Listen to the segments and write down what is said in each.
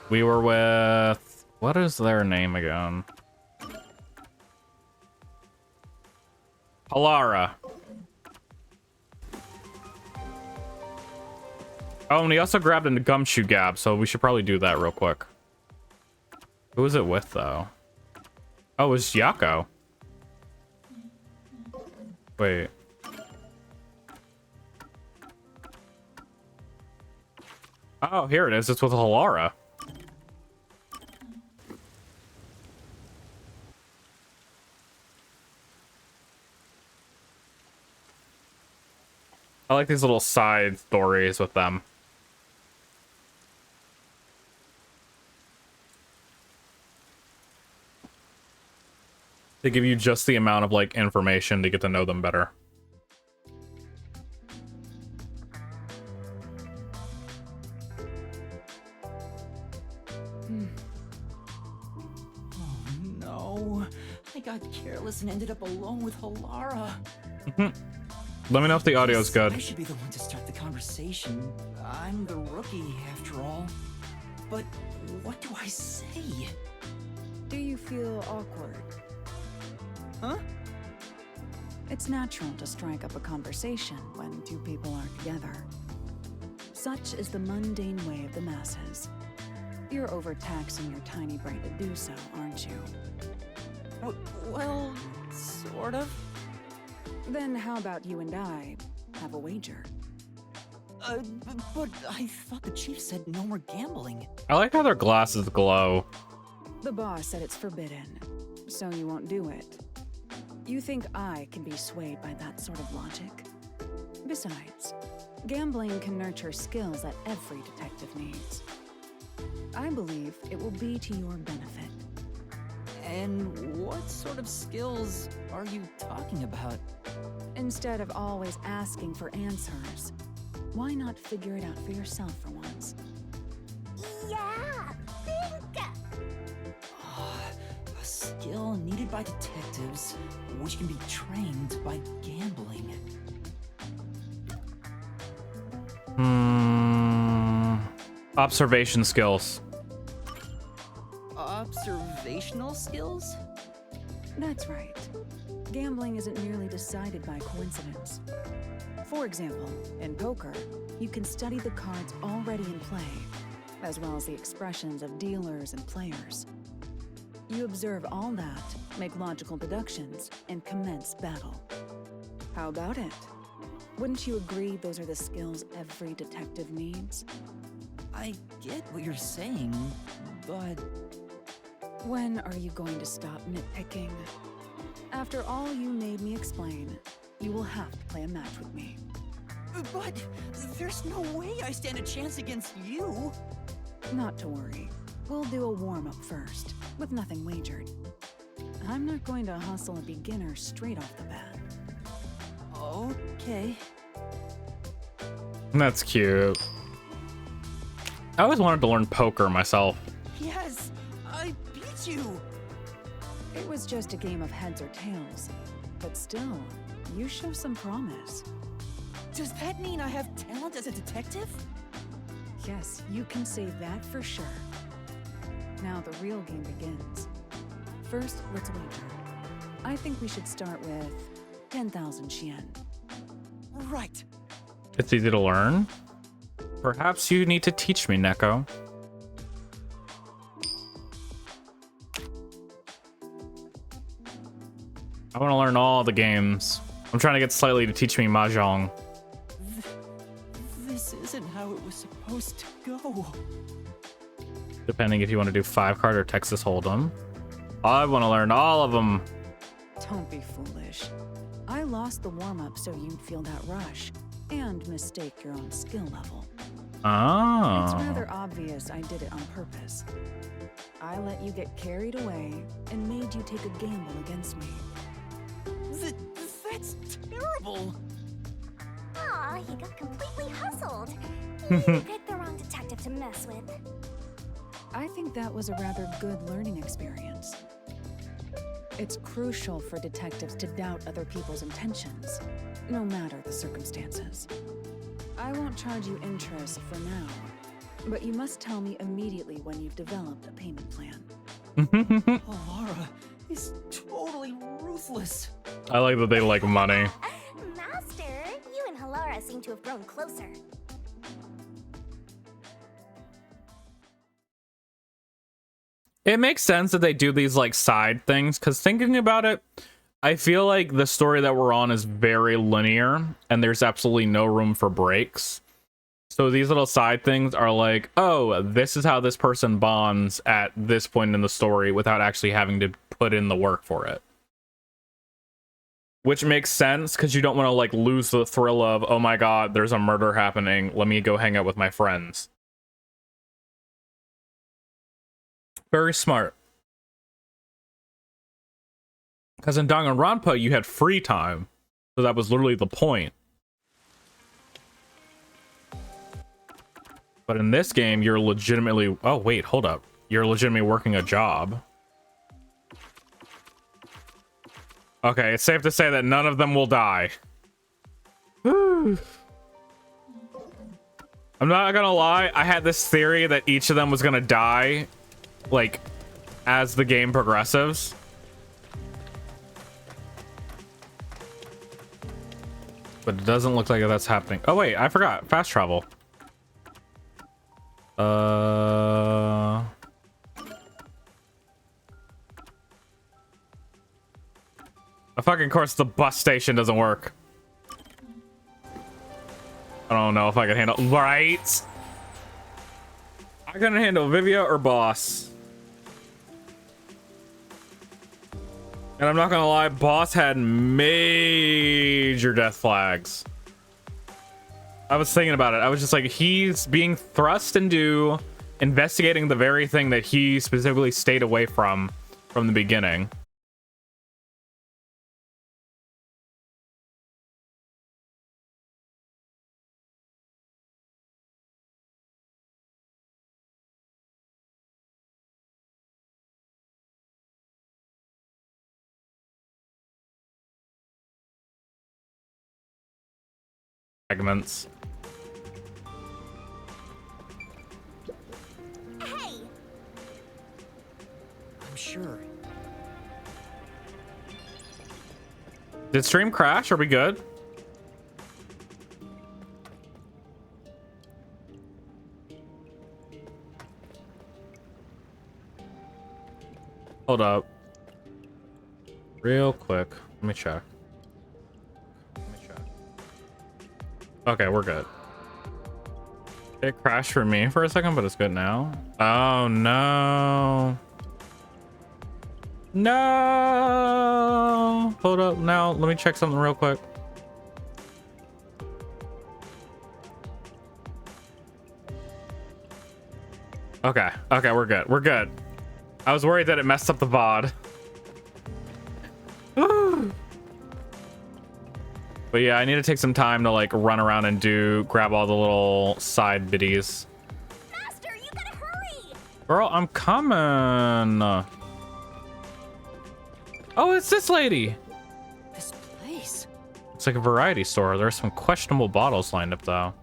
We were with... What is their name again? Halara. Oh, and he also grabbed a gumshoe gab, so we should probably do that real quick. Who was it with, though? Oh, it was Yako. Wait. Oh, here it is. It's with Halara. I like these little side stories with them. They give you just the amount of like information to get to know them better. Oh no, I got careless and ended up alone with Halara. Let me know if the audio's good. I should be the one to start the conversation. I'm the rookie, after all. But what do I say? Do you feel awkward? Huh? It's natural to strike up a conversation when two people are together. Such is the mundane way of the masses. You're overtaxing your tiny brain to do so, aren't you? Well, sort of. Then how about you and I have a wager? But I thought the chief said no more gambling. I like how their glasses glow. The boss said it's forbidden, so you won't do it. You think I can be swayed by that sort of logic? Besides, gambling can nurture skills that every detective needs. I believe it will be to your benefit. And what sort of skills are you talking about? Instead of always asking for answers, why not figure it out for yourself for once? Yeah, think. A skill needed by detectives, which can be trained by gambling. Observation skills. Observational skills? That's right. Gambling isn't merely decided by coincidence. For example, in poker, you can study the cards already in play, as well as the expressions of dealers and players. You observe all that, make logical deductions, and commence battle. How about it? Wouldn't you agree those are the skills every detective needs? I get what you're saying, but... When are you going to stop nitpicking? After all you made me explain, you will have to play a match with me. But there's no way I stand a chance against you. Not to worry. We'll do a warm-up first, with nothing wagered. I'm not going to hustle a beginner straight off the bat. Okay. That's cute. I always wanted to learn poker myself. Yes, I beat you. It was just a game of heads or tails. But still, you show some promise. Does that mean I have talent as a detective? Yes, you can say that for sure. Now the real game begins. First, let's wager. I think we should start with 10,000 Yen. Right. It's easy to learn. Perhaps you need to teach me, Neko. I want to learn all the games. I'm trying to get Slightly to teach me Mahjong. This isn't how it was supposed to go. Depending if you want to do 5-card or Texas Hold'em. I want to learn all of them. Don't be foolish. I lost the warm-up so you'd feel that rush and mistake your own skill level. Oh. It's rather obvious I did it on purpose. I let you get carried away and made you take a gamble against me. That's terrible. Aw, he got completely hustled. You picked the wrong detective to mess with. I think that was a rather good learning experience. It's crucial for detectives to doubt other people's intentions, no matter the circumstances. I won't charge you interest for now, But you must tell me immediately when you've developed a payment plan. Laura is totally ruthless. I like that they like money. Master, you and Halara seem to have grown closer. It makes sense that they do these like side things, because thinking about it, I feel like the story that we're on is very linear and there's absolutely no room for breaks. So these little side things are like, oh, this is how this person bonds at this point in the story without actually having to put in the work for it. Which makes sense, because you don't want to like lose the thrill of, oh my god, there's a murder happening, let me go hang out with my friends. Very smart. Because in Danganronpa, you had free time. So that was literally the point. But in this game, you're legitimately... Oh, wait, hold up. You're legitimately working a job. Okay, it's safe to say that none of them will die. I'm not gonna lie. I had this theory that each of them was gonna die, like, as the game progresses. But it doesn't look like that's happening. Oh, wait, I forgot. Fast travel. Of fucking course the bus station doesn't work. I don't know if I can handle... Right? I couldn't handle Vivia or Boss. And I'm not gonna lie, Boss had major death flags. I was thinking about it. I was just like, he's being thrust into investigating the very thing that he specifically stayed away from the beginning. Segments. Hey! I'm sure. Did stream crash? Are we good? Hold up. Real quick. Let me check. Okay, we're good. It crashed for me for a second, but it's good now. Oh, no. No. Hold up. Now, let me check something real quick. Okay. Okay, we're good. We're good. I was worried that it messed up the VOD. But yeah, I need to take some time to like run around and grab all the little side biddies. Master, you gotta hurry! Girl, I'm coming. Oh, it's this lady. This place. It's like a variety store. There's some questionable bottles lined up though.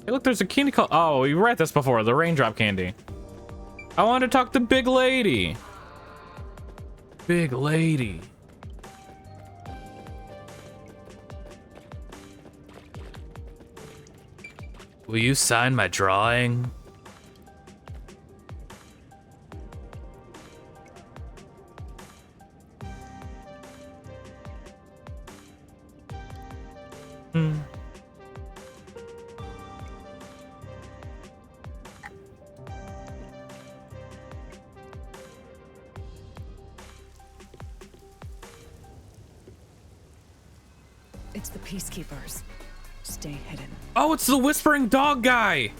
Hey, look, there's a candy called... Oh, you read this before. The raindrop candy. I want to talk to Big Lady. Big Lady. Will you sign my drawing? It's the peacekeepers. Stay hidden. Oh, it's the whispering dog guy.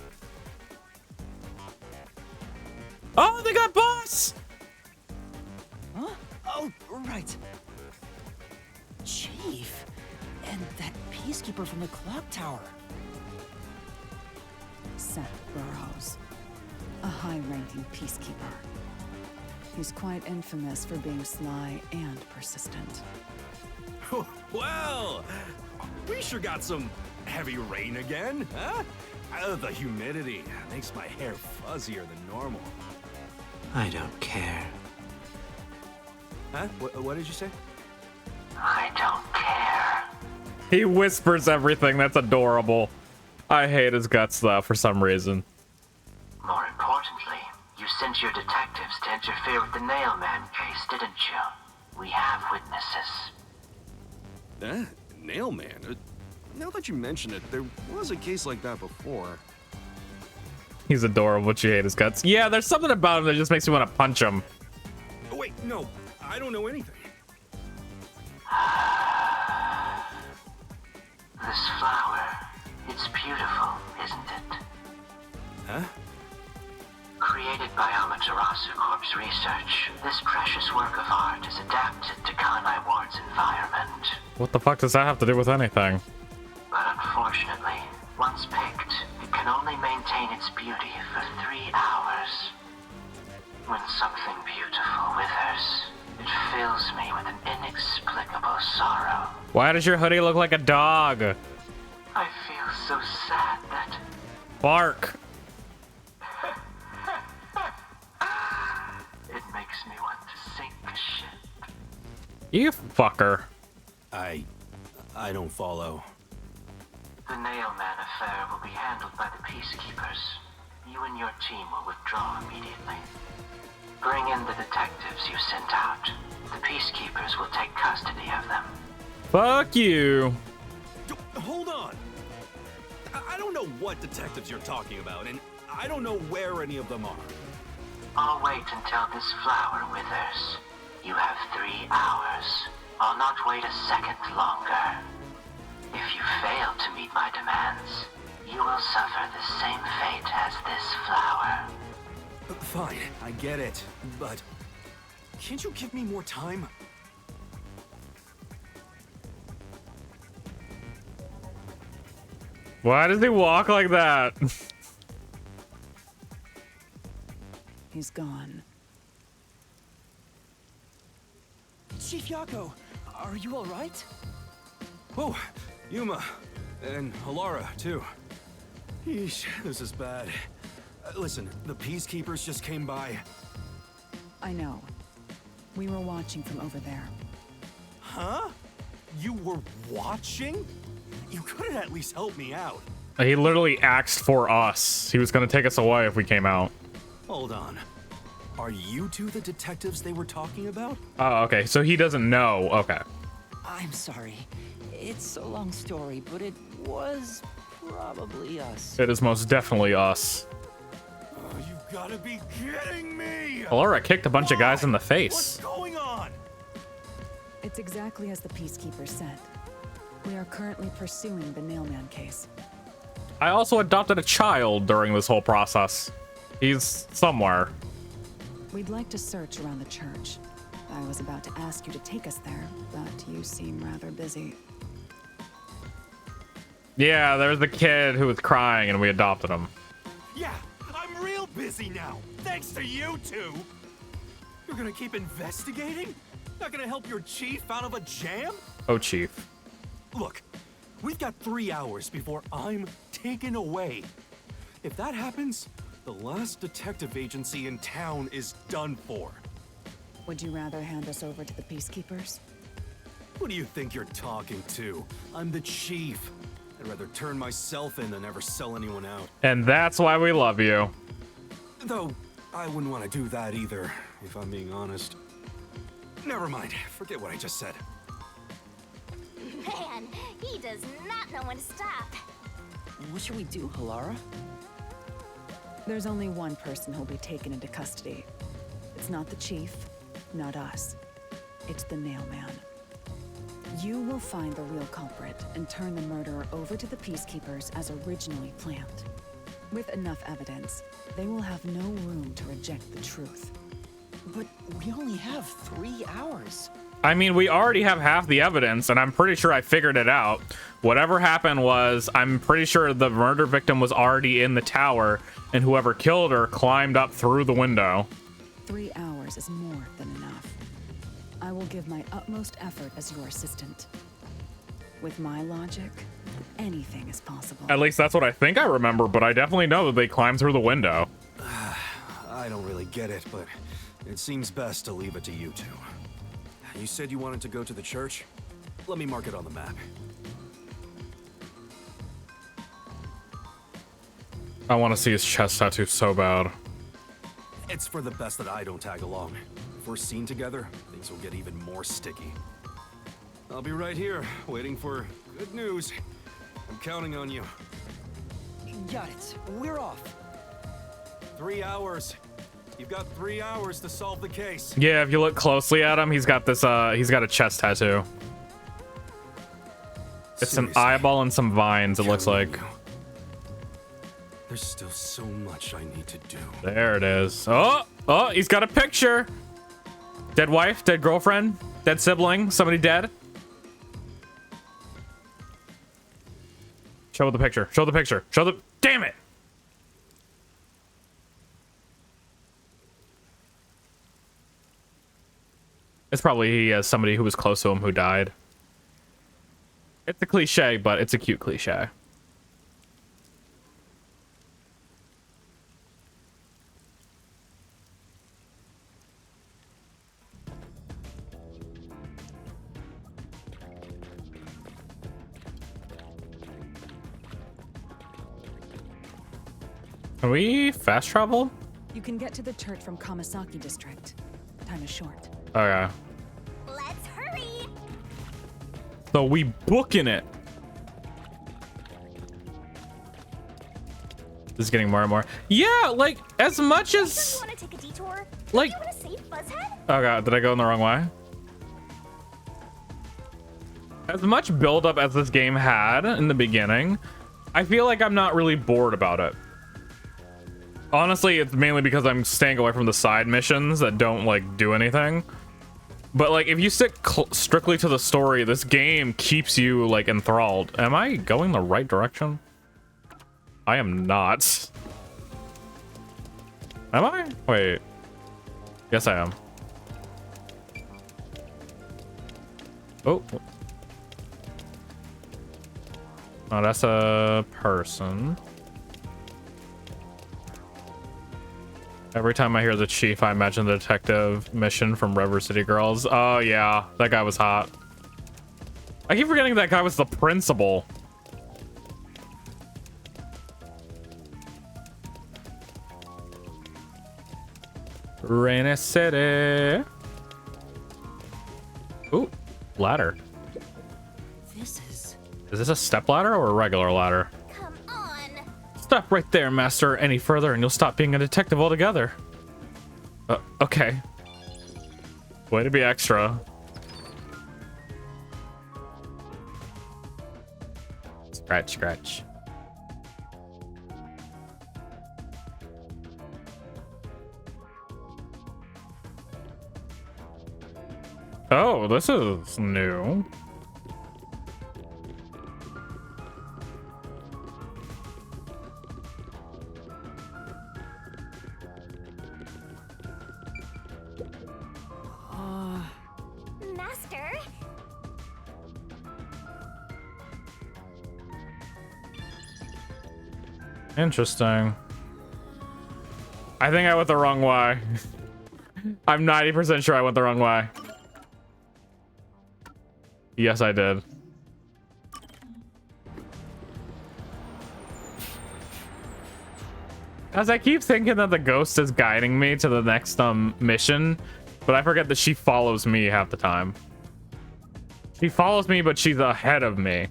Oh, they got Boss. Huh? Oh, right. Chief. And that peacekeeper from the clock tower. Seth Burroughs, a high-ranking peacekeeper. He's quite infamous for being sly and persistent. Well, we sure got some heavy rain again, huh? The humidity makes my hair fuzzier than normal. I don't care. Huh? What did you say? I don't care. He whispers everything. That's adorable. I hate his guts though for some reason. More importantly, you sent your detectives to interfere with the Nailman case, didn't you? We have witnesses. Nailman? Now that you mention it, there was a case like that before. He's adorable, but you hate his guts. Yeah, there's something about him that just makes you want to punch him. Oh, wait, no, I don't know anything. This flower, it's beautiful, isn't it? Huh? Created by Amaterasu Corp's research, this precious work of art is adapted to Kanai Ward's environment. What the fuck does that have to do with anything? But unfortunately, once picked, it can only maintain its beauty for 3 hours. When something beautiful withers, it fills me with an inexplicable sorrow. Why does your hoodie look like a dog? I feel so sad that... Bark. It makes me want to sink a ship. You fucker. I don't follow. The Nailman affair will be handled by the Peacekeepers. You and your team will withdraw immediately. Bring in the detectives you sent out. The Peacekeepers will take custody of them. Fuck you. Hold on. I don't know what detectives you're talking about, and I don't know where any of them are. I'll wait until this flower withers. You have 3 hours. I'll not wait a second longer. If you fail to meet my demands, you will suffer the same fate as this flower. Fine, I get it, but can't you give me more time? Why does he walk like that? He's gone. Chief Yako, are you all right? Oh, Yuma, and Halara, too. Yeesh, this is bad. Listen, the Peacekeepers just came by. I know. We were watching from over there. Huh? You were watching? You couldn't at least help me out. He literally asked for us. He was gonna take us away if we came out. Hold on. Are you two the detectives they were talking about? Oh, okay. So he doesn't know. Okay. I'm sorry. It's a long story, but it was probably us. It is most definitely us. Oh, you gotta be kidding me! Laura kicked a bunch of guys in the face. What's going on? It's exactly as the Peacekeeper said. We are currently pursuing the Nailman case. I also adopted a child during this whole process. He's somewhere. We'd like to search around the church. I was about to ask you to take us there, but you seem rather busy. Yeah, there's the kid who was crying and we adopted him. Yeah, I'm real busy now, thanks to you two. You're gonna keep investigating? Not gonna help your chief out of a jam? Oh, Chief. Look, we've got 3 hours before I'm taken away. If that happens, the last detective agency in town is done for. Would you rather hand us over to the Peacekeepers? Who do you think you're talking to? I'm the chief. I'd rather turn myself in than ever sell anyone out. And that's why we love you. Though, I wouldn't want to do that either, if I'm being honest. Never mind, forget what I just said. Man, he does not know when to stop. What should we do, Halara? There's only one person who'll be taken into custody. It's not the chief, not us. It's the Nailman. You will find the real culprit and turn the murderer over to the Peacekeepers as originally planned. With enough evidence, they will have no room to reject the truth. But we only have 3 hours. I mean, we already have half the evidence, and I'm pretty sure I figured it out. Whatever happened was, I'm pretty sure the murder victim was already in the tower, and whoever killed her climbed up through the window. 3 hours is more than enough. I will give my utmost effort as your assistant. With my logic, anything is possible. At least that's what I think I remember, but I definitely know that they climbed through the window. I don't really get it, but it seems best to leave it to you two. You said you wanted to go to the church? Let me mark it on the map. I want to see his chest tattoo so bad. It's for the best that I don't tag along. If we're seen together, things will get even more sticky. I'll be right here, waiting for good news. I'm counting on you. Got it. We're off. 3 hours. You've got 3 hours to solve the case. Yeah, if you look closely at him, he's got this, he's got a chest tattoo. It's an Seriously, eyeball and some vines, it looks counting like. on you. There's still so much I need to do. There it is. Oh, he's got a picture. Dead wife, dead girlfriend, dead sibling, somebody dead. Show the picture, show the picture, show the, damn it. It's probably somebody who was close to him who died. It's a cliche, but it's a cute cliche. Can we fast travel? You can get to the church from Kamasaki district. Time is short. Okay. Let's hurry. So we booking it. This is getting more and more. Yeah, like as much Do as you want to take a detour? like. You want to save Buzzhead? Oh god, did I go in the wrong way? As much build up as this game had in the beginning, I feel like I'm not really bored about it. Honestly, it's mainly because I'm staying away from the side missions that don't like do anything. But like if you stick strictly to the story, this game keeps you like enthralled. Am I going the right direction? I am not. Am I? Wait. Yes, I am. Oh. Oh, that's a person. Every time I hear the chief, I imagine the detective mission from River City Girls. Oh, yeah. That guy was hot. I keep forgetting that guy was the principal. Rainy City. Ooh, ladder. This is... Is this a step ladder or a regular ladder? Come on. Stop right there, master. Any further and you'll stop being a detective altogether. Okay. Way to be extra. Scratch, scratch. Oh, this is new. Master? Interesting. I think I went the wrong way. I'm 90% sure I went the wrong way. Yes, I did. As I keep thinking that the ghost is guiding me to the next mission, but I forget that she follows me half the time. She follows me, but she's ahead of me.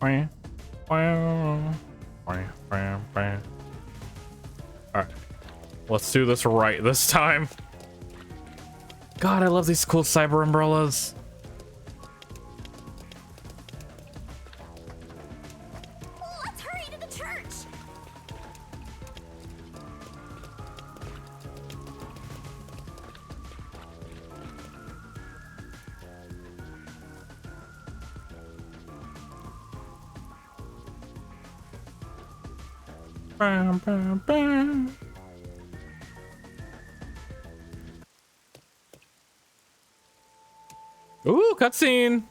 Alright. Let's do this right this time. God, I love these cool cyber umbrellas. Let's hurry to the church. Ooh, cutscene.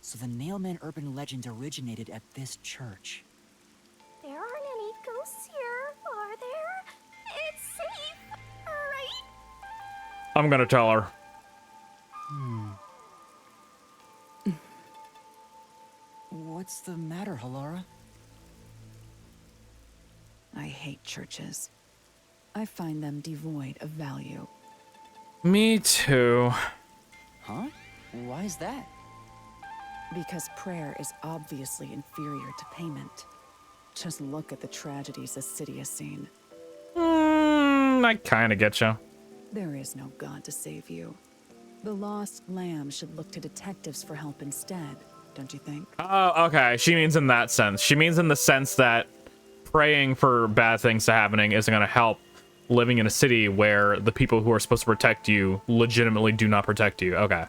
So the Nailman urban legend originated at this church. There aren't any ghosts here, are there? It's safe, right? I'm gonna tell her. What's the matter, Halara? I hate churches. I find them devoid of value. Me too. Huh? Why is that? Because prayer is obviously inferior to payment. Just look at the tragedies the city has seen. I kind of get you. There is no God to save you. The lost lamb should look to detectives for help instead, don't you think? Oh, okay. She means in that sense. She means in the sense that praying for bad things to happening isn't going to help living in a city where the people who are supposed to protect you legitimately do not protect you. Okay.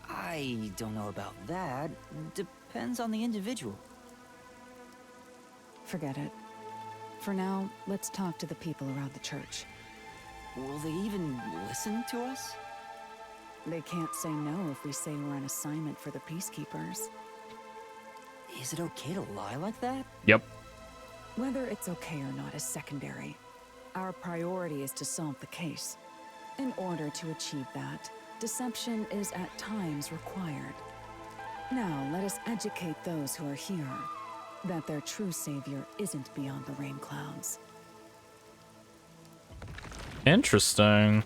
I don't know about that. Depends on the individual. Forget it. For now, let's talk to the people around the church. Will they even listen to us? They can't say no if we say we're on assignment for the peacekeepers. Is it okay to lie like that? Yep. Whether it's okay or not is secondary. Our priority is to solve the case. In order to achieve that, deception is at times required. Now, let us educate those who are here that their true savior isn't beyond the rain clouds. Interesting.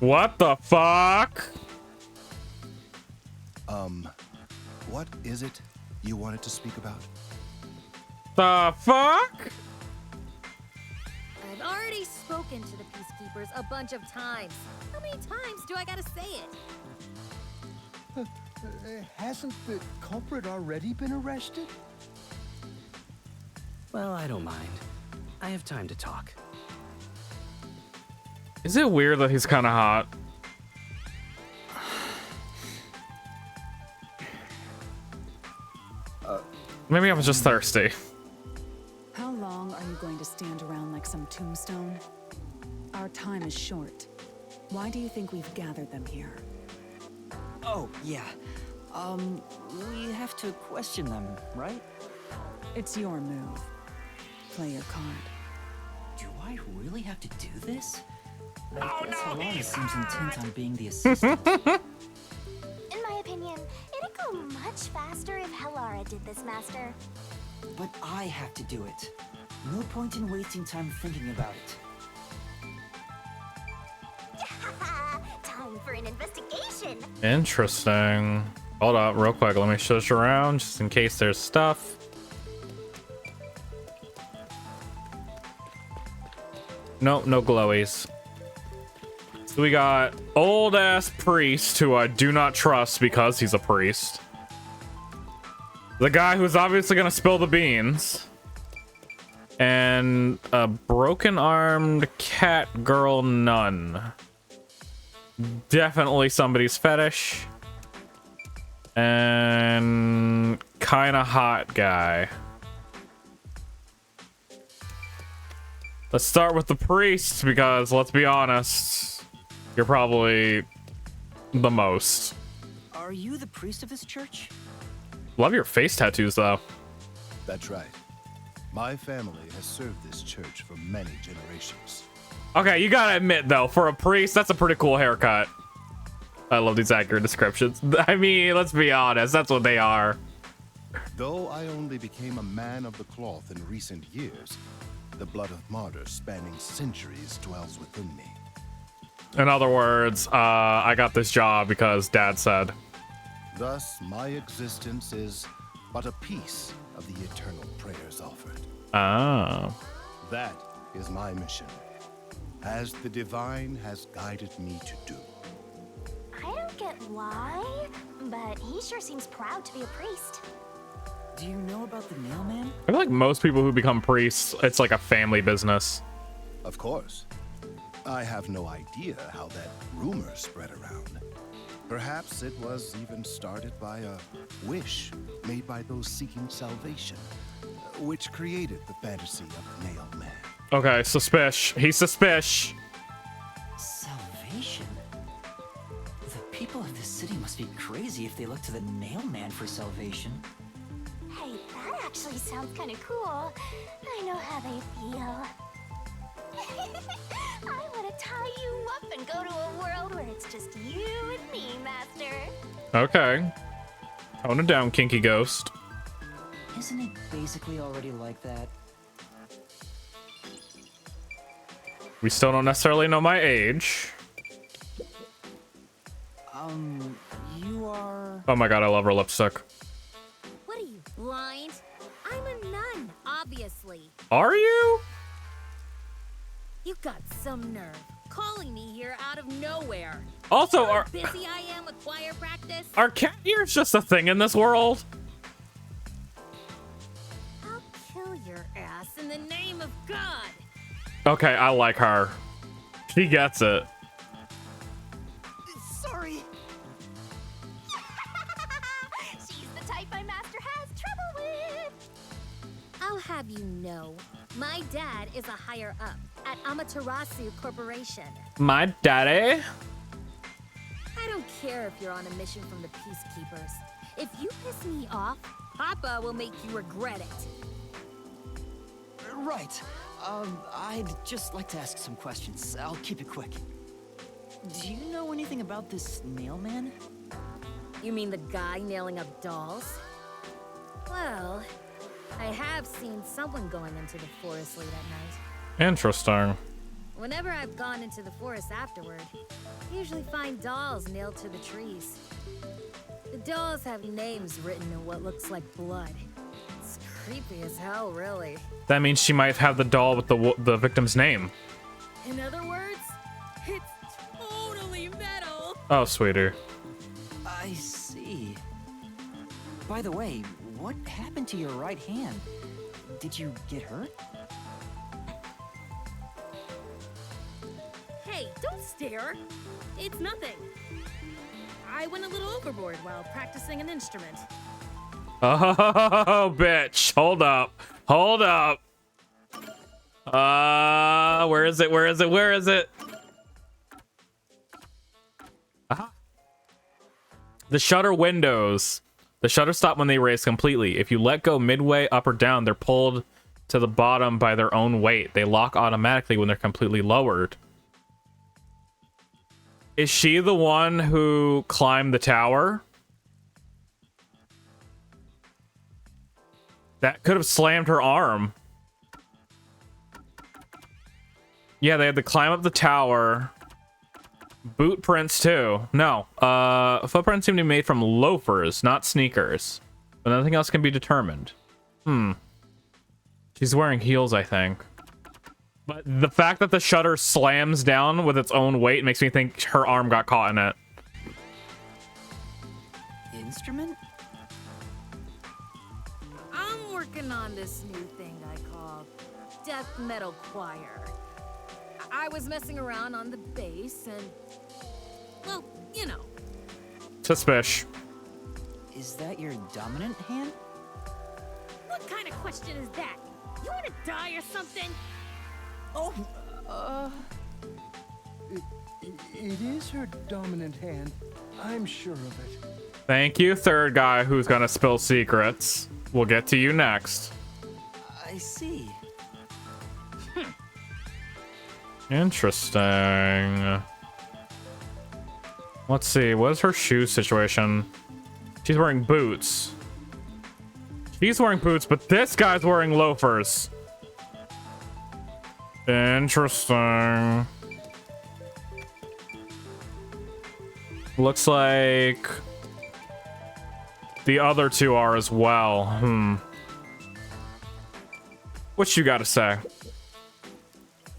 What the fuck? What is it you wanted to speak about? The fuck? I've already spoken to the peacekeepers a bunch of times. How many times do I gotta say it? Hasn't the culprit already been arrested? Well, I don't mind. I have time to talk. Is it weird that he's kind of hot? Maybe I was just thirsty. How long are you going to stand around like some tombstone? Our time is short. Why do you think we've gathered them here? Oh, yeah. We have to question them, right? It's your move. Play your card. Do I really have to do this? I guess Halara seems intent on being the assistant. In my opinion, it'd go much faster if Halara did this, Master. But I have to do it. No point in wasting time thinking about it. Time for an investigation. Interesting. Hold up real quick. Let me shush around just in case there's stuff. Nope, no glowies. So we got old ass priest who I do not trust because he's a priest. The guy who's obviously gonna spill the beans. And a broken armed cat girl nun. Definitely somebody's fetish. And kinda hot guy. Let's start with the priest because let's be honest, you're probably the most. Are you the priest of this church? Love your face tattoos though. That's right. My family has served this church for many generations. Okay, you gotta admit though, for a priest, that's a pretty cool haircut. I love these accurate descriptions. I mean, let's be honest, that's what they are. Though I only became a man of the cloth in recent years, the blood of martyrs spanning centuries dwells within me. In other words, I got this job because Dad said. Thus, my existence is but a piece of the eternal prayers offered. Oh. That is my mission, as the divine has guided me to do. I don't get why, but he sure seems proud to be a priest. Do you know about the mailman? I feel like most people who become priests, it's like a family business. Of course. I have no idea how that rumor spread around. Perhaps it was even started by a wish made by those seeking salvation, which created the fantasy of the mailman. Okay, suspicious. He's suspicious. must be crazy if they look to the mailman for salvation. Hey, that actually sounds kind of cool. I know how they feel. I want to tie you up and go to a world where it's just you and me, Master. Okay. Tone it down, kinky ghost. Isn't it basically already like that? We still don't necessarily know my age. You are... Oh my god, I love her lipstick. What are you, blind? I'm a nun, obviously. Are you? You got some nerve calling me here out of nowhere. Also, How busy I am with choir practice. are cat ears just a thing in this world? I'll kill your ass in the name of God. Okay, I like her. She gets it. Sorry. She's the type my master has trouble with. I'll have you know, my dad is a higher up at Amaterasu Corporation. My daddy? I don't care if you're on a mission from the Peacekeepers. If you piss me off, Papa will make you regret it. Right. I'd just like to ask some questions. I'll keep it quick. Do you know anything about this mailman? You mean the guy nailing up dolls? Well, I have seen someone going into the forest late at night. Interesting. Whenever I've gone into the forest afterward, I usually find dolls nailed to the trees. The dolls have names written in what looks like blood. It's creepy as hell, really. That means she might have the doll with the victim's name. In other words, it's totally metal. Oh, sweetie. I see. By the way, what happened to your right hand? Did you get hurt? Hey, don't stare. It's nothing. I went a little overboard while practicing an instrument. Oh, bitch. Hold up. Hold up. Where is it? Where is it? Where is it? Aha. The shutter windows. The shutters stop when they raise completely. If you let go midway up or down, they're pulled to the bottom by their own weight. They lock automatically when they're completely lowered. Is she the one who climbed the tower? That could have slammed her arm. Yeah, they had to climb up the tower. Boot prints too. No, footprints seem to be made from loafers, not sneakers. But nothing else can be determined. She's wearing heels, I think. But the fact that the shutter slams down with its own weight makes me think her arm got caught in it. Instrument? I'm working on this new thing I call death metal choir. I was messing around on the bass and, well, you know. Suspish. Is that your dominant hand? What kind of question is that? You want to die or something? Oh, It is her dominant hand. I'm sure of it. Thank you, third guy who's gonna spill secrets. We'll get to you next. I see. Interesting. Let's see, what is her shoe situation? She's wearing boots. She's wearing boots, but this guy's wearing loafers. Interesting. Looks like the other two are as well. What you gotta say?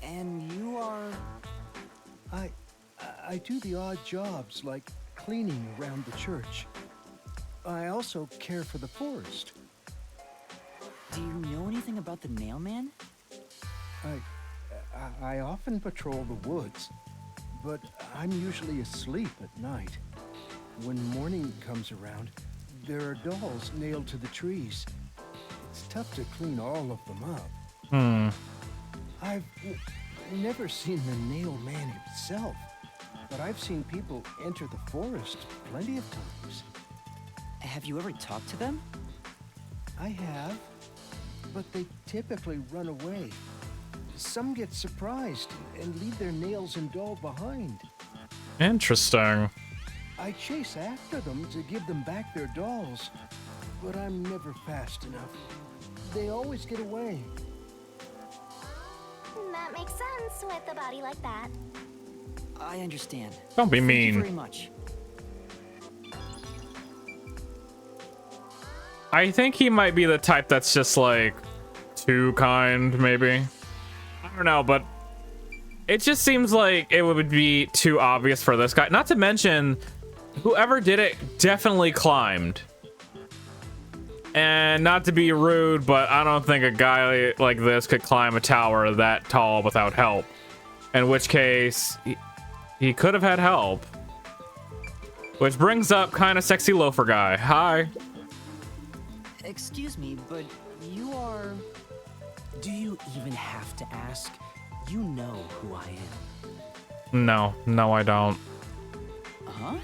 And you are... I do the odd jobs, like cleaning around the church. I also care for the forest. Do you know anything about the nailman? I often patrol the woods, but I'm usually asleep at night. When morning comes around, there are dolls nailed to the trees. It's tough to clean all of them up. I've never seen the nail man himself. but I've seen people enter the forest plenty of times. Have you ever talked to them? I have, but they typically run away. Some get surprised and leave their nails and doll behind. Interesting. I chase after them to give them back their dolls, but I'm never fast enough. They always get away. That makes sense with a body like that. I understand. Don't be Thank mean. you very much. I think he might be the type that's just like too kind, maybe. I don't know, but it just seems like it would be too obvious for this guy. Not to mention, whoever did it definitely climbed. And not to be rude, but I don't think a guy like this could climb a tower that tall without help. In which case, he could have had help. Which brings up kind of sexy loafer guy. Hi. Excuse me, but you are... Do you even have to ask? You know who I am. No, I don't. Huh?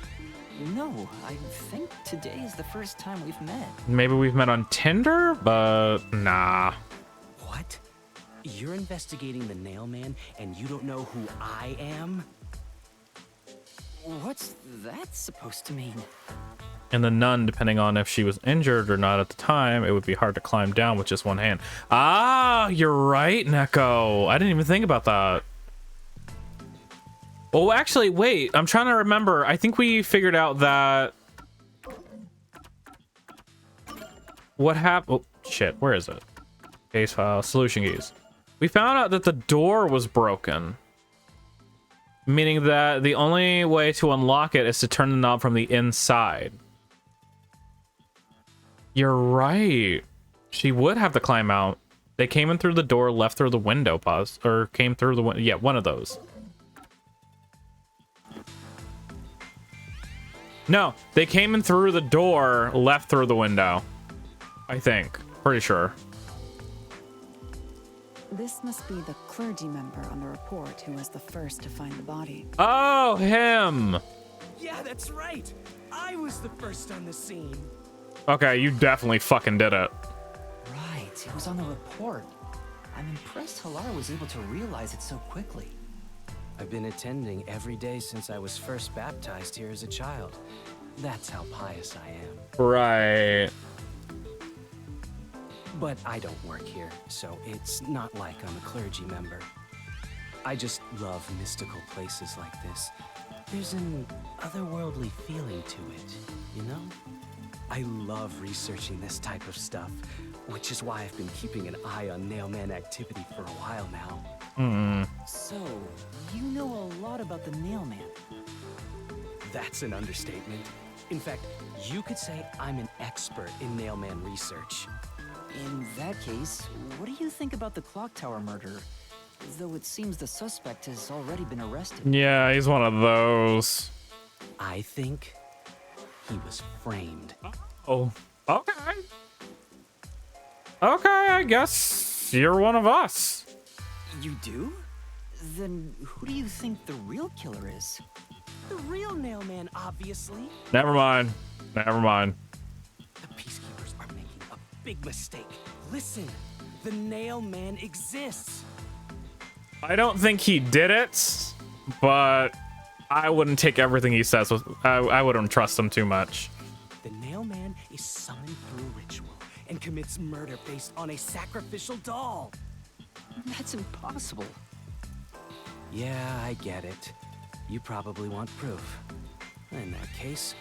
No, I think today is the first time we've met. Maybe we've met on Tinder, but nah. What? You're investigating the Nail Man and you don't know who I am? What's that supposed to mean? And the nun, depending on if she was injured or not at the time, it would be hard to climb down with just one hand. Ah, you're right, Neko. I didn't even think about that. Oh, actually, wait. I'm trying to remember. I think we figured out that... What happened? Oh, shit. Where is it? Case file. Solution keys. We found out that the door was broken. Meaning that the only way to unlock it is to turn the knob from the inside. You're right. She would have to climb out. They came in through the door, left through the window, pause. Or came through the window. Yeah, one of those. No, they came in through the door, left through the window. I think. Pretty sure. This must be the clergy member on the report who was the first to find the body. Oh, him! Yeah, that's right. I was the first on the scene. Okay, you definitely fucking did it. Right, it was on the report. I'm impressed Halar was able to realize it so quickly. I've been attending every day since I was first baptized here as a child. That's how pious I am. Right. But I don't work here, so it's not like I'm a clergy member. I just love mystical places like this. There's an otherworldly feeling to it, you know? I love researching this type of stuff, which is why I've been keeping an eye on Nailman activity for a while now. So, you know a lot about the Nailman. That's an understatement. In fact, you could say I'm an expert in Nailman research. In that case, what do you think about the clock tower murder? Though it seems the suspect has already been arrested. Yeah, he's one of those. I think he was framed. Oh, okay. Okay, I guess you're one of us. You do? Then who do you think the real killer is? The real Nailman, obviously. Never mind. Never mind. The peacekeepers are making a big mistake. Listen, the Nailman exists. I don't think he did it, but I wouldn't take everything he says. I wouldn't trust him too much. The Nailman is summoned through ritual and commits murder based on a sacrificial doll. That's impossible. Yeah, I get it. You probably want proof. In that case,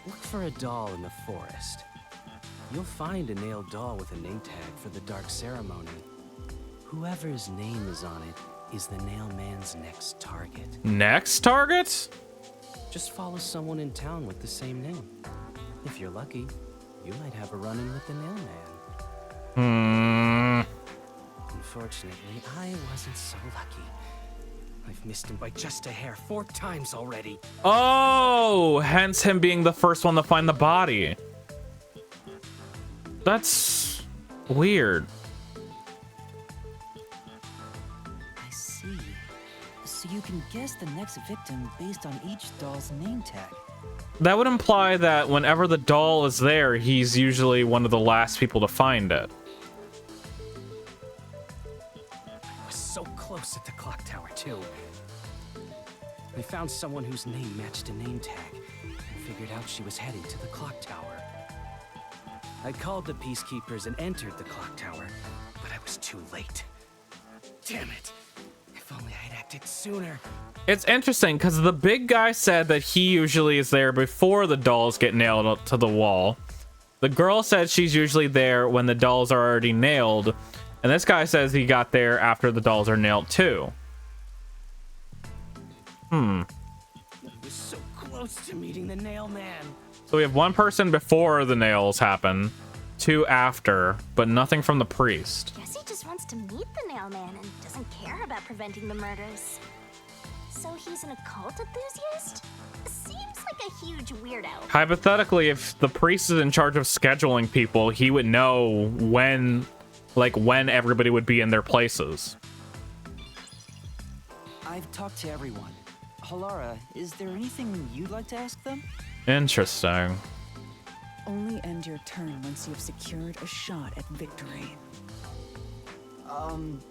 look for a doll in the forest. You'll find a nailed doll with a name tag for the Dark Ceremony. Whoever's name is on it is the Nailman's next target. Next target? Just follow someone in town with the same name. If you're lucky, you might have a run-in with the Nailman. Unfortunately, I wasn't so lucky. I've missed him by just a hair 4 times already. Oh, hence him being the first one to find the body. That's weird. I see. So you can guess the next victim based on each doll's name tag. That would imply that whenever the doll is there, he's usually one of the last people to find it. I was so close at the clock tower, too. I found someone whose name matched a name tag and figured out she was heading to the clock tower. I called the peacekeepers and entered the clock tower, but I was too late. Damn it. If only I had acted sooner. It's interesting because the big guy said that he usually is there before the dolls get nailed to the wall. The girl said she's usually there when the dolls are already nailed. And this guy says he got there after the dolls are nailed too. I was so close to meeting the nail man. So we have one person before the nails happen, two after, but nothing from the priest. Guess he just wants to meet the nail man and doesn't care about preventing the murders. So he's an occult enthusiast? Seems like a huge weirdo. Hypothetically, if the priest is in charge of scheduling people, he would know when everybody would be in their places. I've talked to everyone. Halara, is there anything you'd like to ask them? Interesting. Only end your turn once you've secured a shot at victory.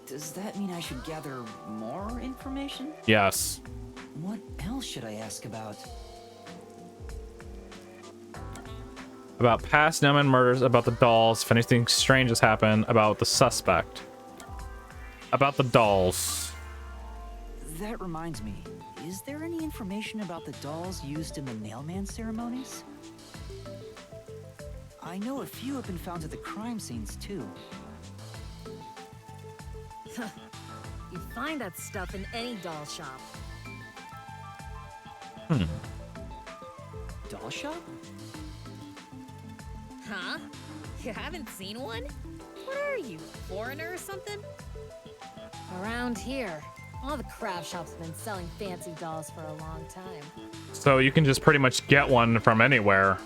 Does that mean I should gather more information? Yes. What else should I ask about? About past Neman murders, about the dolls, if anything strange has happened, about the suspect. About the dolls. That reminds me, is there any information about the dolls used in the nailman ceremonies? I know a few have been found at the crime scenes too. You find that stuff in any doll shop. Doll shop? Huh? You haven't seen one? What are you, a foreigner or something? Around here, all the craft shops have been selling fancy dolls for a long time. So you can just pretty much get one from anywhere.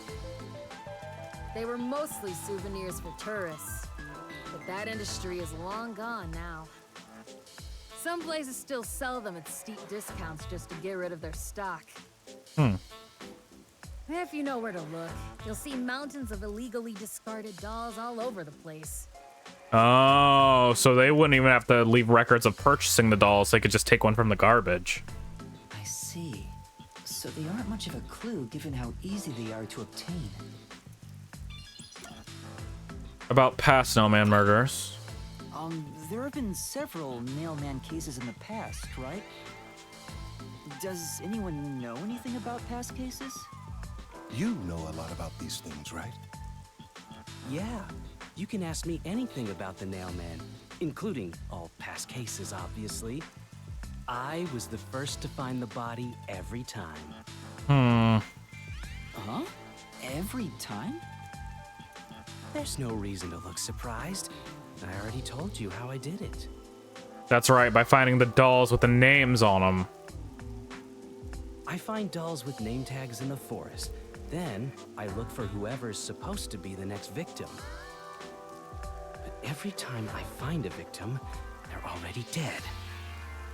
They were mostly souvenirs for tourists, but that industry is long gone now. Some places still sell them at steep discounts just to get rid of their stock. If you know where to look, you'll see mountains of illegally discarded dolls all over the place. Oh, so they wouldn't even have to leave records of purchasing the dolls. They could just take one from the garbage. I see. So they aren't much of a clue given how easy they are to obtain. About past Snowman murders. There have been several nailman cases in the past, right? Does anyone know anything about past cases? You know a lot about these things, right? Yeah, you can ask me anything about the nailman, including all past cases, obviously. I was the first to find the body every time. Huh? Every time? There's no reason to look surprised. I already told you how I did it. That's right, by finding the dolls with the names on them. I find dolls with name tags in the forest. Then, I look for whoever's supposed to be the next victim. But every time I find a victim, they're already dead.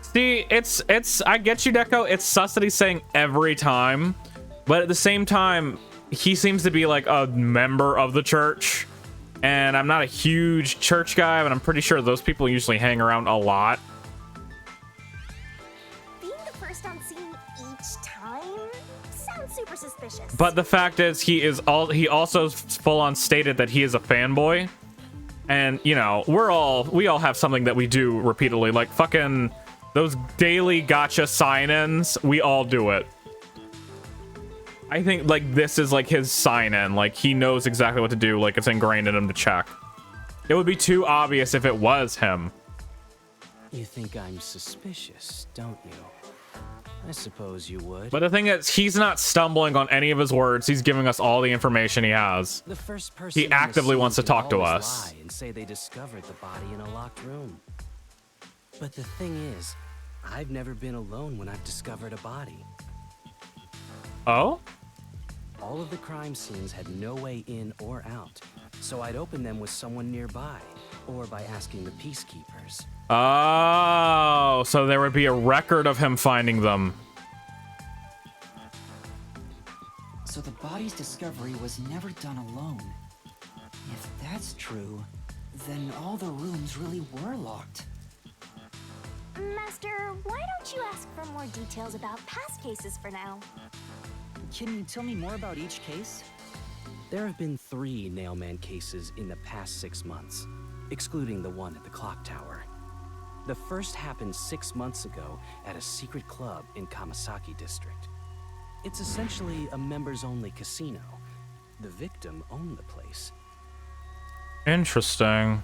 See, it's I get you, Deco. It's sus that he's saying every time, but at the same time, he seems to be like a member of the church. And I'm not a huge church guy, but I'm pretty sure those people usually hang around a lot. Being the first on scene each time sounds super suspicious. But the fact is, he also full on stated that he is a fanboy. And, you know, we all have something that we do repeatedly, like fucking those daily gacha sign-ins. We all do it. I think like this is like his sign-in. Like he knows exactly what to do. Like it's ingrained in him to check. It would be too obvious if it was him. You think I'm suspicious, don't you? I suppose you would. But the thing is, he's not stumbling on any of his words. He's giving us all the information he has. The first person he actively wants to talk to us. Lie and say they discovered the body in a locked room. But the thing is, I've never been alone when I've discovered a body. Oh? All of the crime scenes had no way in or out, so I'd open them with someone nearby, or by asking the peacekeepers. Oh, so there would be a record of him finding them. So the body's discovery was never done alone. If that's true, then all the rooms really were locked. Master, why don't you ask for more details about past cases for now? Can you tell me more about each case? There have been 3 Nailman cases in the past 6 months, excluding the one at the clock tower. The first happened 6 months ago at a secret club in Kamasaki district. It's essentially a members-only casino. The victim owned the place. Interesting.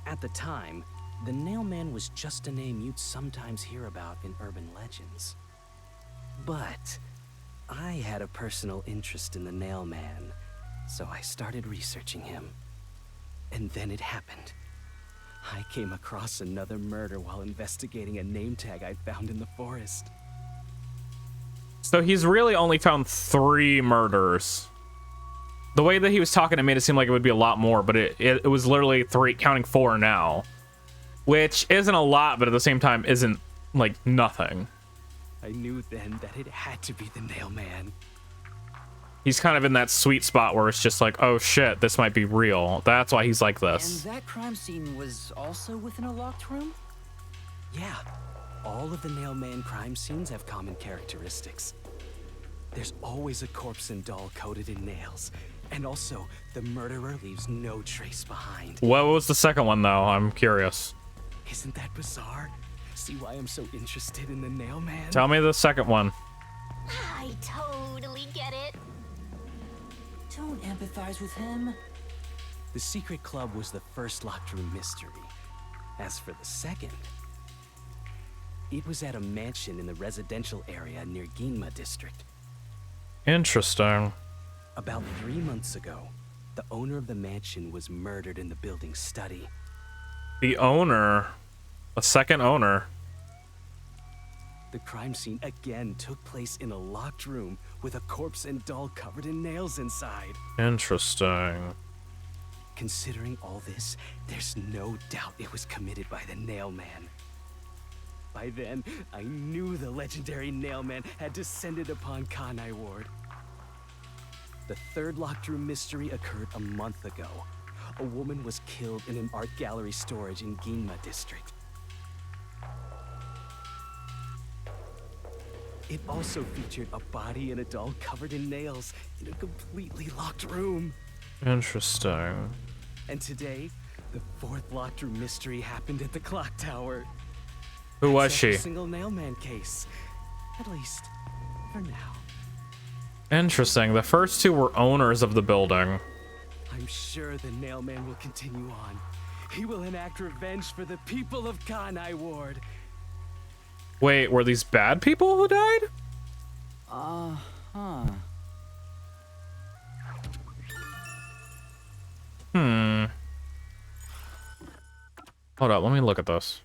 At the time, the Nailman was just a name you'd sometimes hear about in urban legends. But I had a personal interest in the Nailman, so I started researching him. And then it happened. I came across another murder while investigating a name tag I'd found in the forest. So he's really only found 3 murders. The way that he was talking, it made it seem like it would be a lot more, but it was literally 3, counting 4 now. Which isn't a lot, but at the same time isn't, like, nothing. I knew then that it had to be the Nailman. He's kind of in that sweet spot where it's just like, oh shit, this might be real. That's why he's like this. And that crime scene was also within a locked room? Yeah. All of the Nailman crime scenes have common characteristics. There's always a corpse and doll coated in nails. And also, the murderer leaves no trace behind. What was the second one, though? I'm curious. Isn't that bizarre? See why I'm so interested in the Nailman? Tell me the second one. I totally get it. Don't empathize with him. The secret club was the first locked room mystery. As for the second, it was at a mansion in the residential area near Ginma district. Interesting. About 3 months ago, the owner of the mansion was murdered in the building's study. The owner, a second owner. The crime scene again took place in a locked room with a corpse and doll covered in nails inside. Interesting. Considering all this, there's no doubt it was committed by the Nailman. By then, I knew the legendary Nailman had descended upon Kanai Ward. The third locked room mystery occurred a month ago. A woman was killed in an art gallery storage in Ginma district. It also featured a body and a doll covered in nails in a completely locked room. Interesting. And today, the fourth locked room mystery happened at the clock tower. Who was That's she? a single Nailman case. At least, for now. Interesting. The first 2 were owners of the building. I'm sure the Nailman will continue on. He will enact revenge for the people of Kanai Ward. Wait, were these bad people who died? Uh-huh. Hold up, let me look at this.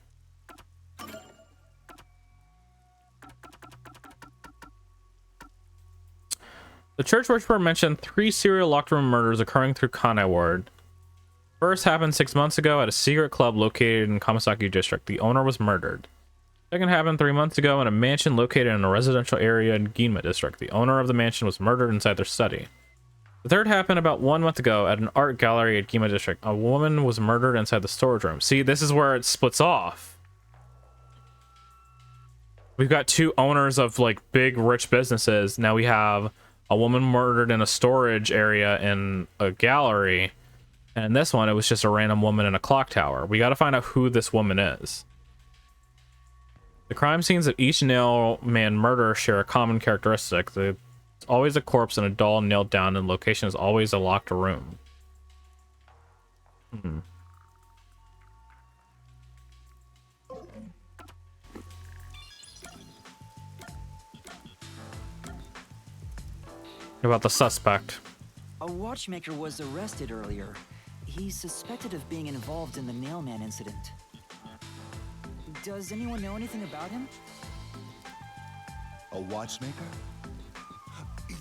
The church worshiper mentioned 3 serial locked room murders occurring through Kanai Ward. First happened 6 months ago at a secret club located in Kamasaki district. The owner was murdered. Second happened 3 months ago in a mansion located in a residential area in Ginma district. The owner of the mansion was murdered inside their study. The third happened about 1 month ago at an art gallery at Ginma district. A woman was murdered inside the storage room. See, this is where it splits off. We've got 2 owners of like big rich businesses. Now we have a woman murdered in a storage area in a gallery. And in this one, it was just a random woman in a clock tower. We got to find out who this woman is. The crime scenes of each Nailman murder share a common characteristic. It's always a corpse and a doll nailed down, and the location is always a locked room. What about the suspect? A watchmaker was arrested earlier. He's suspected of being involved in the Nailman incident. Does anyone know anything about him? A watchmaker?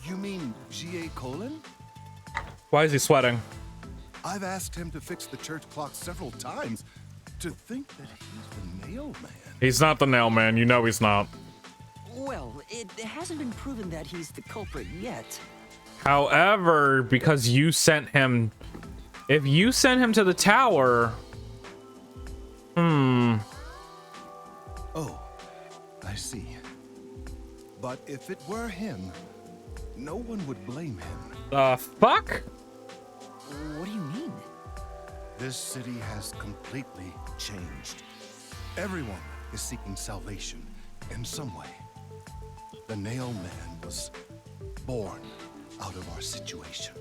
You mean G.O.L? Why is he sweating? I've asked him to fix the church clock several times. To think that he's the nail man. He's not the nail man. You know he's not. Well, it hasn't been proven that he's the culprit yet. However, because you sent him... If you sent him to the tower... Oh, I see. But if it were him, no one would blame him. The fuck? What do you mean? This city has completely changed. Everyone is seeking salvation in some way. The Nail Man was born out of our situation.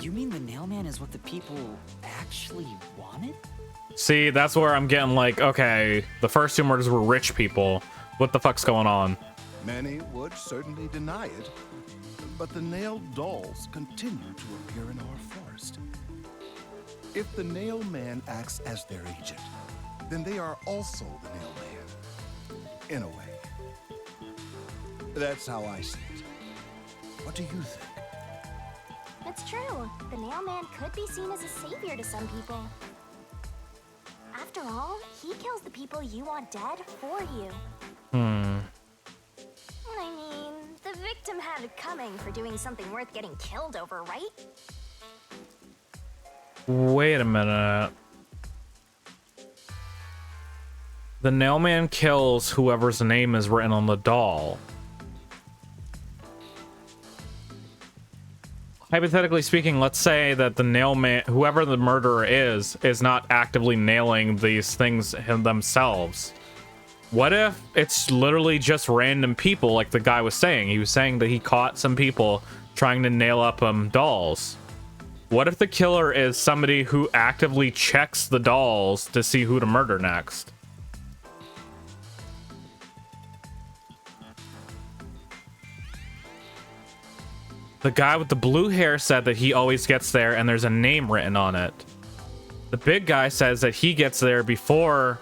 You mean the Nail Man is what the people actually wanted? See, that's where I'm getting like, okay, the first two murders were rich people. What the fuck's going on? Many would certainly deny it, but the nailed dolls continue to appear in our forest. If the Nail Man acts as their agent, then they are also the Nail Man, in a way. That's how I see it. What do you think? It's true. The Nail Man could be seen as a savior to some people. After all, he kills the people you want dead for you. I mean, the victim had it coming for doing something worth getting killed over, right? Wait a minute. The Nail Man kills whoever's name is written on the doll. Hypothetically speaking, let's say that the Nail Man, whoever the murderer is not actively nailing these things themselves. What if it's literally just random people, like the guy was saying? He was saying that he caught some people trying to nail up dolls. What if the killer is somebody who actively checks the dolls to see who to murder next? The guy with the blue hair said that he always gets there and there's a name written on it. The big guy says that he gets there before,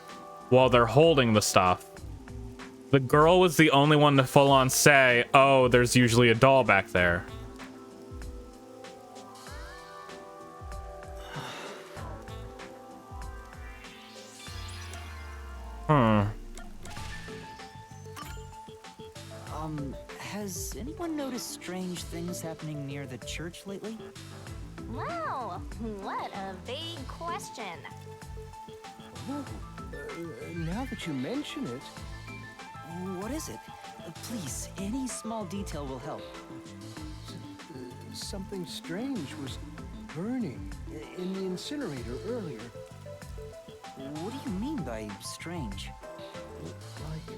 while they're holding the stuff. The girl was the only one to full on say, oh, there's usually a doll back there. Has anyone noticed strange things happening near the church lately? Wow, what a big question. Oh, now that you mention it, What is it? Please, any small detail will help. something strange was burning in the incinerator earlier. What do you mean by strange? Like,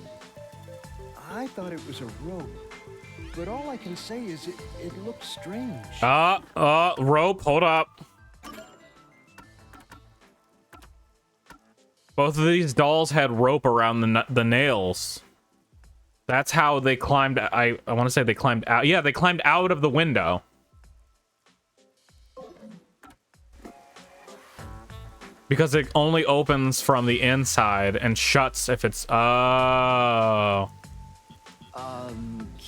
I thought it was a rope, but all I can say is it looked strange. Rope, hold up. Both of these dolls had rope around the nails. That's how they climbed. I want to say they climbed out. Yeah, they climbed out of the window. Because it only opens from the inside and shuts if it's... Oh.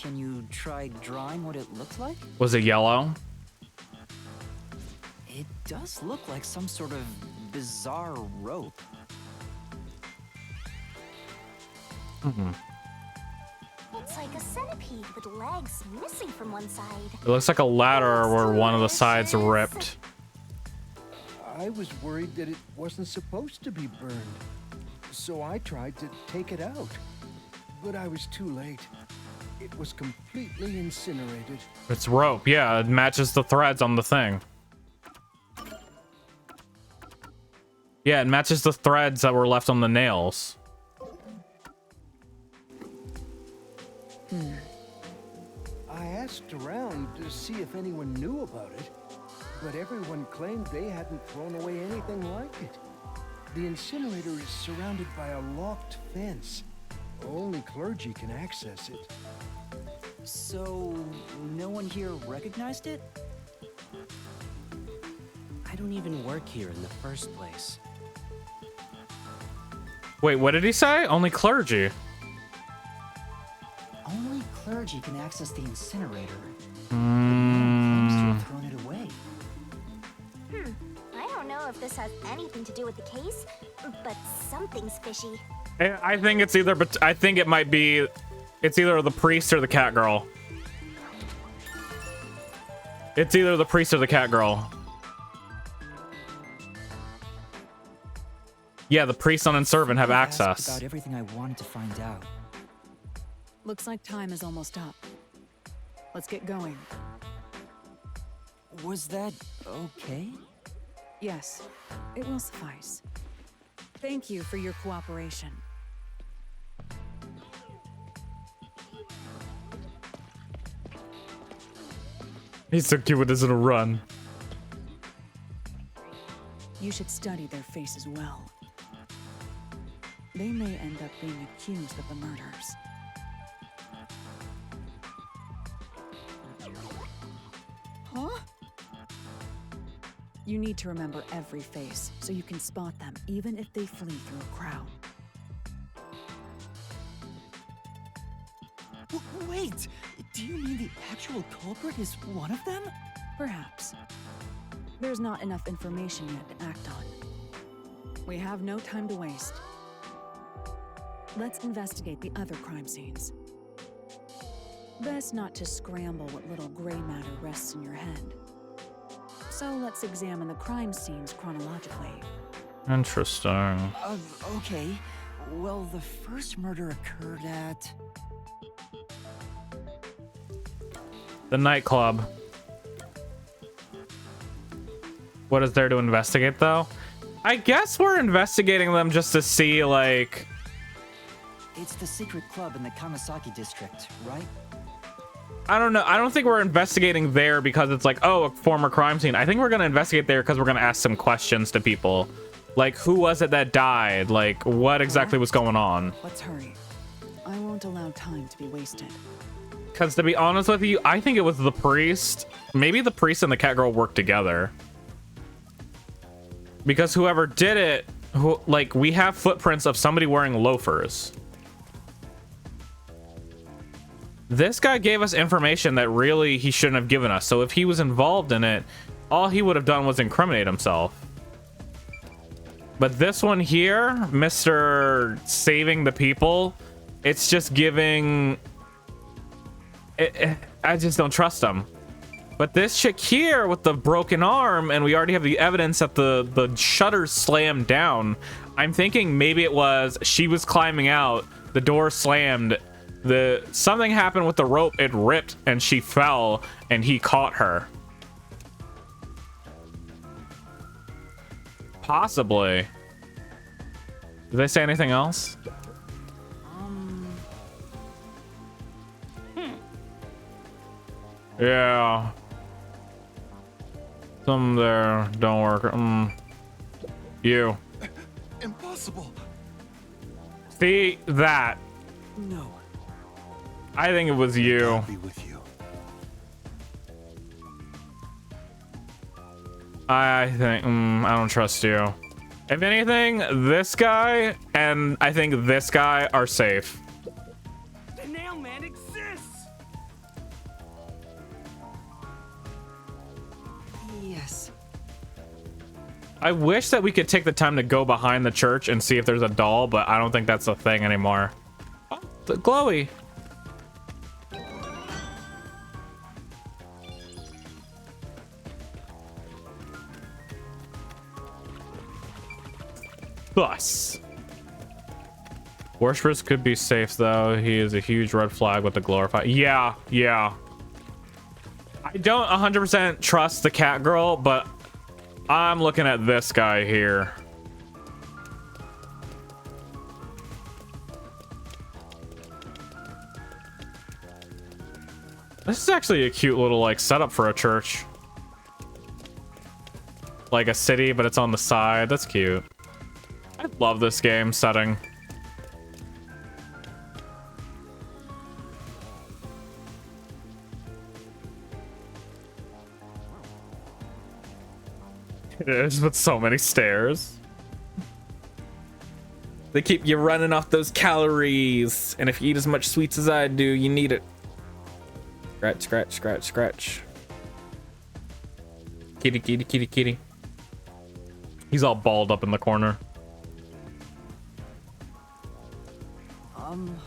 Can you try drawing what it looks like? Was it yellow? It does look like some sort of bizarre rope. It's like a centipede with legs missing from one side. It looks like a ladder where one of the sides ripped. I was worried that it wasn't supposed to be burned, so I tried to take it out. But I was too late. It was completely incinerated. It's rope. Yeah, it matches the threads on the thing. Yeah, it matches the threads that were left on the nails. I asked around to see if anyone knew about it, but everyone claimed they hadn't thrown away anything like it. The incinerator is surrounded by a locked fence. Only clergy can access it. So, no one here recognized it? I don't even work here in the first place. Wait, what did he say? Only clergy. Only clergy can access the incinerator. The man claims to have thrown it away. I don't know if this has anything to do with the case, but something's fishy. I think it's either, but I think it might be, it's either the priest or the cat girl. It's either the priest or the cat girl. Yeah, the priest and servant have access. About everything I wanted to find out. Looks like time is almost up. Let's get going. Was that okay? Yes, it will suffice. Thank you for your cooperation. He's so cute with his little run. You should study their faces well. They may end up being accused of the murders. Huh? You need to remember every face, so you can spot them, even if they flee through a crowd. Wait! Do you mean the actual culprit is one of them? Perhaps. There's not enough information yet to act on. We have no time to waste. Let's investigate the other crime scenes. Best not to scramble what little gray matter rests in your head. So let's examine the crime scenes chronologically. Interesting. Okay. Well, the first murder occurred at... The nightclub. What is there to investigate, though? I guess we're investigating them just to see, like... It's the secret club in the Kamasaki district, right? I don't know. I don't think we're investigating there because it's like, oh, a former crime scene. I think we're going to investigate there because we're going to ask some questions to people. Like, who was it that died? Like, what exactly was going on? Let's hurry. I won't allow time to be wasted. Because to be honest with you, I think it was the priest. Maybe the priest and the cat girl worked together. Because whoever did it, like, we have footprints of somebody wearing loafers. This guy gave us information that really he shouldn't have given us. So if he was involved in it, all he would have done was incriminate himself. But this one here, Mr. Saving the People, it's just giving... I just don't trust him. But this chick here with the broken arm, and we already have the evidence that the shutters slammed down. I'm thinking maybe it was she was climbing out, the door slammed, something happened with the rope, it ripped, and she fell, and he caught her. Possibly. Did they say anything else? Yeah. Some there don't work. You. Impossible. See that? No. I think it was you. I'll be with you. I think I don't trust you. If anything, this guy and I think this guy are safe. The nail man exists. Yes. I wish that we could take the time to go behind the church and see if there's a doll, but I don't think that's a thing anymore. Oh, the glowy. Thus. Worshippers could be safe, though. He is a huge red flag with the glorified. Yeah, yeah. I don't 100% trust the cat girl, but I'm looking at this guy here. This is actually a cute little, like, setup for a church. Like a city, but it's on the side. That's cute. I love this game setting. It is with so many stairs. They keep you running off those calories. And if you eat as much sweets as I do, you need it. Scratch, scratch, scratch, scratch. Kitty, kitty, kitty, kitty. He's all balled up in the corner.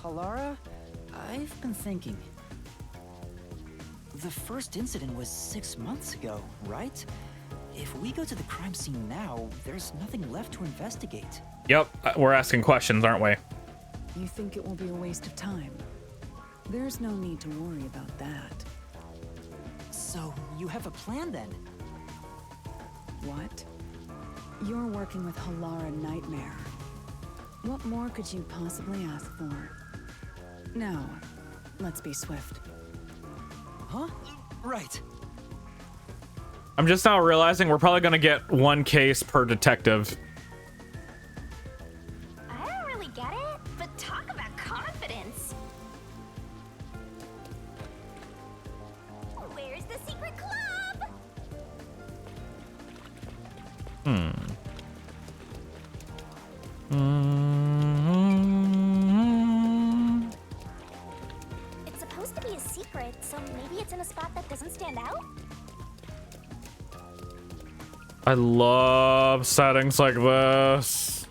Halara, I've been thinking. The first incident was 6 months ago, right? If we go to the crime scene now, there's nothing left to investigate. Yep, we're asking questions, aren't we? You think it will be a waste of time? There's no need to worry about that. So, you have a plan then? What? You're working with Halara Nightmare. What more could you possibly ask for? Now, let's be swift. Huh? Right. I'm just now realizing we're probably gonna get one case per detective. I don't really get it, but talk about confidence. Where's the secret club? It's supposed to be a secret, so maybe it's in a spot that doesn't stand out? I love settings like this.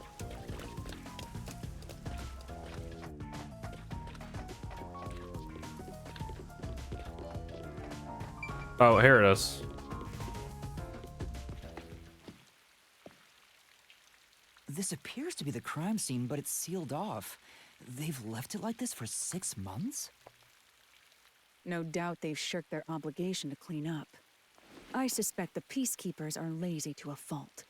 Oh, here it is. This appears to be the crime scene, but it's sealed off. They've left it like this for 6 months? No doubt they've shirked their obligation to clean up. I suspect the peacekeepers are lazy to a fault.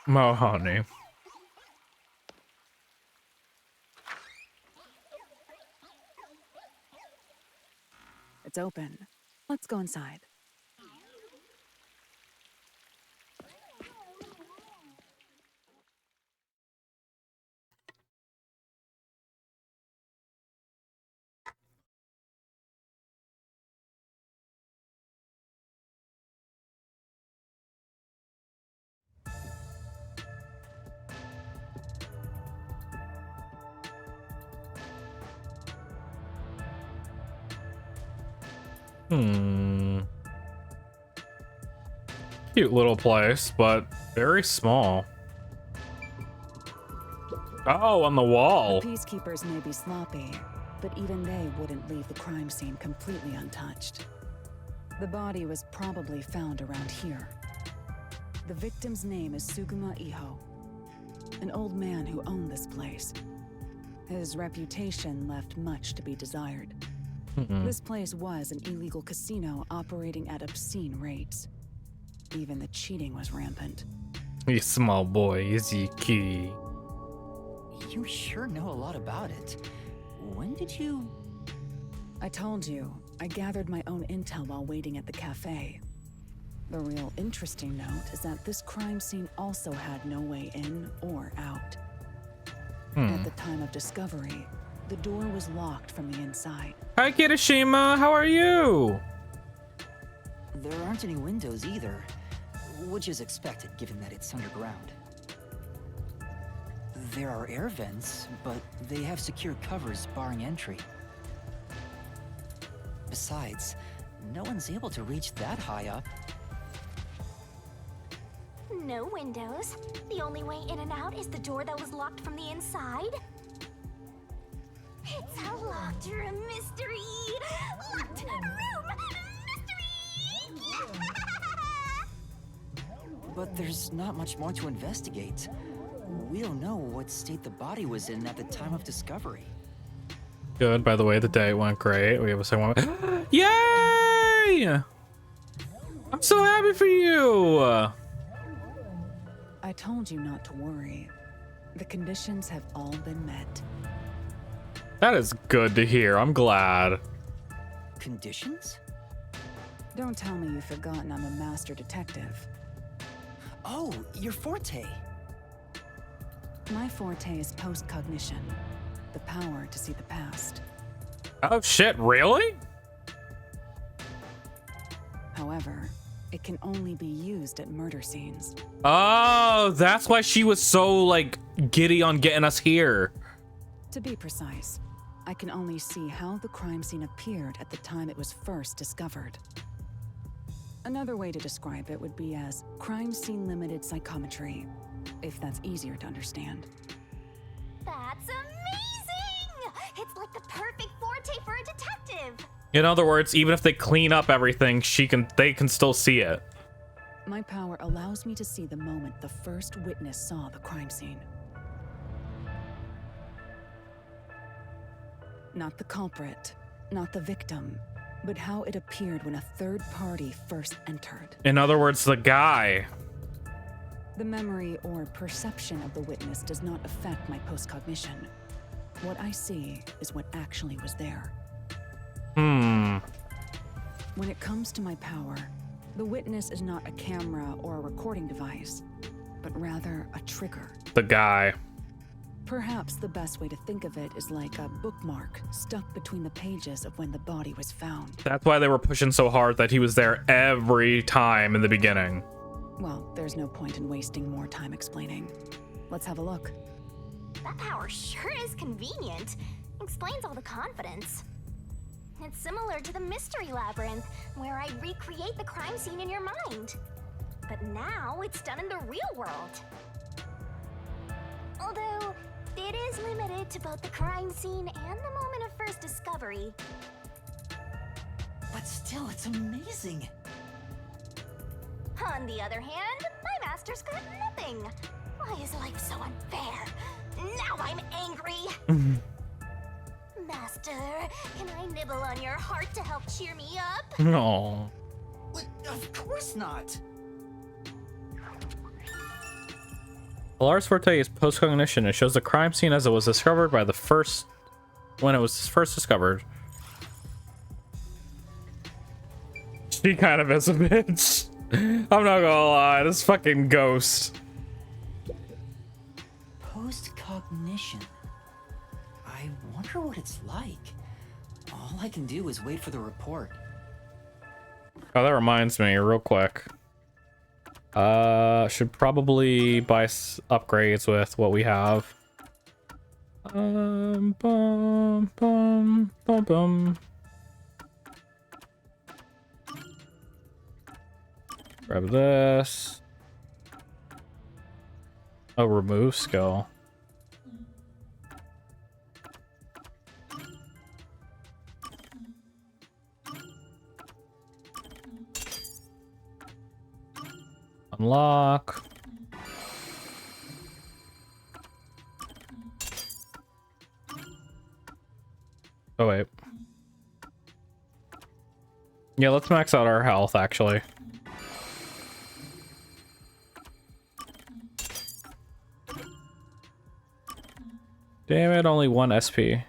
Oh, honey. It's open. Let's go inside. Cute little place, but very small. Oh, on the wall. The peacekeepers may be sloppy, but even they wouldn't leave the crime scene completely untouched. The body was probably found around here. The victim's name is Suguma Iho, an old man who owned this place. His reputation left much to be desired. This place was an illegal casino operating at obscene rates. Even the cheating was rampant. You small boy, is he key? You sure know a lot about it. When did you... I told you, I gathered my own intel while waiting at the cafe. The real interesting note is that this crime scene also had no way in or out. At the time of discovery, the door was locked from the inside. Hi, Kirishima. How are you? There aren't any windows either, which is expected given that it's underground. There are air vents, but they have secure covers barring entry. Besides, no one's able to reach that high up. No windows. The only way in and out is the door that was locked from the inside. It's a locked room mystery! Locked room mystery! But there's not much more to investigate. We don't know what state the body was in at the time of discovery. Good. By the way, the day went great. We have a second one. Yay! I'm so happy for you. I told you not to worry. The conditions have all been met. That is good to hear. I'm glad. Conditions? Don't tell me you've forgotten I'm a master detective. Oh, your forte. My forte is post-cognition, the power to see the past. Oh shit, really? However, it can only be used at murder scenes. Oh, that's why she was so like giddy on getting us here. To be precise, I can only see how the crime scene appeared at the time it was first discovered. Another way to describe it would be as crime scene limited psychometry, if that's easier to understand. That's amazing! It's like the perfect forte for a detective. In other words, even if they clean up everything, they can still see it. My power allows me to see the moment the first witness saw the crime scene. Not the culprit, not the victim, but how it appeared when a third party first entered. In other words, the guy. The memory or perception of the witness does not affect my postcognition. What I see is what actually was there. When it comes to my power, the witness is not a camera or a recording device, but rather a trigger. The guy. Perhaps the best way to think of it is like a bookmark stuck between the pages of when the body was found. That's why they were pushing so hard that he was there every time in the beginning. Well, there's no point in wasting more time explaining. Let's have a look. That power sure is convenient. Explains all the confidence. It's similar to the mystery labyrinth, where I recreate the crime scene in your mind. But now it's done in the real world. Although, it is limited to both the crime scene and the moment of first discovery. But still, it's amazing. On the other hand, my master's got nothing. Why is life so unfair? Now I'm angry. Master, can I nibble on your heart to help cheer me up? No. Of course not. Alar's forte is postcognition. It shows the crime scene as it was discovered when it was first discovered. She kind of is a bitch. I'm not gonna lie, this fucking ghost. Postcognition. I wonder what it's like. All I can do is wait for the report. Oh, that reminds me, real quick. Should probably buy upgrades with what we have. Bum, bum, bum. Grab this. Oh, remove skill. Unlock. Oh wait. Yeah, let's max out our health actually. Damn it, only 1 SP.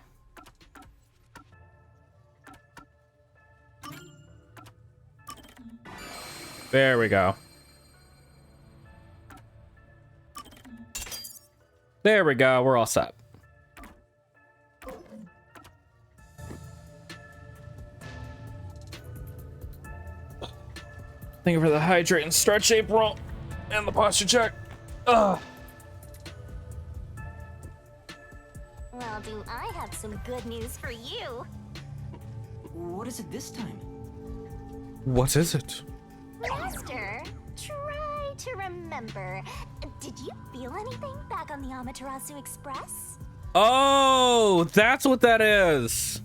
There we go. There we go, we're all set. Thank you for the hydrate and stretch, April, and the posture check. Ugh. Well, do I have some good news for you? What is it this time? What is it? Master, try to remember. Did you feel anything back on the Amaterasu Express? Oh, that's what that is.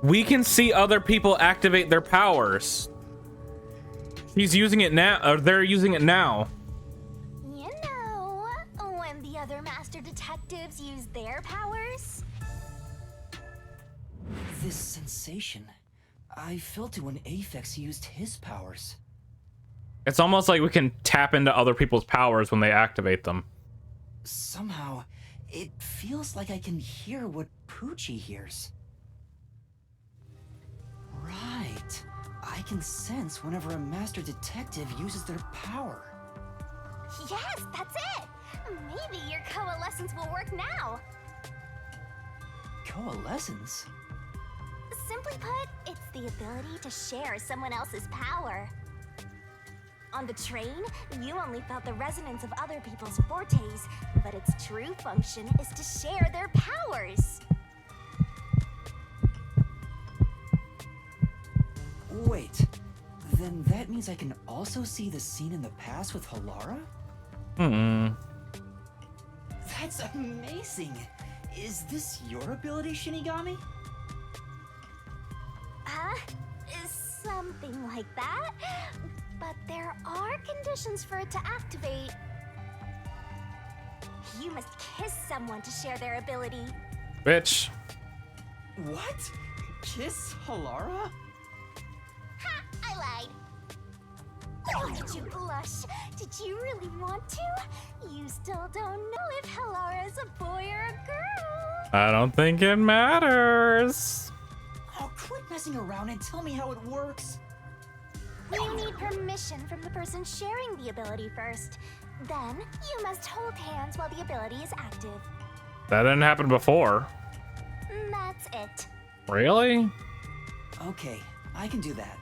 We can see other people activate their powers. He's using it now, or they're using it now. You know, when the other master detectives use their powers? This sensation. I felt it when Aphex used his powers. It's almost like we can tap into other people's powers when they activate them. Somehow, it feels like I can hear what Poochie hears. Right. I can sense whenever a master detective uses their power. Yes, that's it! Maybe your coalescence will work now. Coalescence? Simply put, it's the ability to share someone else's power. On the train, you only felt the resonance of other people's fortes, but its true function is to share their powers. Wait, then that means I can also see the scene in the past with Halara? That's amazing! Is this your ability, Shinigami? Something like that. But there are conditions for it to activate. You must kiss someone to share their ability. Bitch. What? Kiss Halara? Ha! I lied. Look at you blush. Did you really want to? You still don't know if Halara is a boy or a girl. I don't think it matters. Oh, quit messing around and tell me how it works. You need permission from the person sharing the ability first. Then, you must hold hands while the ability is active. That didn't happen before. That's it. Really? Okay, I can do that.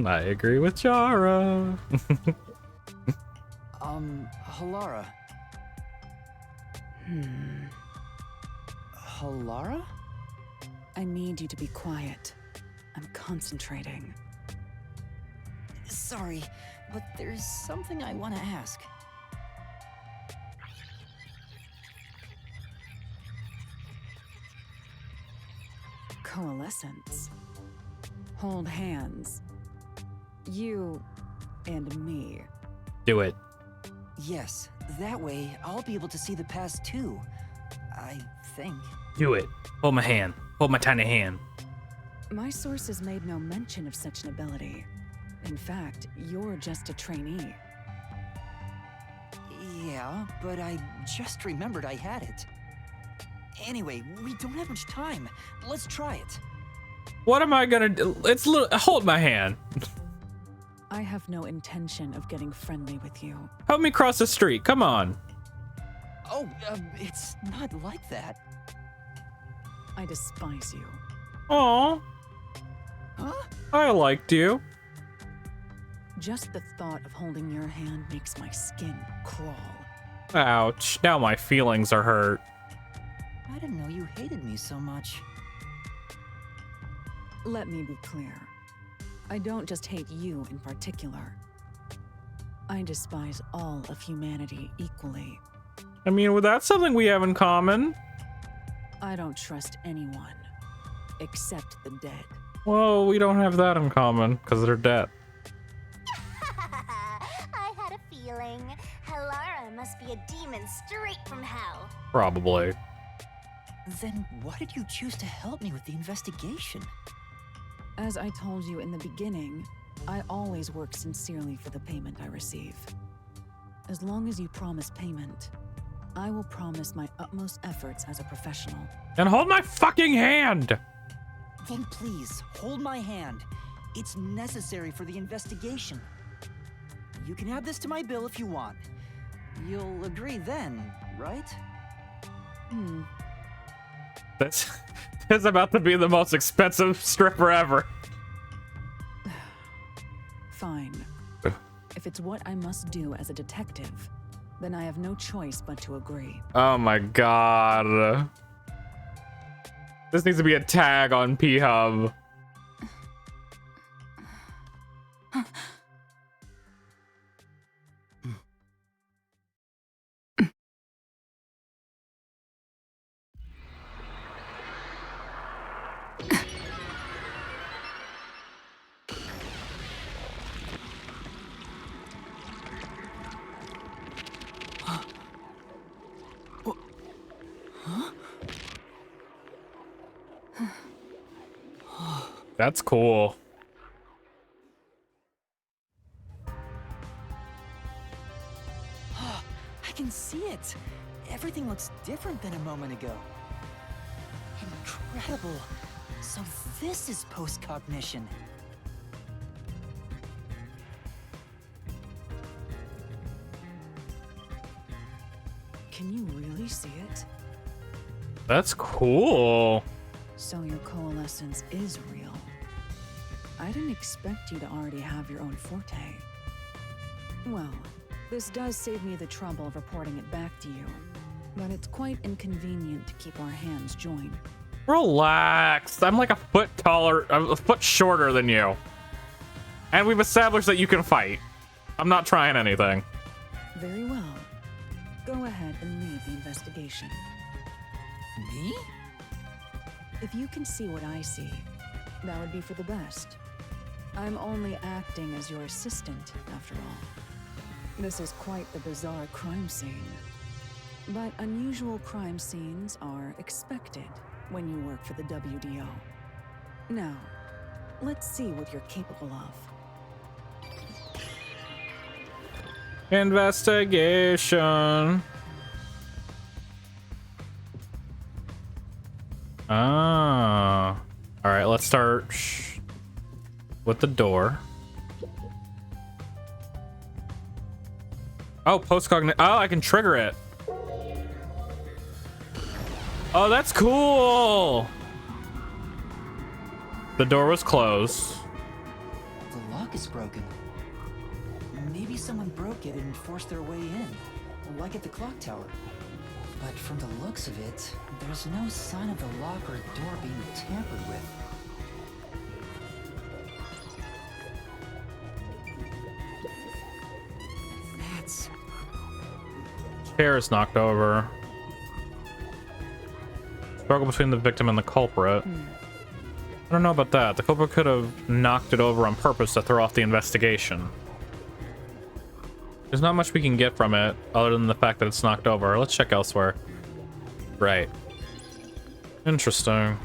I agree with Jara. Halara. Halara? I need you to be quiet. I'm concentrating. Sorry, but there's something I want to ask. Coalescence. Hold hands. You and me. Do it. Yes, that way I'll be able to see the past too. I think. Do it. Hold my hand. Hold my tiny hand. My sources made no mention of such an ability. In fact, you're just a trainee. Yeah, but I just remembered I had it. Anyway, we don't have much time. Let's try it. What am I gonna do? Hold my hand. I have no intention of getting friendly with you. Help me cross the street. Come on. Oh, it's not like that. I despise you. Aw. Huh? I liked you. Just the thought of holding your hand makes my skin crawl. Ouch. Now my feelings are hurt. I didn't know you hated me so much. Let me be clear. I don't just hate you in particular. I despise all of humanity equally. I mean, well, that's something we have in common. I don't trust anyone, except the dead. Well, we don't have that in common, because they're dead. I had a feeling. Halara must be a demon straight from hell. Probably. Then why did you choose to help me with the investigation? As I told you in the beginning, I always work sincerely for the payment I receive. As long as you promise payment, I will promise my utmost efforts as a professional. And hold my fucking hand! Then please, hold my hand. It's necessary for the investigation. You can add this to my bill if you want. You'll agree then, right? This is about to be the most expensive stripper ever. Fine. If it's what I must do as a detective, then I have no choice but to agree. Oh my god. This needs to be a tag on P-Hub. That's cool. I can see it. Everything looks different than a moment ago. Incredible. So this is post-cognition. Can you really see it? That's cool. So your coalescence is real. I didn't expect you to already have your own forte. Well, this does save me the trouble of reporting it back to you. but it's quite inconvenient to keep our hands joined. Relax. I'm like a foot taller, I'm a foot shorter than you. And we've established that you can fight. I'm not trying anything. Very well. Go ahead and lead the investigation. Me? If you can see what I see, that would be for the best. I'm only acting as your assistant, after all. This is quite the bizarre crime scene. But unusual crime scenes are expected when you work for the WDO. Now, let's see what you're capable of. Investigation. Ah. All right, let's start with the door. Oh, postcognition. Oh, I can trigger it. Oh, that's cool. The door was closed. The lock is broken. Maybe someone broke it and forced their way in, like at the clock tower. But from the looks of it, there's no sign of the lock or door being tampered with. That's... Chair is knocked over. Struggle between the victim and the culprit. I don't know about that. The culprit could have knocked it over on purpose to throw off the investigation. There's not much we can get from it other than the fact that it's knocked over. Let's check elsewhere. Right. Interesting.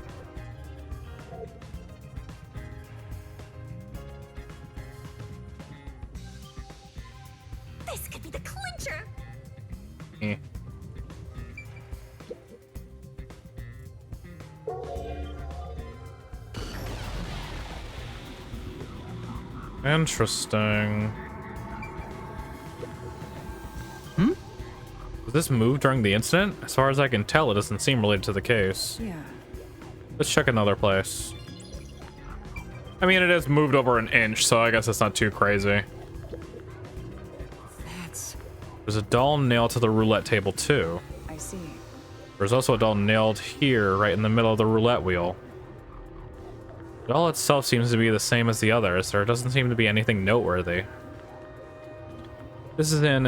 This could be the clincher. Eh. Interesting. Was this moved during the incident? As far as I can tell, it doesn't seem related to the case. Yeah. Let's check another place. I mean, it is moved over an inch, so I guess it's not too crazy. That's... There's a doll nailed to the roulette table, too. I see. There's also a doll nailed here, right in the middle of the roulette wheel. The doll itself seems to be the same as the others. There doesn't seem to be anything noteworthy. This is in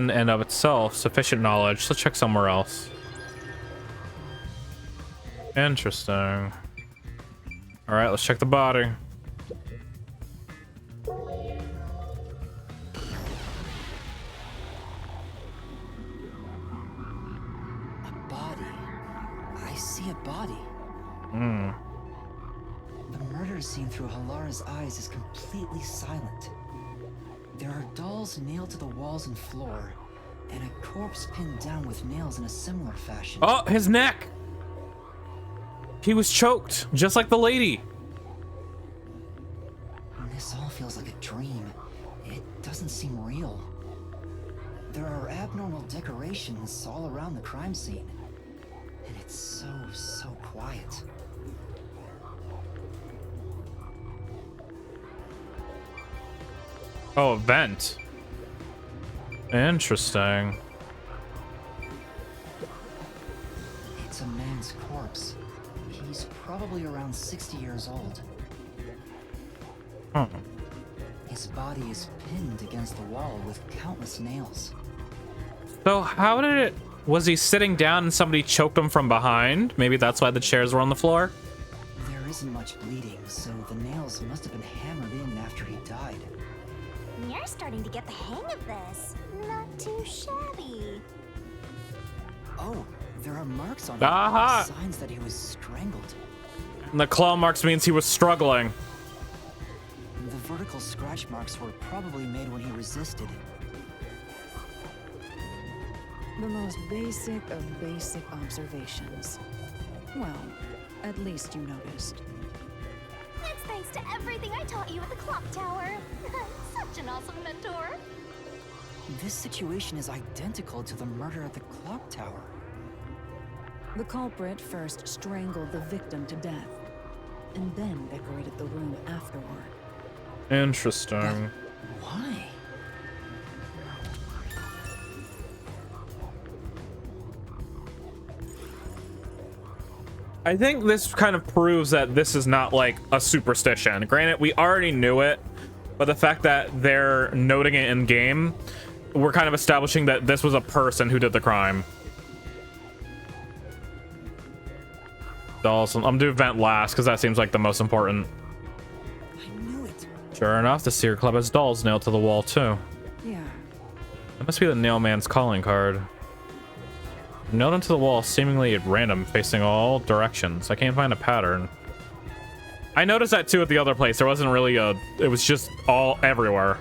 and of itself sufficient knowledge. Let's check somewhere else. Interesting. All right, let's check the body. a body. I see a body. The murder scene through Halara's eyes is completely silent. There are dolls nailed to the walls and floor, and a corpse pinned down with nails in a similar fashion. Oh, his neck! He was choked, just like the lady. This all feels like a dream. It doesn't seem real. There are abnormal decorations all around the crime scene, and it's so quiet. Oh, a vent. Interesting. It's a man's corpse. He's probably around 60 years old. Huh. His body is pinned against the wall with countless nails. So how did it... Was he sitting down and somebody choked him from behind? Maybe that's why the chairs were on the floor? There isn't much bleeding, so the nails must have been hammered in after he died. You're starting to get the hang of this. Not too shabby. Oh, there are marks on Aha! him, signs that he was strangled. And the claw marks means he was struggling. The vertical scratch marks were probably made when he resisted. The most basic of basic observations. Well, at least you noticed. It's thanks to everything I taught you at the clock tower. Such an awesome mentor. This situation is identical to the murder at the clock tower. The culprit first strangled the victim to death, and then decorated the room afterward. Interesting. Why? I think this kind of proves that this is not like a superstition. Granted, we already knew it, but the fact that they're noting it in game, we're kind of establishing that this was a person who did the crime. Awesome. I'm doing vent last because that seems like the most important. I knew it. Sure enough, the Seer Club has dolls nailed to the wall too. Yeah. That must be the Nailman's calling card. Nailed into the wall seemingly at random, facing all directions. I can't find a pattern. I noticed that too at the other place. There wasn't really a... It was just all everywhere.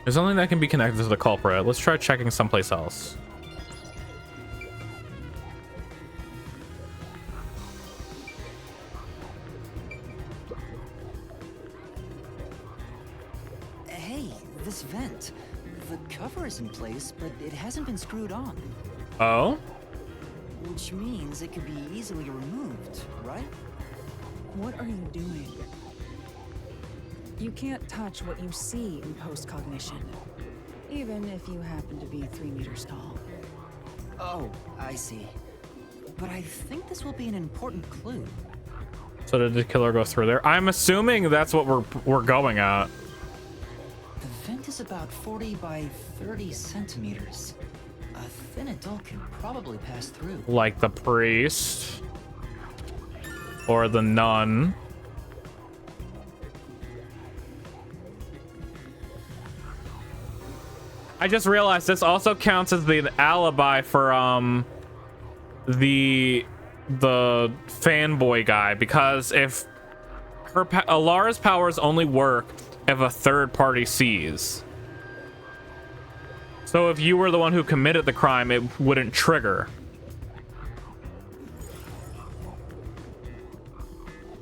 There's something that can be connected to the culprit. Let's try checking someplace else. Hey, this vent. The cover is in place, but it hasn't been screwed on. Oh? Which means it could be easily removed, right? What are you doing? You can't touch what you see in post-cognition, even if you happen to be 3 meters tall. Oh, I see. But I think this will be an important clue. So did the killer go through there? I'm assuming that's what we're going at. The vent is about 40 by 30 centimeters. A thin adult can probably pass through. Like the priest. Or the nun. I just realized this also counts as the alibi for the fanboy guy, because if Alara's powers only work if a third party sees. So if you were the one who committed the crime, it wouldn't trigger.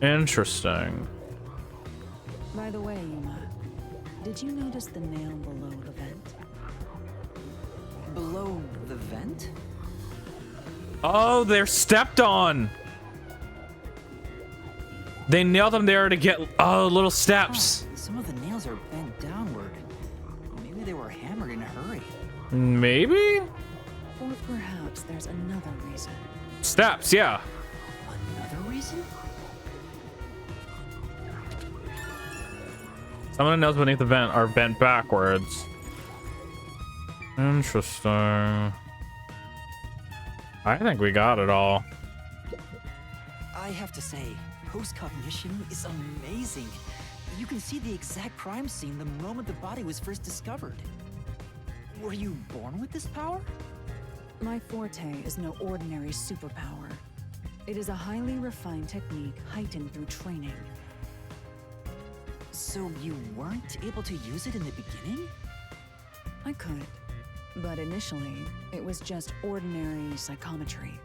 Interesting. By the way, Yuma, did you notice the nail below the vent? Below the vent? Oh, they're stepped on. They nailed them there to get little steps. Oh, some of the nails are bent downward. Maybe they were hammered in a hurry. Maybe? Or perhaps there's another reason. Steps, yeah. Another reason? Some of the nails beneath the vent are bent backwards. Interesting. I think we got it all. I have to say, post-cognition is amazing. You can see the exact crime scene the moment the body was first discovered. Were you born with this power? My forte is no ordinary superpower. It is a highly refined technique heightened through training. So you weren't able to use it in the beginning? I could, but initially, it was just ordinary psychometry.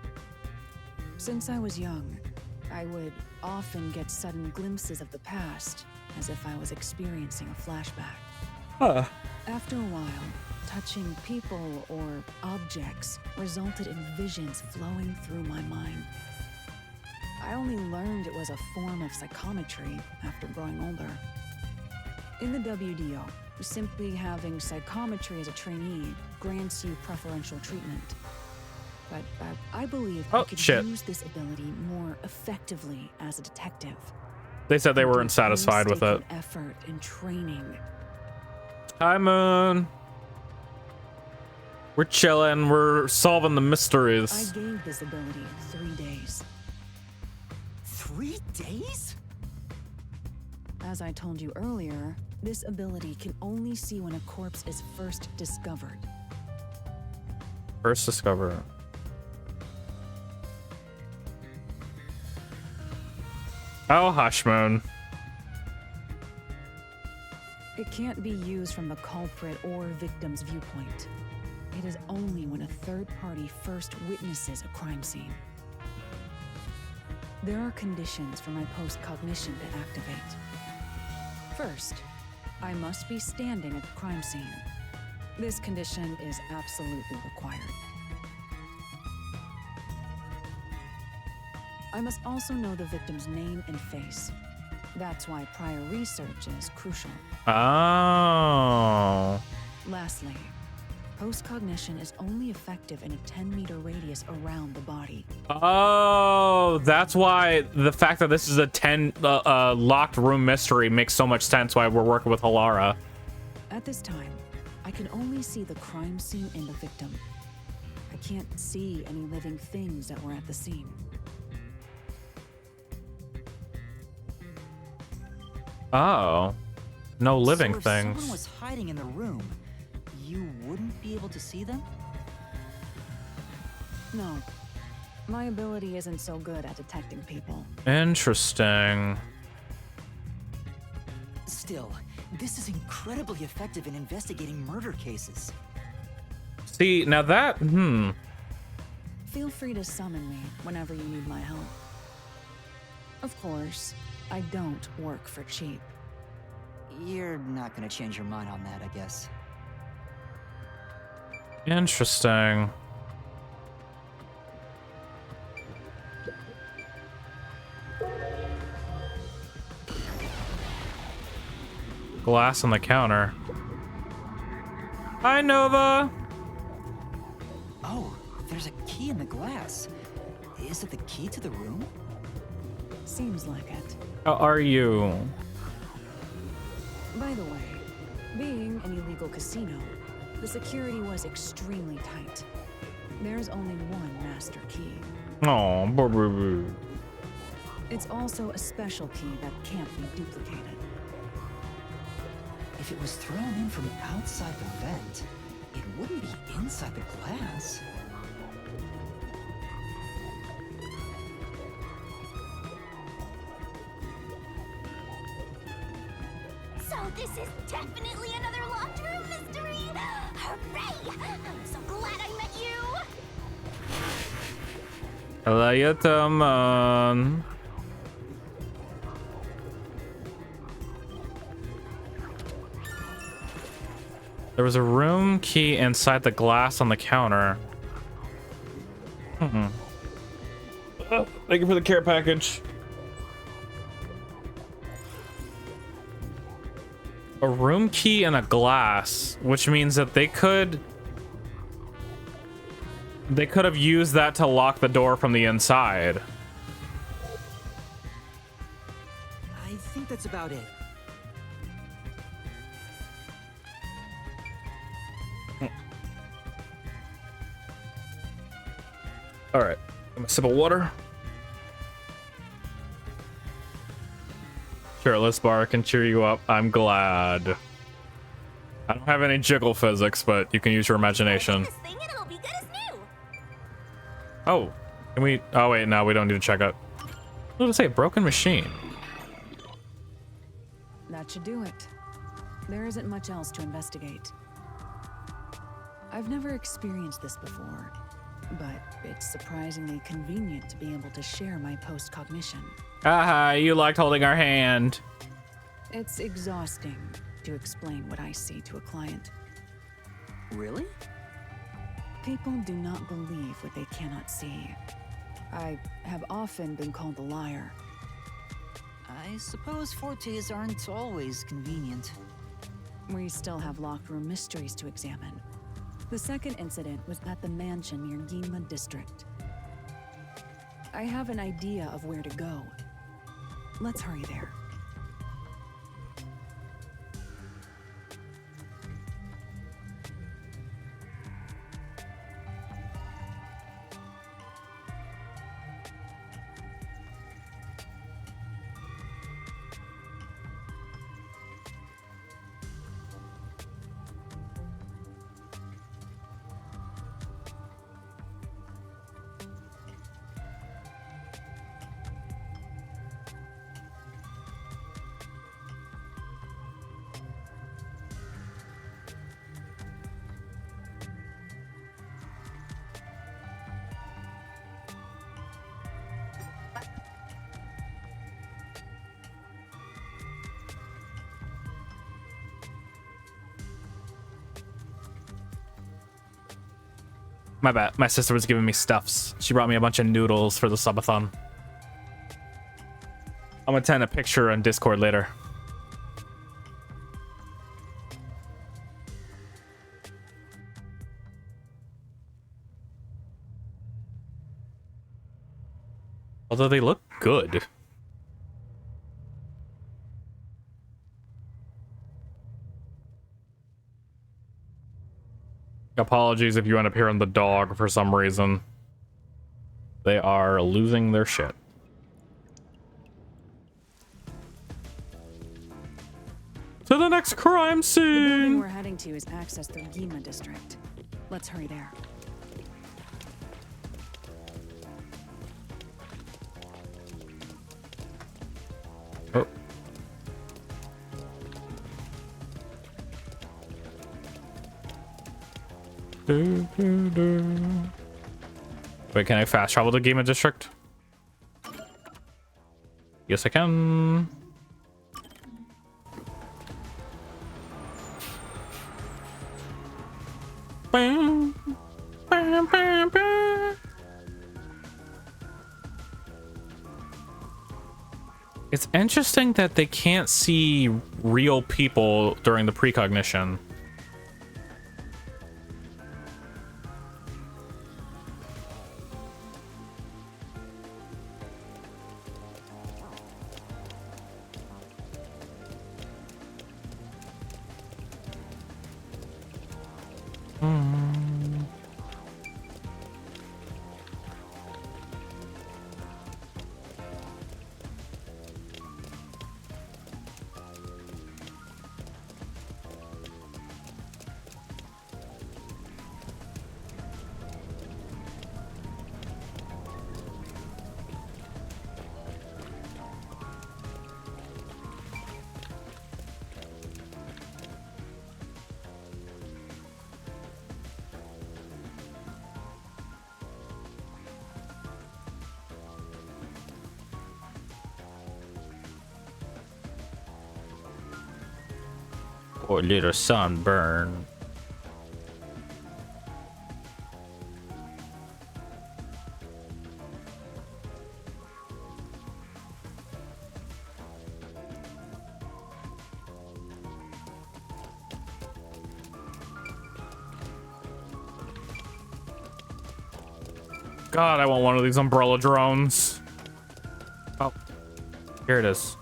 Since I was young, I would often get sudden glimpses of the past, as if I was experiencing a flashback. Huh. After a while, touching people or objects resulted in visions flowing through my mind. I only learned it was a form of psychometry after growing older. In the WDO, simply having psychometry as a trainee grants you preferential treatment. But I believe I could use this ability more effectively as a detective. They said they weren't satisfied with it. Effort and training. Hi, Moon. We're chilling. We're solving the mysteries. I gained this ability in 3 days. 3 days? As I told you earlier, this ability can only see when a corpse is first discovered. First discover. Oh, hush, Moon. It can't be used from the culprit or victim's viewpoint. It is only when a third party first witnesses a crime scene. There are conditions for my post-cognition to activate. First, I must be standing at the crime scene. This condition is absolutely required. I must also know the victim's name and face. That's why prior research is crucial. Oh. Lastly, Postcognition is only effective in a 10-meter radius around the body. Oh, that's why the fact that this is a 10 locked room mystery makes so much sense why we're working with Halara. At this time, I can only see the crime scene and the victim. I can't see any living things that were at the scene. Oh, no living so if things. someone was hiding in the room, you wouldn't be able to see them? No. My ability isn't so good at detecting people. Interesting. Still, this is incredibly effective in investigating murder cases. See, now that, Feel free to summon me whenever you need my help. Of course, I don't work for cheap. You're not gonna change your mind on that, I guess. Interesting. Glass on the counter. Hi, Nova. Oh, there's a key in the glass. Is it the key to the room? Seems like it. How are you? By the way, being an illegal casino, the security was extremely tight. There's only one master key. Oh, boo boo boo. It's also a special key that can't be duplicated. If it was thrown in from outside the vent, it wouldn't be inside the glass. So this is definitely another locked room mystery! Hooray! I'm so glad I met you! Hello, Yataman. There was a room key inside the glass on the counter. Thank you for the care package. A room key and a glass, which means that they could have used that to lock the door from the inside. I think that's about it. All right, I'm a sip of water. Shirtless bar can cheer you up. I'm glad. I don't have any jiggle physics, but you can use your imagination. This thing and it'll be good as new! Oh, can we? Oh wait, no, we don't need to check out. What did it say? Broken machine. That should do it. There isn't much else to investigate. I've never experienced this before, but it's surprisingly convenient to be able to share my post-cognition. Ah, you liked holding our hand. It's exhausting to explain what I see to a client. Really? People do not believe what they cannot see. I have often been called a liar. I suppose fortes aren't always convenient. We still have locked room mysteries to examine. The second incident was at the mansion near Ginma District. I have an idea of where to go. Let's hurry there. My bad. My sister was giving me stuffs. She brought me a bunch of noodles for the subathon. I'm gonna send a picture on Discord later. Although they look good. Apologies if you end up hearing the dog for some reason. They are losing their shit. To the next crime The building scene! we're heading to is accessed through Gima district. Let's hurry there. Oh. Wait, can I fast travel to Gima district? Yes, I can. Bam, bam, bam, bam. It's interesting that they can't see real people during the precognition. Or little sunburn. God, I want one of these umbrella drones. Oh, here it is.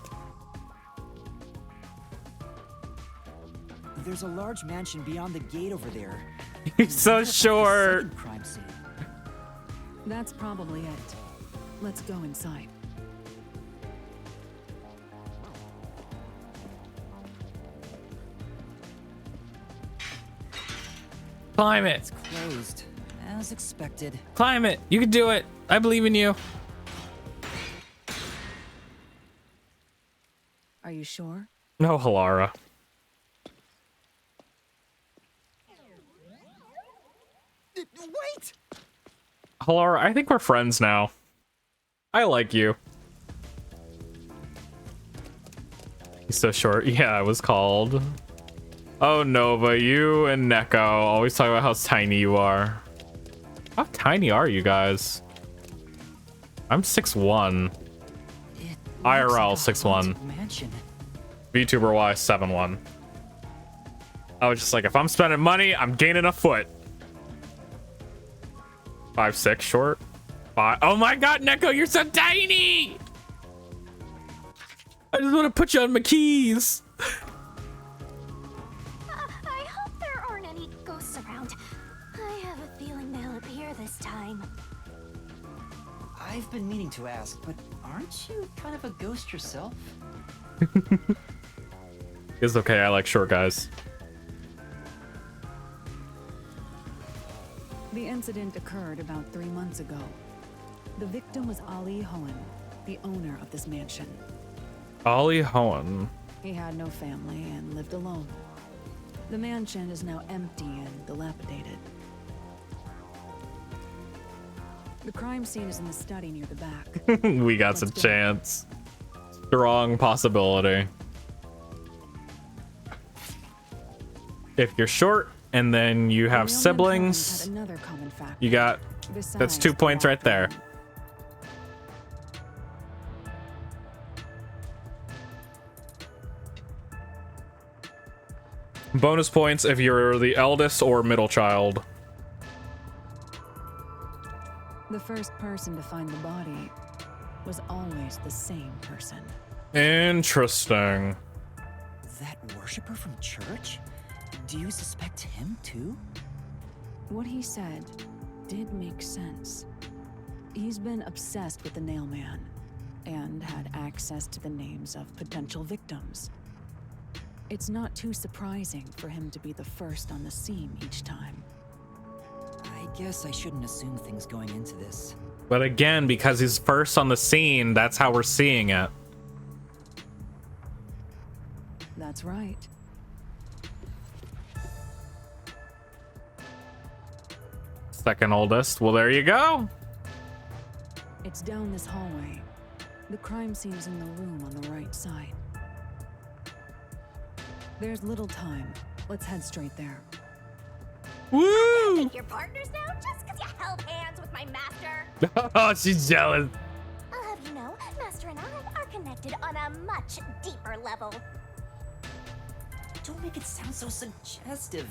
There's a large mansion beyond the gate over there. He's so short. Second crime scene. That's probably it. Let's go inside. Climb it. It's closed, as expected. Climb it. You can do it. I believe in you. Are you sure? No, Halara. Wait! Halara, I think we're friends now. I like you. He's so short. Yeah, it was called. Oh, Nova, you and Neko always talk about how tiny you are. How tiny are you guys? I'm 6'1". IRL 6'1". Mansion. VTuber Y 7'1". I was just like, if I'm spending money, I'm gaining a foot. 5'6" short. Oh my god, Neko, you're so tiny! I just want to put you on my keys. I hope there aren't any ghosts around. I have a feeling they'll appear this time. I've been meaning to ask, but aren't you kind of a ghost yourself? It's okay, I like short guys. The incident occurred about 3 months ago. The victim was Ali Hohen, the owner of this mansion. Ali Hohen. He had no family and lived alone. The mansion is now empty and dilapidated. The crime scene is in the study near the back. We got some chance. Strong possibility. If you're short and then you have siblings, you got, that's 2 points right there. Bonus points if you're the eldest or middle child. The first person to find the body was always the same person. Interesting. That worshiper from church? Do you suspect him too? What he said did make sense. He's been obsessed with the Nailman and had access to the names of potential victims. It's not too surprising for him to be the first on the scene each time. I guess I shouldn't assume things going into this. But again, because he's first on the scene, that's how we're seeing it. That's right. Second oldest. Well, there you go. It's down this hallway. The crime scene's in the room on the right side. There's little time. Let's head straight there. Woo! Take your partners now just because you held hands with my master. Oh, she's jealous. I'll have you know, Master and I are connected on a much deeper level. Don't make it sound so suggestive.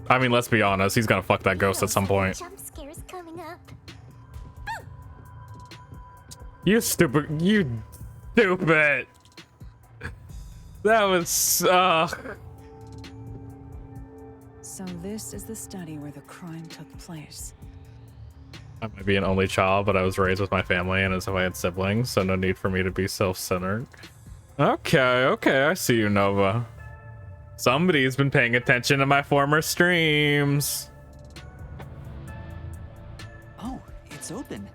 I mean, let's be honest. He's gonna fuck that ghost at some point. Jump scares coming up. You stupid. You stupid. That was, So this is the study where the crime took place. I might be an only child, but I was raised with my family and as if I had siblings, so no need for me to be self-centered. Okay, I see you, Nova. Somebody's been paying attention to my former streams. Oh, it's open.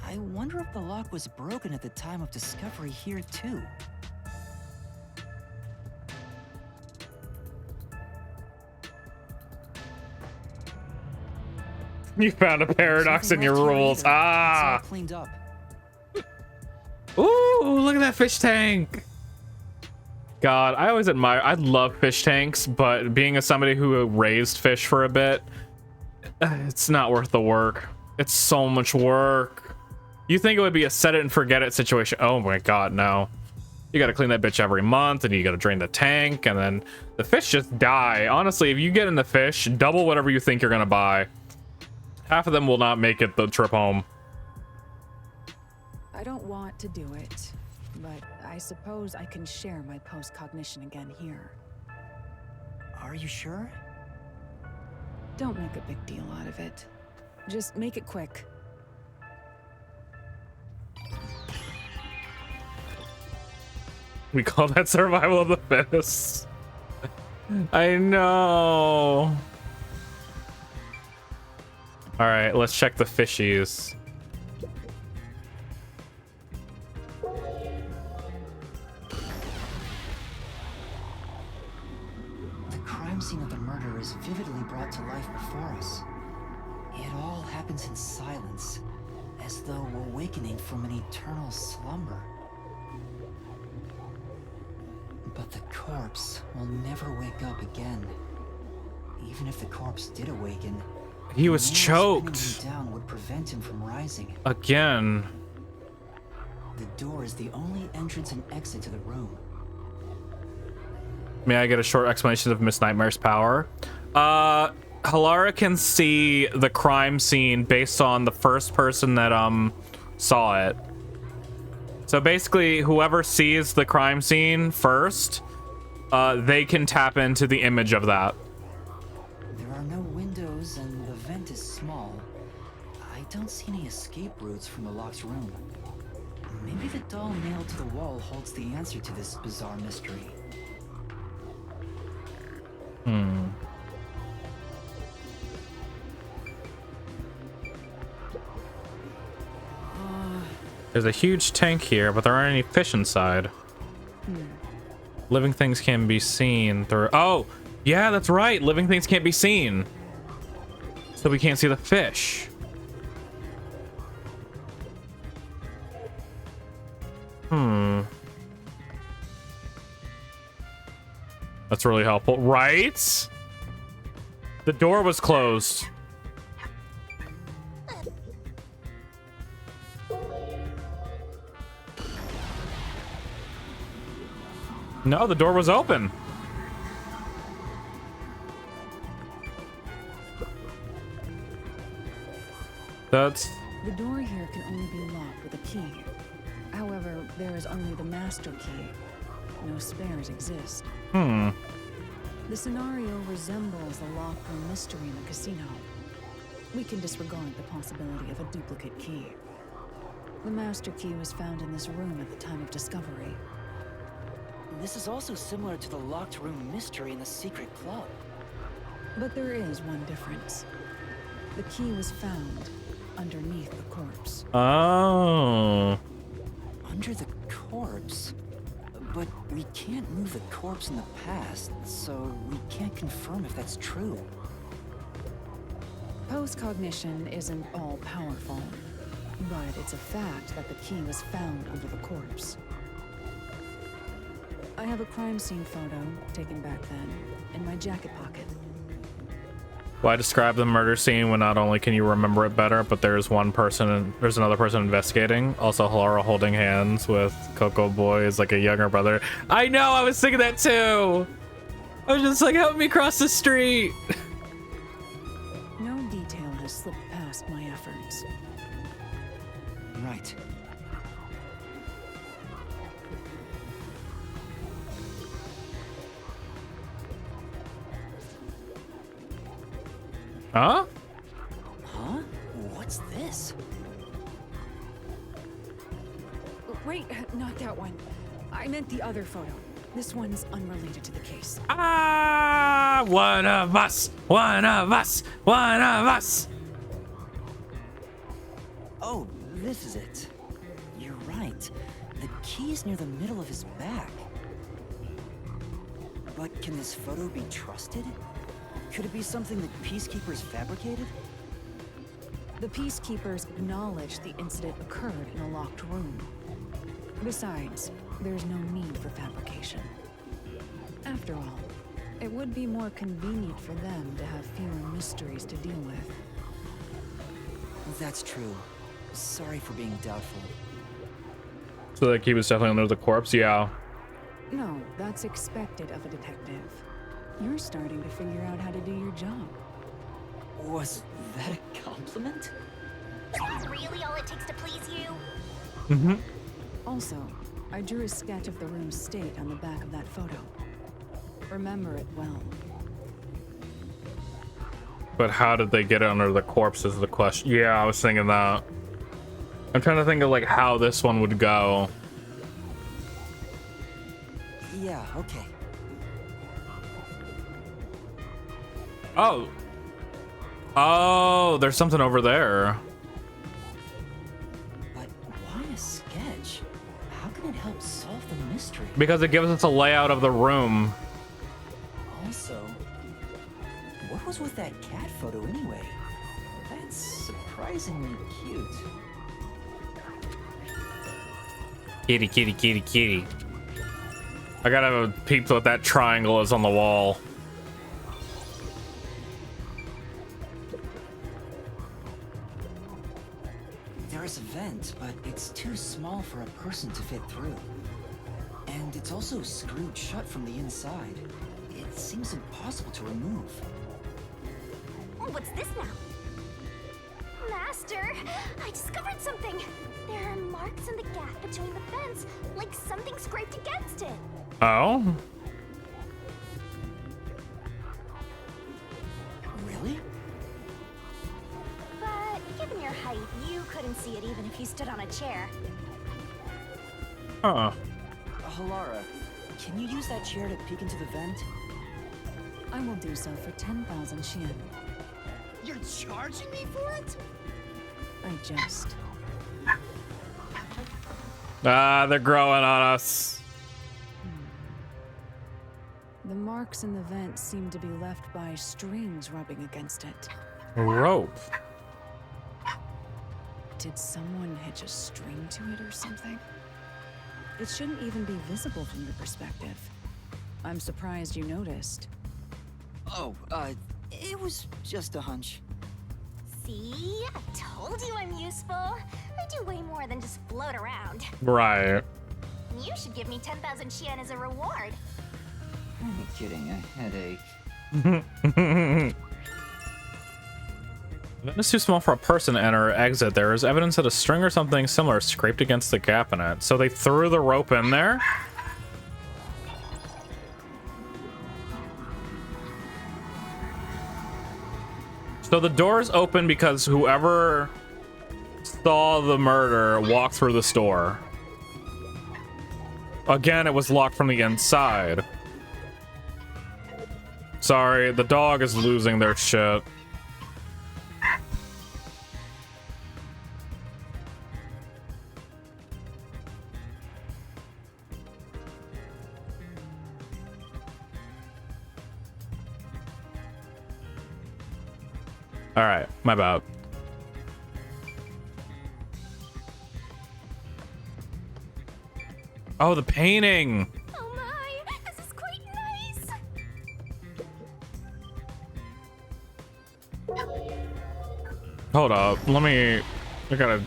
I wonder if the lock was broken at the time of discovery here too. You found a paradox in your rules. It's all Ah! cleaned up. Ooh, look at that fish tank. God, I always I love fish tanks, but being as somebody who raised fish for a bit, it's not worth the work. It's so much work. You think it would be a set it and forget it situation. Oh my God, no. You gotta clean that bitch every month and you gotta drain the tank and then the fish just die. Honestly, if you get in the fish, double whatever you think you're gonna buy. Half of them will not make it the trip home. I don't want to do it, but I suppose I can share my post-cognition again here. Are you sure? Don't make a big deal out of it. Just make it quick. We call that survival of the fittest. I know. All right, let's check the fishies. The crime scene of the murder is vividly brought to life before us. It all happens in silence, as though awakening from an eternal slumber. But the corpse will never wake up again. Even if the corpse did awaken, He was the nail choked. spinning him down would prevent him from rising. Again. The door is the only entrance and exit to the room. May I get a short explanation of Miss Nightmare's power? Halara can see the crime scene based on the first person that saw it. So basically, whoever sees the crime scene first, they can tap into the image of that. There are no windows and the vent is small. I don't see any escape routes from the locked room. Maybe the doll nailed to the wall holds the answer to this bizarre mystery. There's a huge tank here, but there aren't any fish inside. Living things can be seen through... Oh, yeah, that's right. Living things can't be seen. So we can't see the fish. That's really helpful, right? The door was closed. No, the door was open. The door here can only be locked with a key. However, there is only the master key. No spares exist. Hmm. The scenario resembles the locked room mystery in the casino. We can disregard the possibility of a duplicate key. The master key was found in this room at the time of discovery. This is also similar to the locked room mystery in the secret club. But there is one difference. The key was found underneath the corpse. Oh. Under the corpse? But we can't move the corpse in the past, so we can't confirm if that's true. Post-cognition isn't all-powerful, but it's a fact that the key was found under the corpse. I have a crime scene photo, taken back then, in my jacket pocket. Why describe the murder scene when not only can you remember it better, but there's another person investigating? Also, Laura holding hands with Coco Boy is like a younger brother. I know, I was thinking that too! I was just like, help me cross the street! No detail has slipped past my efforts. Right. Huh? Huh? What's this? Wait, not that one. I meant the other photo. This one's unrelated to the case. Ah! One of us! One of us! One of us! Oh, this is it. You're right. The key's near the middle of his back. But can this photo be trusted? Could it be something the Peacekeepers fabricated? The Peacekeepers acknowledged the incident occurred in a locked room. Besides, there's no need for fabrication. After all, it would be more convenient for them to have fewer mysteries to deal with. That's true. Sorry for being doubtful. So the key was definitely under the corpse? Yeah. No, that's expected of a detective. You're starting to figure out how to do your job. Was that a compliment? Is that really all it takes to please you? Mm-hmm. Also, I drew a sketch of the room's state on the back of that photo. Remember it well. But how did they get it under the corpse is the question. Yeah, I was thinking that. I'm trying to think of like how this one would go. Yeah, okay. Oh. Oh, there's something over there. But why a sketch? How can it help solve the mystery? Because it gives us a layout of the room. Also, what was with that cat photo anyway? That's surprisingly cute. Kitty, kitty, kitty, kitty. I gotta have a peep what that triangle is on the wall. There's a vent, but it's too small for a person to fit through. And it's also screwed shut from the inside. It seems impossible to remove. What's this now? Master, I discovered something. There are marks in the gap between the vents, like something scraped against it. Oh? Really? But given your height, you couldn't see it even if you stood on a chair. Huh. Halara, can you use that chair to peek into the vent? I will do so for 10,000 Xian. You're charging me for it? I just... Ah, they're growing on us. The marks in the vent seem to be left by strings rubbing against it. Rope. Did someone hitch a string to it or something? It shouldn't even be visible from your perspective. I'm surprised you noticed. Oh, it was just a hunch. See? I told you I'm useful. I do way more than just float around. Right. You should give me 10,000 Xian as a reward. I'm kidding, a headache. vent is too small for a person to enter or exit. There is evidence that a string or something similar scraped against the gap in it. So they threw the rope in there? So the door's open because whoever saw the murder walked through the store. Again, it was locked from the inside. Sorry, the dog is losing their shit. All right, my bad. Oh, the painting. Oh my, this is quite nice. Hold up, I gotta.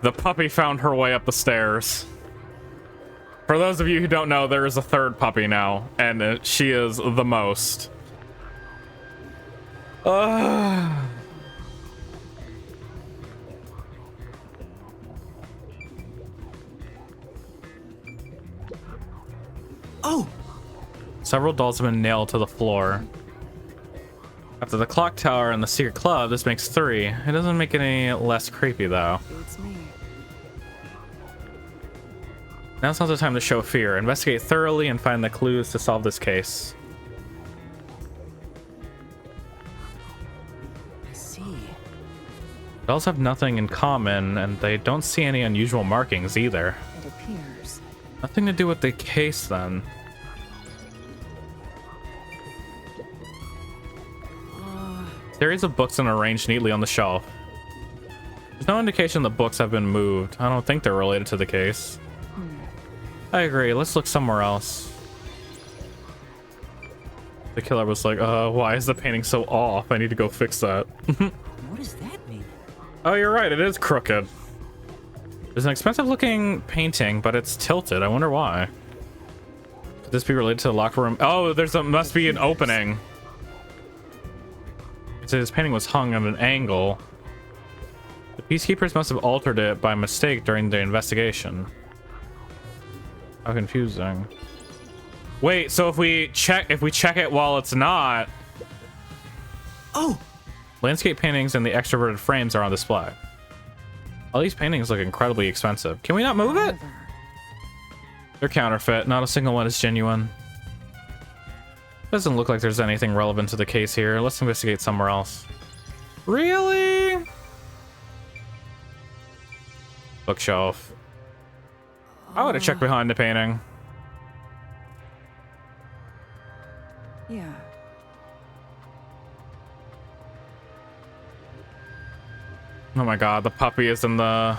The puppy found her way up the stairs. For those of you who don't know, there is a third puppy now, and she is the most. Oh! Several dolls have been nailed to the floor. After the clock tower and the secret club, this makes 3. It doesn't make it any less creepy, though. Beats me. Now's not the time to show fear. Investigate thoroughly and find the clues to solve this case. I see. Dolls have nothing in common, and they don't see any unusual markings either. It appears. Nothing to do with the case, then. Series of books are arranged neatly on the shelf. There's no indication the books have been moved. I don't think they're related to the case. I agree. Let's look somewhere else. The killer was like, why is the painting so off? I need to go fix that. What does that mean? Oh, you're right. It is crooked. There's an expensive looking painting, but it's tilted. I wonder why. Could this be related to the locker room? Oh, must be an opening. So this painting was hung at an angle. The peacekeepers must have altered it by mistake during the investigation. How confusing. Wait, so if we check it while it's not. Oh! Landscape paintings and the extroverted frames are on display. All these paintings look incredibly expensive. Can we not move it? They're counterfeit. Not a single one is genuine. Doesn't look like there's anything relevant to the case here. Let's investigate somewhere else. Really? Bookshelf. I would have checked behind the painting. Yeah. Oh my god, the puppy is in the...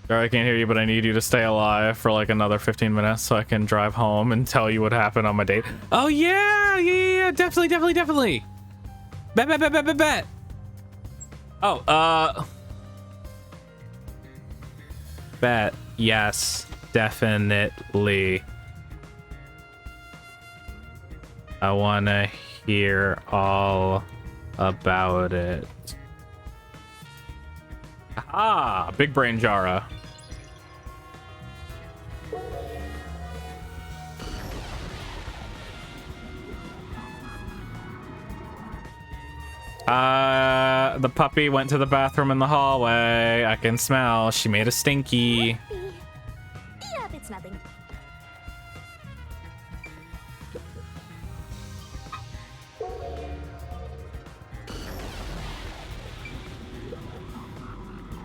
I can't hear you, but I need you to stay alive for like another 15 minutes so I can drive home and tell you what happened on my date. Oh yeah, yeah, definitely. Bet. Oh, bet. Yes, definitely. I wanna hear all about it. Ah, big brain Jara. The puppy went to the bathroom in the hallway. I can smell. She made a stinky. Yeah, it's nothing.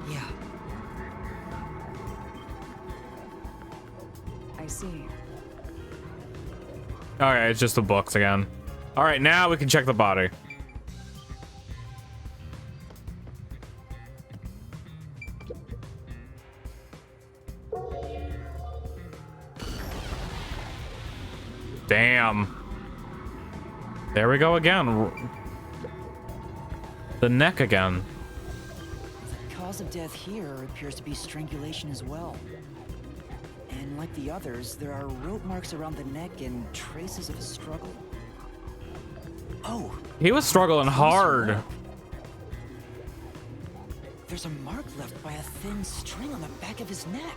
Yeah. I see. All right, it's just the books again. All right, now we can check the body. Damn. There we go again. The neck again. The cause of death here appears to be strangulation as well. And like the others, there are rope marks around the neck and traces of a struggle. Oh! He was struggling hard. There's a mark left by a thin string on the back of his neck.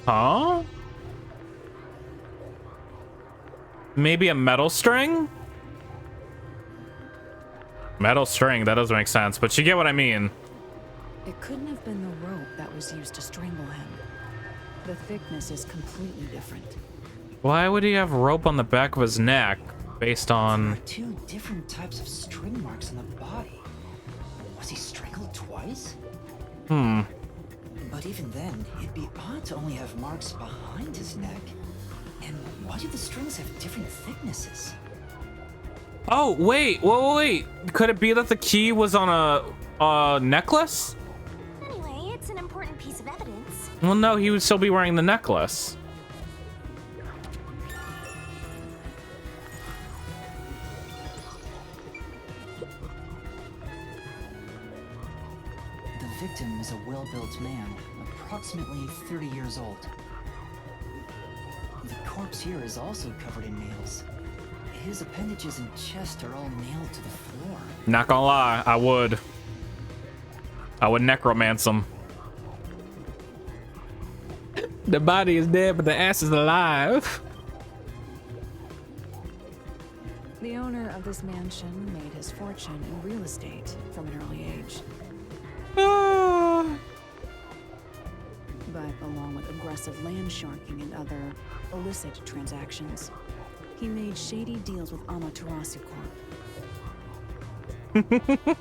Huh? Maybe a metal string? Metal string, that doesn't make sense, but you get what I mean. It couldn't have been the rope that was used to strangle him. The thickness is completely different. Why would he have rope on the back of his neck based on... There are two different types of string marks on the body. Was he strangled twice? But even then, it'd be odd to only have marks behind his neck. And why do the strings have different thicknesses? Oh, wait, wait. Could it be that the key was on a necklace? Anyway, it's an important piece of evidence. Well, no, he would still be wearing the necklace. The victim is a well-built man, approximately 30 years old. The corpse here is also covered in nails. His appendages and chest are all nailed to the floor. Not gonna lie, I would necromance him. The body is dead, but the ass is alive. The owner of this mansion made his fortune in real estate from an early age. But along with aggressive land sharking and other illicit transactions, he made shady deals with Amaterasu Corp.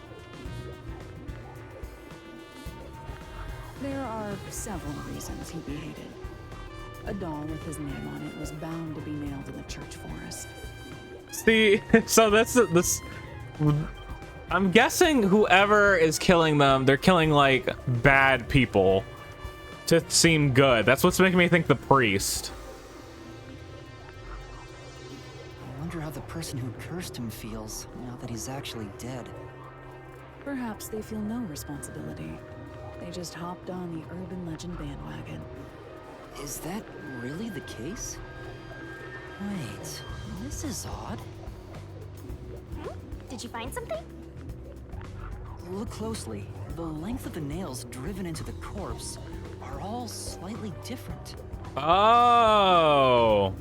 There are several reasons he'd be hated. A doll with his name on it was bound to be nailed in the church forest. See, so that's this. I'm guessing whoever is killing them, they're killing like bad people to seem good. That's what's making me think the priest. I wonder how the person who cursed him feels now that he's actually dead. Perhaps they feel no responsibility. They just hopped on the urban legend bandwagon. Is that really the case? Wait, this is odd. Did you find something? Look closely. The length of the nails driven into the corpse are all slightly different. Oh.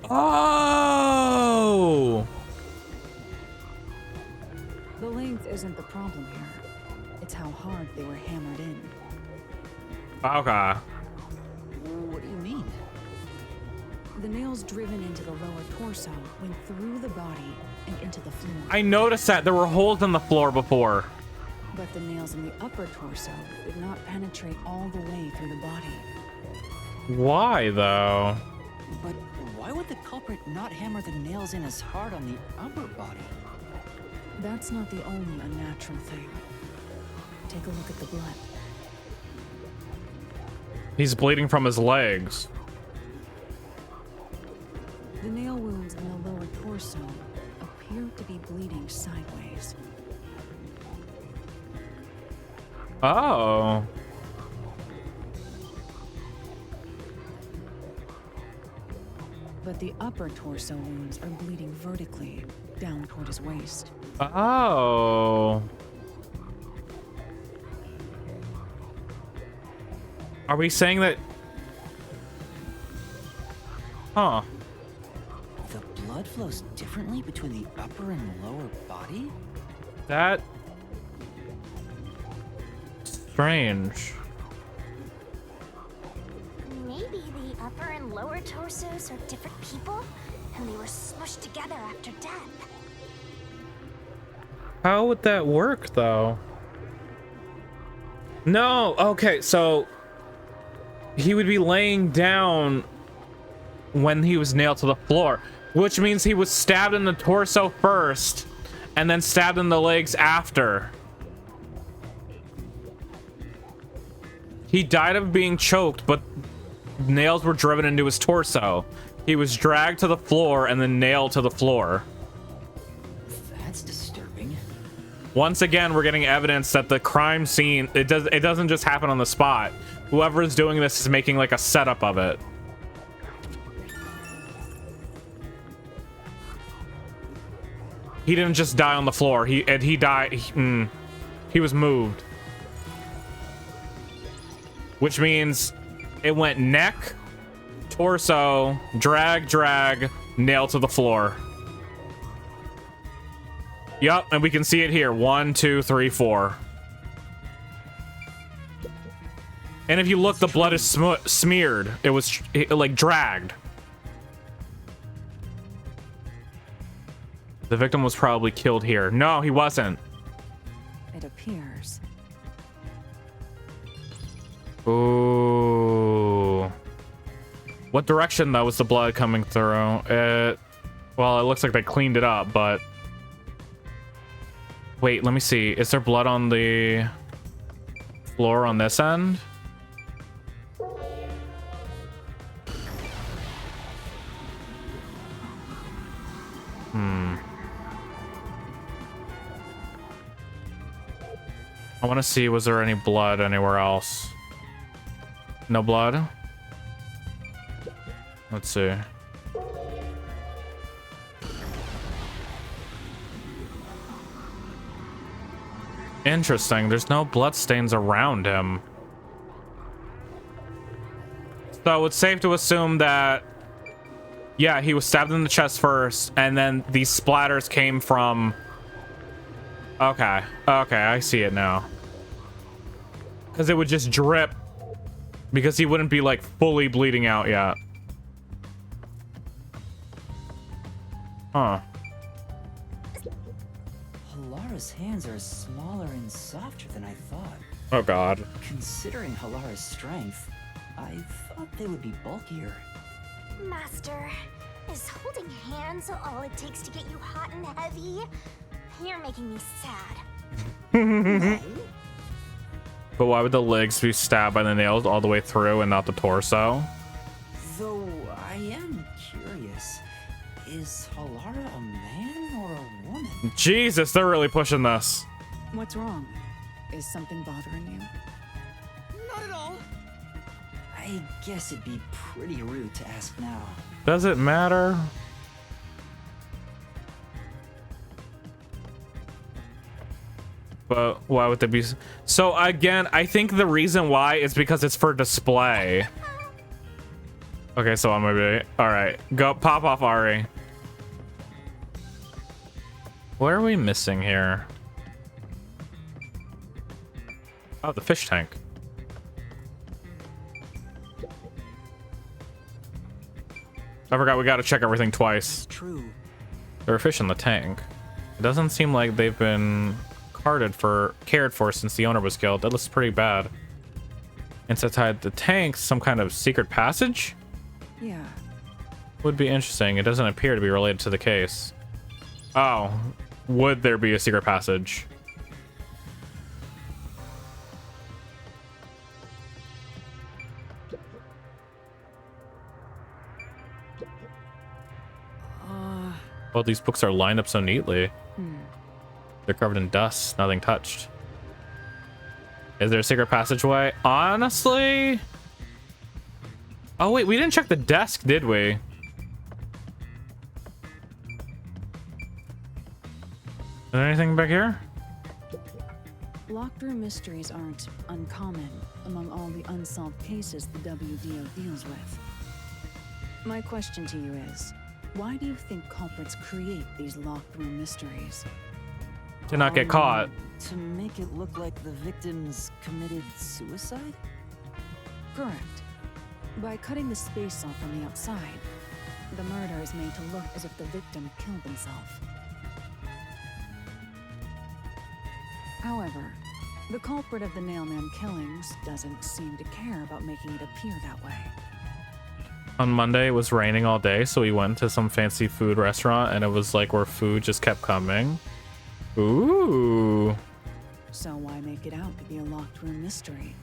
Oh. The length isn't the problem here. It's how hard they were hammered in. Okay. What do you mean? The nails driven into the lower torso went through the body and into the floor. I noticed that there were holes in the floor before. But the nails in the upper torso did not penetrate all the way through the body. Why though? But why would the culprit not hammer the nails in as hard on the upper body? That's not the only unnatural thing. Take a look at the blood. He's bleeding from his legs. The nail wounds in the lower torso appear to be bleeding sideways. Oh. But the upper torso wounds are bleeding vertically down toward his waist. Oh. Are we saying that? Huh. The blood flows differently between the upper and lower body? That strange. Maybe the upper and lower torsos are different people, and they were smushed together after death. How would that work though? No, okay, so he would be laying down when he was nailed to the floor, which means he was stabbed in the torso first and then stabbed in the legs after. He died of being choked, but nails were driven into his torso. He was dragged to the floor and then nailed to the floor. That's disturbing. Once again, we're getting evidence that the crime scene, it doesn't just happen on the spot. Whoever is doing this is making like a setup of it. He didn't just die on the floor. He died. He was moved. Which means it went neck, torso, drag, nail to the floor. Yup, and we can see it here. 1, 2, 3, 4. And if you look, the blood is smeared. It was like dragged. The victim was probably killed here. No, he wasn't. It appears. Ooh. What direction though was the blood coming through? Well, it looks like they cleaned it up, but wait, let me see. Is there blood on the floor on this end? I want to see, was there any blood anywhere else? No blood? Let's see. Interesting. There's no blood stains around him. So it's safe to assume that, yeah, he was stabbed in the chest first, and then these splatters came from... Okay, I see it now. Because it would just drip, because he wouldn't be like fully bleeding out yet. Huh. Halara's hands are smaller and softer than I thought. Oh god. Considering Halara's strength, I thought they would be bulkier. Master, is holding hands all it takes to get you hot and heavy? You're making me sad. But why would the legs be stabbed by the nails all the way through and not the torso? Though I am curious, is Halara a man or a woman? Jesus, they're really pushing this. What's wrong? Is something bothering you? Not at all. I guess it'd be pretty rude to ask now. Does it matter? But why would they be? So again, I think the reason why is because it's for display. Okay, so I'm gonna be all right. Go pop off, Ari. What are we missing here? Oh, the fish tank. I forgot we gotta check everything twice. It's true. There are fish in the tank. It doesn't seem like they've been cared for since the owner was killed. That looks pretty bad. Inside the tank, some kind of secret passage? Yeah. Would be interesting. It doesn't appear to be related to the case. Oh, would there be a secret passage? Well, these books are lined up so neatly. They're covered in dust, nothing touched. Is there a secret passageway? Honestly? Oh wait, we didn't check the desk, did we? Is there anything back here? Locked room mysteries aren't uncommon among all the unsolved cases the WDO deals with. My question to you is, why do you think culprits create these locked room mysteries? To not get caught. To make it look like the victims committed suicide? Correct. By cutting the space off from the outside, the murder is made to look as if the victim killed himself. However, the culprit of the Nailman killings doesn't seem to care about making it appear that way. On Monday, it was raining all day, so we went to some fancy food restaurant, and it was like where food just kept coming. Ooh. So why make it out to be a locked room mystery?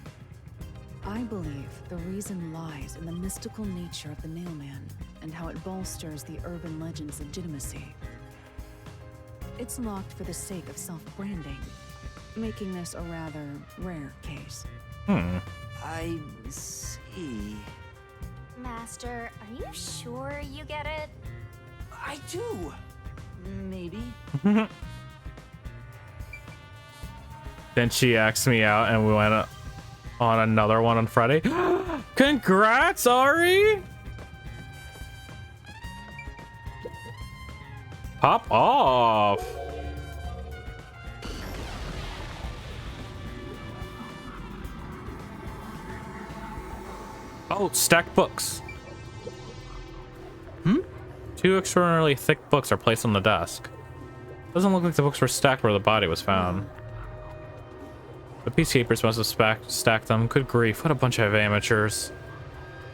I believe the reason lies in the mystical nature of the Nailman and how it bolsters the urban legend's legitimacy. It's locked for the sake of self-branding, making this a rather rare case. I see. Master, are you sure you get it? I do. Maybe. Then she asked me out and we went on another one on Friday. Congrats, Ari! Pop off. Oh, stacked books. Two extraordinarily thick books are placed on the desk. Doesn't look like the books were stacked where the body was found. The peacekeepers must have stacked them. Good grief, what a bunch of amateurs.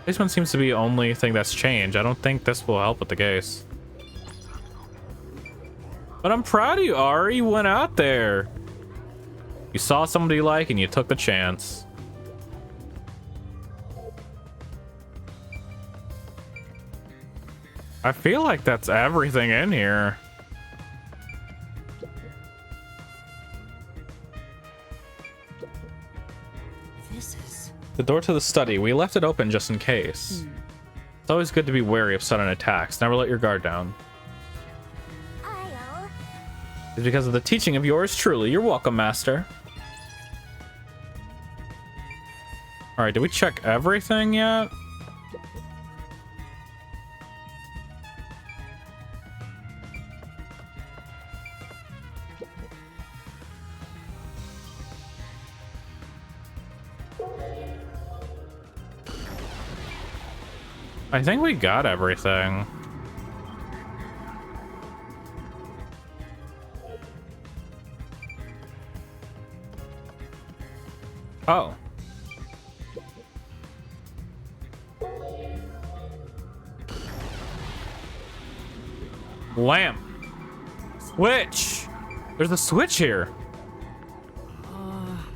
This one seems to be the only thing that's changed. I don't think this will help with the case. But I'm proud of you, Ari. You went out there. You saw somebody you like and you took the chance. I feel like that's everything in here. This is... The door to the study. We left it open just in case. It's always good to be wary of sudden attacks. Never let your guard down. I'll... It's because of the teaching of yours truly. You're welcome, Master. Alright, did we check everything yet? I think we got everything. Oh. Lamp. Switch. There's a switch here.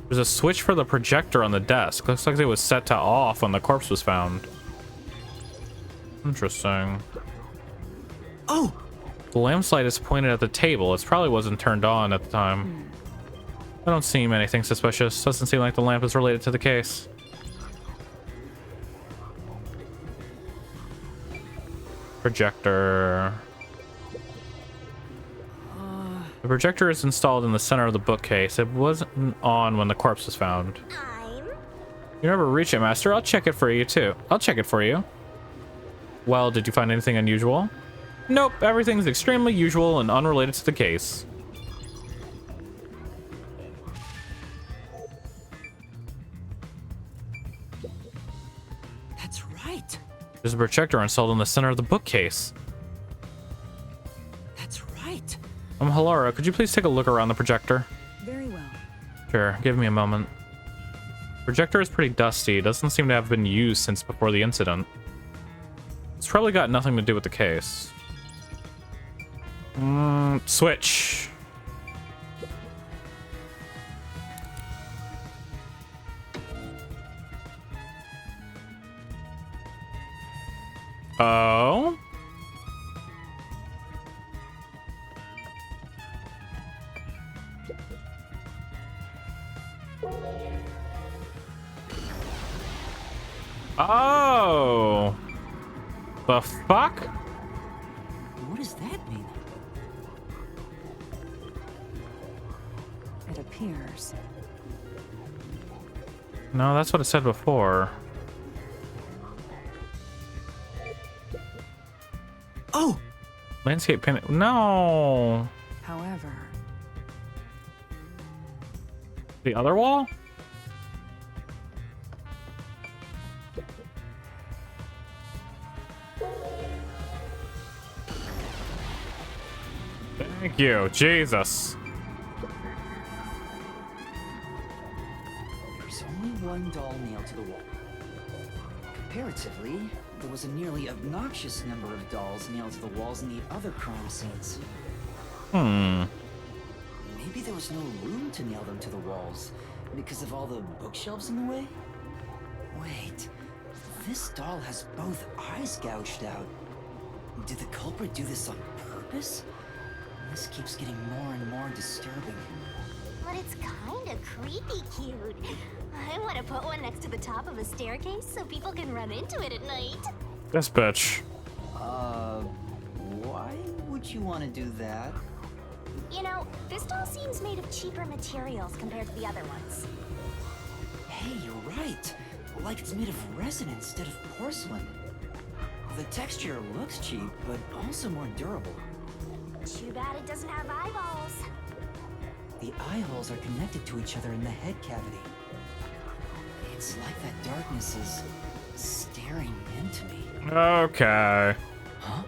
There's a switch for the projector on the desk. Looks like it was set to off when the corpse was found. Interesting. Oh! The lamp light is pointed at the table. It probably wasn't turned on at the time. I don't see anything suspicious. Doesn't seem like the lamp is related to the case. Projector. The projector is installed in the center of the bookcase. It wasn't on when the corpse was found. You never reach it, Master. I'll check it for you, too. I'll check it for you. Well, did you find anything unusual? Nope, everything's extremely usual and unrelated to the case. That's right. There's a projector installed in the center of the bookcase. That's right. Halara, could you please take a look around the projector? Very well. Sure, give me a moment. Projector is pretty dusty. Doesn't seem to have been used since before the incident. It's probably got nothing to do with the case. Switch. Oh? Oh. The fuck? What does that mean? It appears. No, that's what it said before. Oh! Landscape pin. No. However, The other wall? Thank you, Jesus. There's only one doll nailed to the wall. Comparatively, there was a nearly obnoxious number of dolls nailed to the walls in the other crime scenes. Maybe there was no room to nail them to the walls because of all the bookshelves in the way? Wait, this doll has both eyes gouged out. Did the culprit do this on purpose? This keeps getting more and more disturbing. But it's kinda creepy cute. I want to put one next to the top of a staircase so people can run into it at night. This bitch. Why would you want to do that? You know, this doll seems made of cheaper materials compared to the other ones. Hey, you're right. Like it's made of resin instead of porcelain. The texture looks cheap, but also more durable. Too bad it doesn't have eyeballs. The eye holes are connected to each other in the head cavity. It's like that darkness is staring into me. Okay. Huh?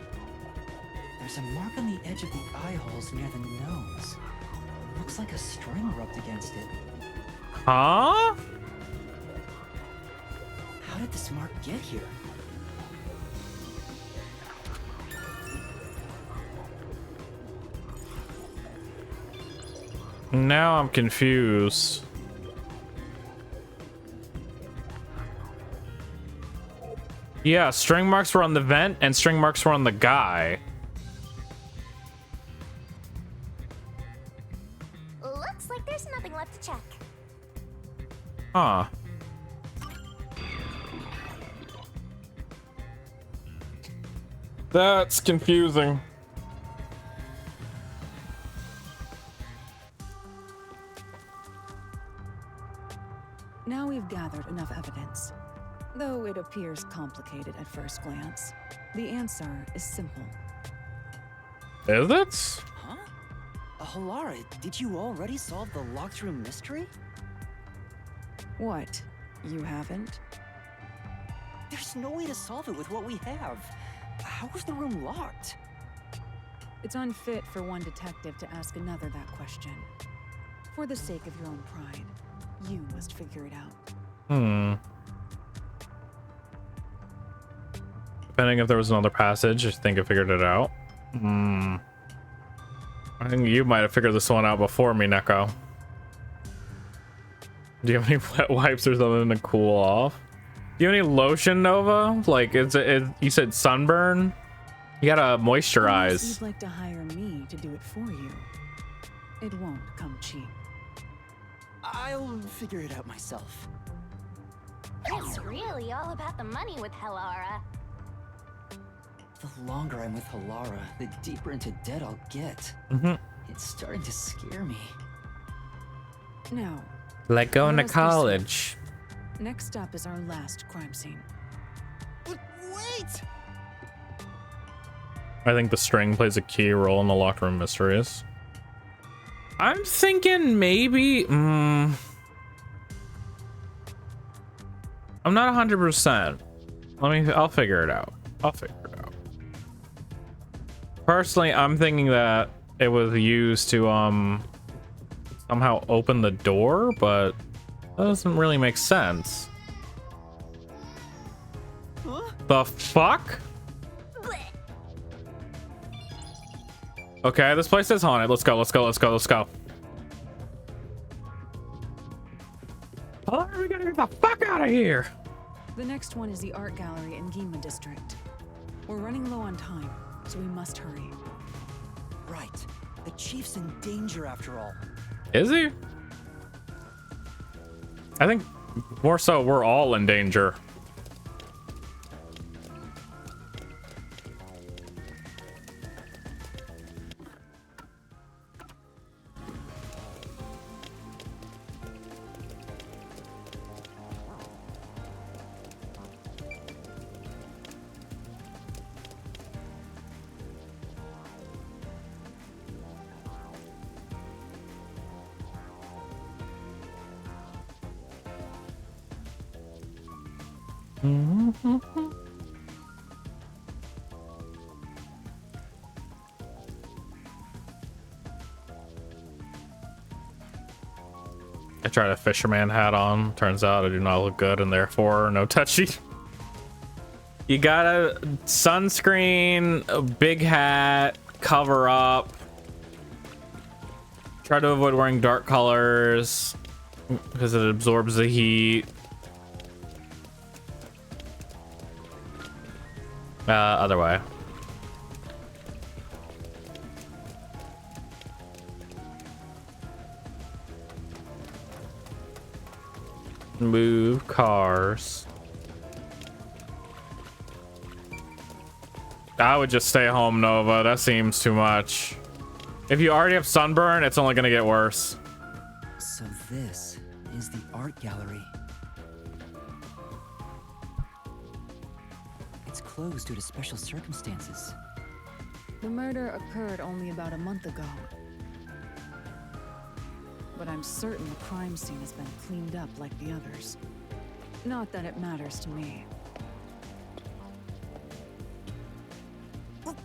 There's a mark on the edge of the eye holes near the nose. Looks like a string rubbed against it. Huh? How did this mark get here? Now I'm confused. Yeah, string marks were on the vent and string marks were on the guy. Looks like there's nothing left to check. Huh. That's confusing. Now we've gathered enough evidence. Though it appears complicated at first glance, the answer is simple. Is it? Huh? Halara, did you already solve the locked room mystery? What? You haven't? There's no way to solve it with what we have. How was the room locked? It's unfit for one detective to ask another that question. For the sake of your own pride, you must figure it out. Depending if there was another passage, I think I figured it out. I think you might have figured this one out before me, Neko. Do you have any wet wipes or something to cool off? Do you have any lotion, Nova? Like, you said sunburn? You gotta Unless moisturize. you'd like to hire me to do it for you. It won't come cheap. I'll figure it out myself. It's really all about the money with Halara. The longer I'm with Halara, the deeper into debt I'll get. It's starting to scare me. Now, Like going to Where else do you college. next up is our last crime scene. Wait! I think the string plays a key role in the locked room mysteries. I'm thinking maybe. I'm not 100%. I'll figure it out. Personally, I'm thinking that it was used to somehow open the door, but that doesn't really make sense. Huh? The fuck? Okay, this place is haunted. Let's go. Oh, we gotta get the fuck out of here. The next one is the art gallery in Gima district. We're running low on time, so we must hurry. Right. The chief's in danger after all. Is he? I think more so we're all in danger. I tried a fisherman hat on. Turns out I do not look good, and therefore no touchy. You got a sunscreen, a big hat, cover up. Try to avoid wearing dark colors because it absorbs the heat. Other way. Move cars. I would just stay home, Nova. That seems too much. If you already have sunburn, it's only gonna get worse. So this is the art gallery. It's closed due to special circumstances. The murder occurred only about a month ago. But I'm certain the crime scene has been cleaned up like the others. Not that it matters to me.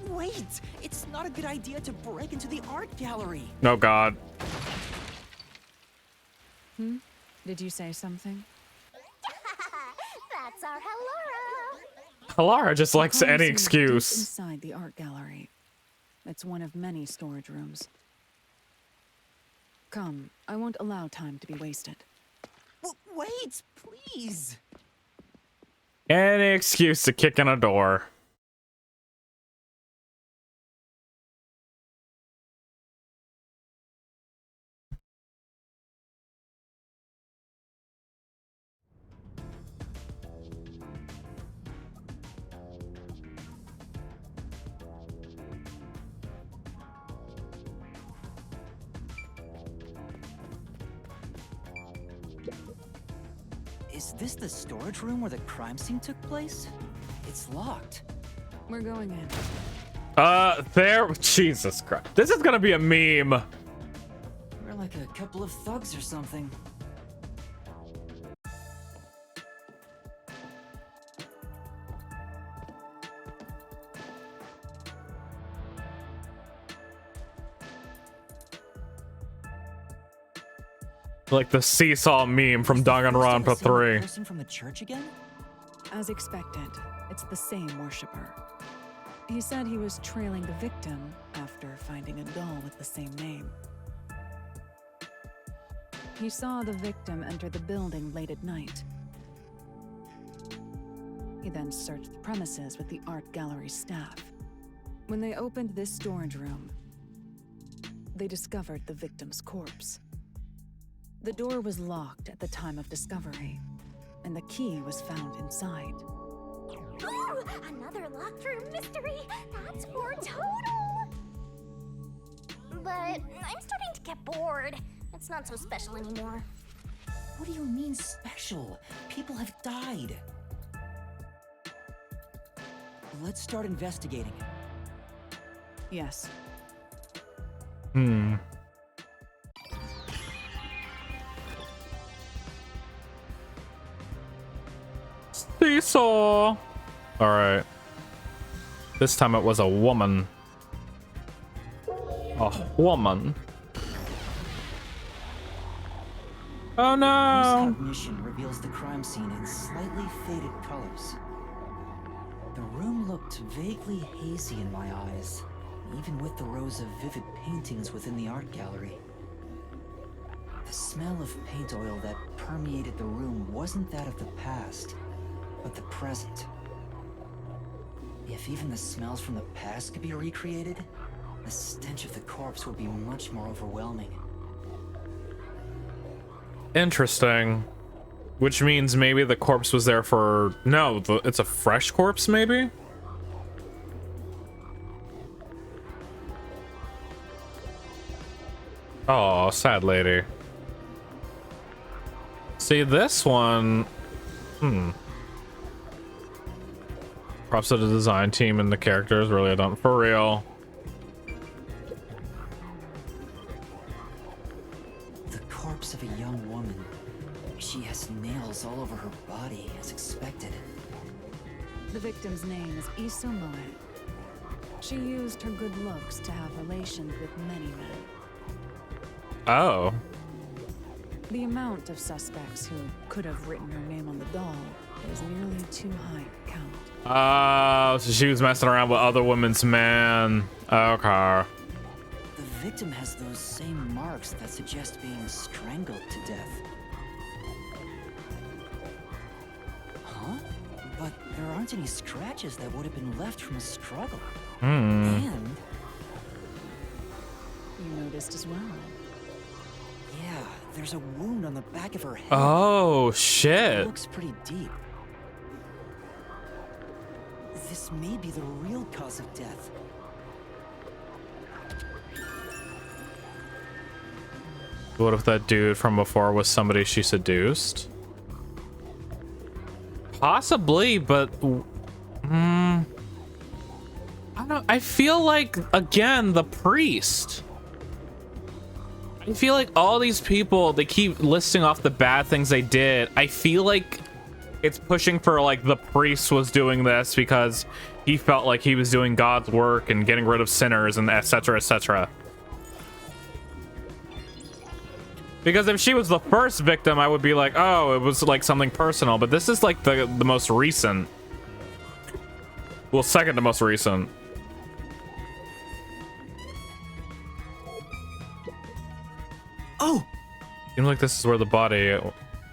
Wait! It's not a good idea to break into the art gallery! Oh god. Did you say something? That's our Halora. Halara just likes The crime any scene is excuse. deep inside the art gallery. It's one of many storage rooms. Come, I won't allow time to be wasted. Wait, please! Any excuse to kick in a door. Is this the storage room where the crime scene took place? It's locked. We're going in. There. Jesus Christ. This is gonna be a meme. We're like a couple of thugs or something. Like the seesaw meme from Danganronpa 3. Person from the church again? As expected, it's the same worshiper. He said he was trailing the victim after finding a doll with the same name. He saw the victim enter the building late at night. He then searched the premises with the art gallery staff. When they opened this storage room, they discovered the victim's corpse. The door was locked at the time of discovery, and the key was found inside. Ooh, another locked room mystery. That's for total. But I'm starting to get bored. It's not so special anymore. What do you mean special? People have died. Let's start investigating. Yes. Seesaw. All right. This time it was a woman. A woman. Oh no. Cognition reveals the crime scene in slightly faded colors. The room looked vaguely hazy in my eyes, even with the rows of vivid paintings within the art gallery. The smell of paint oil that permeated the room wasn't that of the past, but the present. If even the smells from the past could be recreated, the stench of the corpse would be much more overwhelming. Interesting. Which means maybe the corpse was there for... No, it's a fresh corpse, maybe? Oh, sad lady. See, this one... Props to the design team and the characters, really done for real. The corpse of a young woman. She has nails all over her body, as expected. The victim's name is Isomoe. She used her good looks to have relations with many men. Oh. The amount of suspects who could have written her name on the doll is nearly too high to count. Oh, so she was messing around with other women's men. Okay. The victim has those same marks that suggest being strangled to death. Huh? But there aren't any scratches that would have been left from a struggle. Hmm. And You noticed as well. yeah, there's a wound on the back of her head. Oh, It shit. looks pretty deep. This may be the real cause of death. What if that dude from before was somebody she seduced? Possibly, but I don't. I feel like, again, the priest. I feel like all these people, they keep listing off the bad things they did. I feel like it's pushing for like the priest was doing this because he felt like he was doing God's work and getting rid of sinners and etc. etc. Because if she was the first victim, I would be like, oh, it was like something personal. But this is like the most recent. Well, second to most recent. Oh! Seems like this is where the body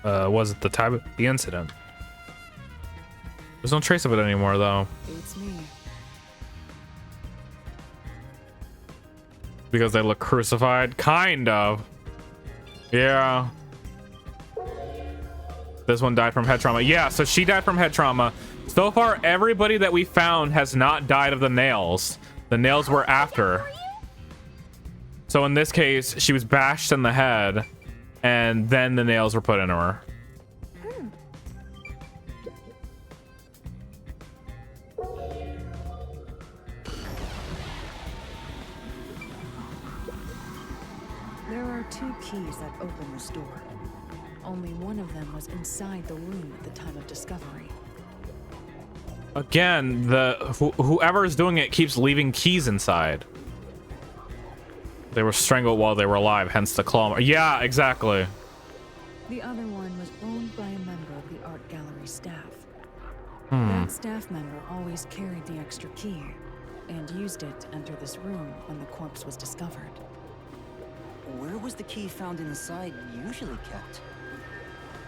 was at the time of the incident. There's no trace of it anymore, though. Beats me. Because they look crucified? Kind of. Yeah. This one died from head trauma. Yeah, so she died from head trauma. So far, everybody that we found has not died of the nails. The nails were after. So in this case, she was bashed in the head, and then the nails were put into her. There are 2 keys that open this door. Only one of them was inside the room at the time of discovery. Again, whoever is doing it keeps leaving keys inside. They were strangled while they were alive, hence the claw. Yeah, exactly. The other one was owned by a member of the art gallery staff. That staff member always carried the extra key and used it to enter this room when the corpse was discovered. Where was the key found inside usually kept?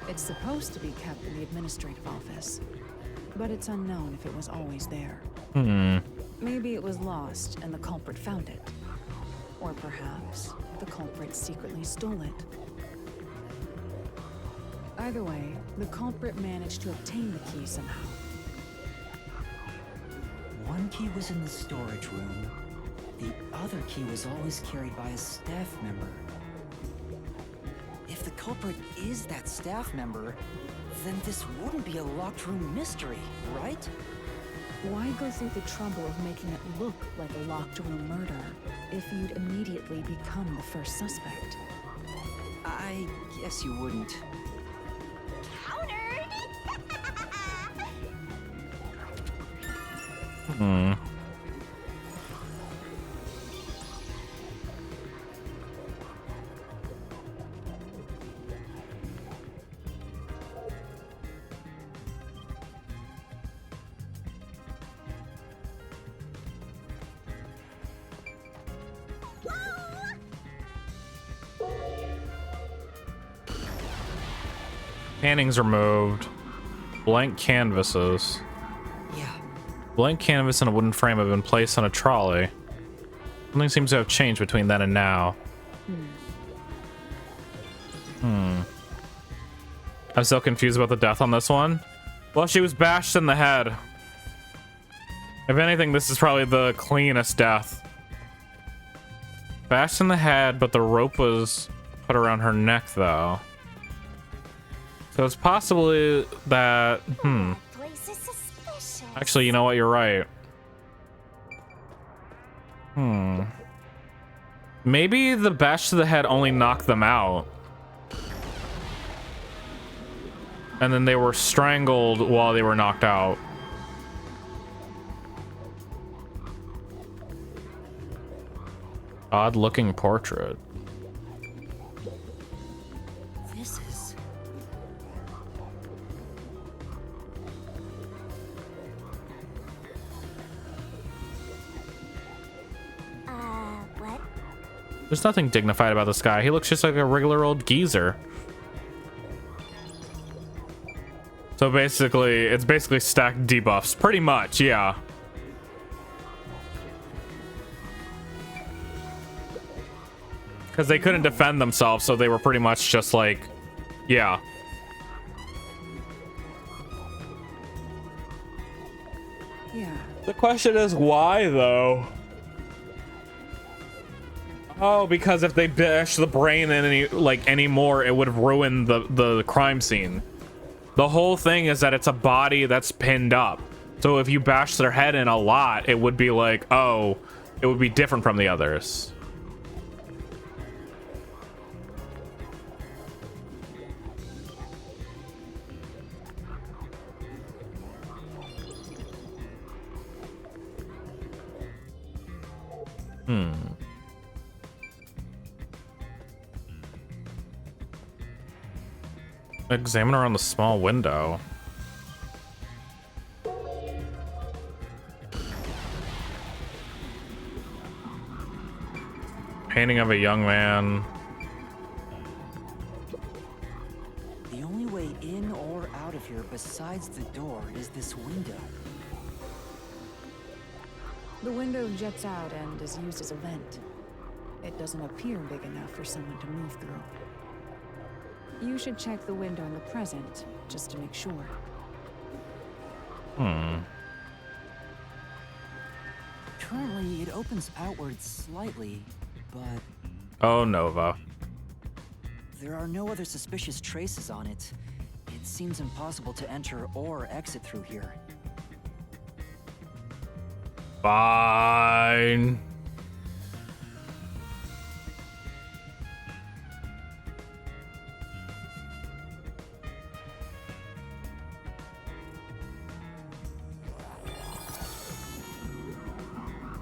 It's supposed to be kept in the administrative office, but it's unknown if it was always there. Maybe it was lost and the culprit found it. Or perhaps the culprit secretly stole it. Either way, the culprit managed to obtain the key somehow. One key was in the storage room. The other key was always carried by a staff member. If the culprit is that staff member, then this wouldn't be a locked room mystery, right? Why go through the trouble of making it look like a locked room murder if you'd immediately become the first suspect? I guess you wouldn't. Countered! Paintings removed. Blank canvases. Yeah. Blank canvas and a wooden frame have been placed on a trolley. Something seems to have changed between then and now. I'm so confused about the death on this one. Well, she was bashed in the head. If anything, this is probably the cleanest death. Bashed in the head, but the rope was put around her neck, though. So it's possibly that... Place is suspicious. Actually, you know what? You're right. Maybe the bash to the head only knocked them out. And then they were strangled while they were knocked out. Odd looking portrait. This is... What? There's nothing dignified about this guy. He looks just like a regular old geezer. So basically, it's basically stacked debuffs. Pretty much, yeah. Because they couldn't defend themselves, so they were pretty much just like, yeah. Yeah. The question is why, though? Oh, because if they bash the brain anymore, it would ruin the crime scene. The whole thing is that it's a body that's pinned up. So if you bash their head in a lot, it would be like, oh, it would be different from the others. Examine around the small window. Painting of a young man. The only way in or out of here besides the door is this window. The window jets out and is used as a vent. It doesn't appear big enough for someone to move through. You should check the window in the present, just to make sure. Currently, it opens outward slightly, but Oh, Nova. there are no other suspicious traces on it. It seems impossible to enter or exit through here. Fine.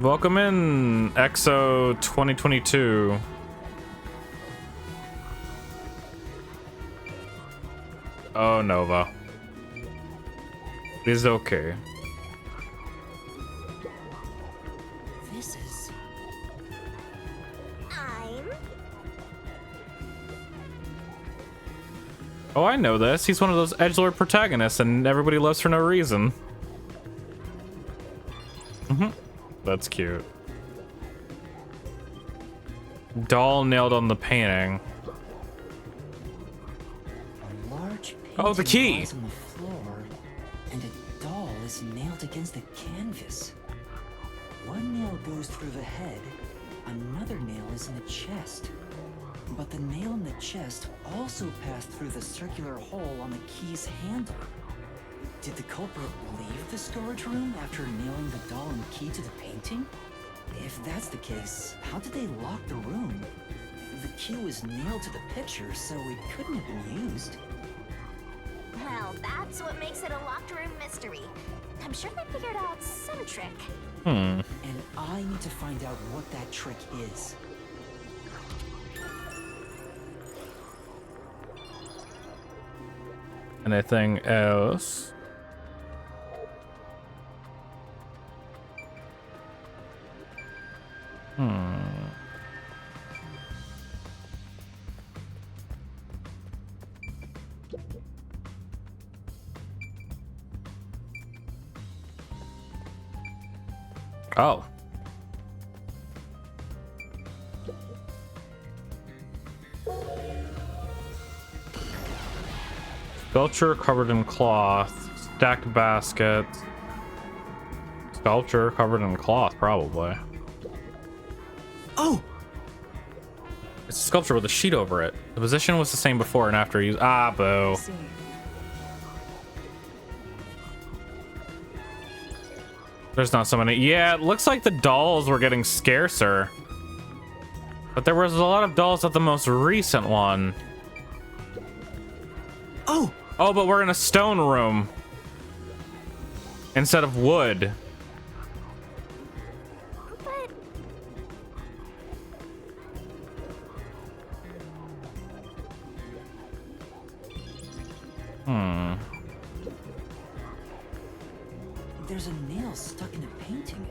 Welcome in, EXO 2022. Oh, Nova. It's okay. This is... Oh, I know this. He's one of those edgelord protagonists and everybody loves for no reason. That's cute. Doll nailed on the painting. A large Oh, the key! lies on the floor, and a doll is nailed against the canvas. One nail goes through the head, another nail is in the chest. But the nail in the chest also passed through the circular hole on the key's handle. Did the culprit leave the storage room after nailing the doll and key to the painting? If that's the case, how did they lock the room? The key was nailed to the picture, so it couldn't have been used. Well, that's what makes it a locked room mystery. I'm sure they figured out some trick. And I need to find out what that trick is. Anything else? Oh. Sculpture covered in cloth. Stacked baskets. Sculpture covered in cloth, probably. Oh! It's a sculpture with a sheet over it. The position was the same before and after you. Ah, boo. See. There's not so many. Yeah, it looks like the dolls were getting scarcer. But there was a lot of dolls at the most recent one. Oh! Oh, but we're in a stone room. Instead of wood. But There's a nail stuck in a painting.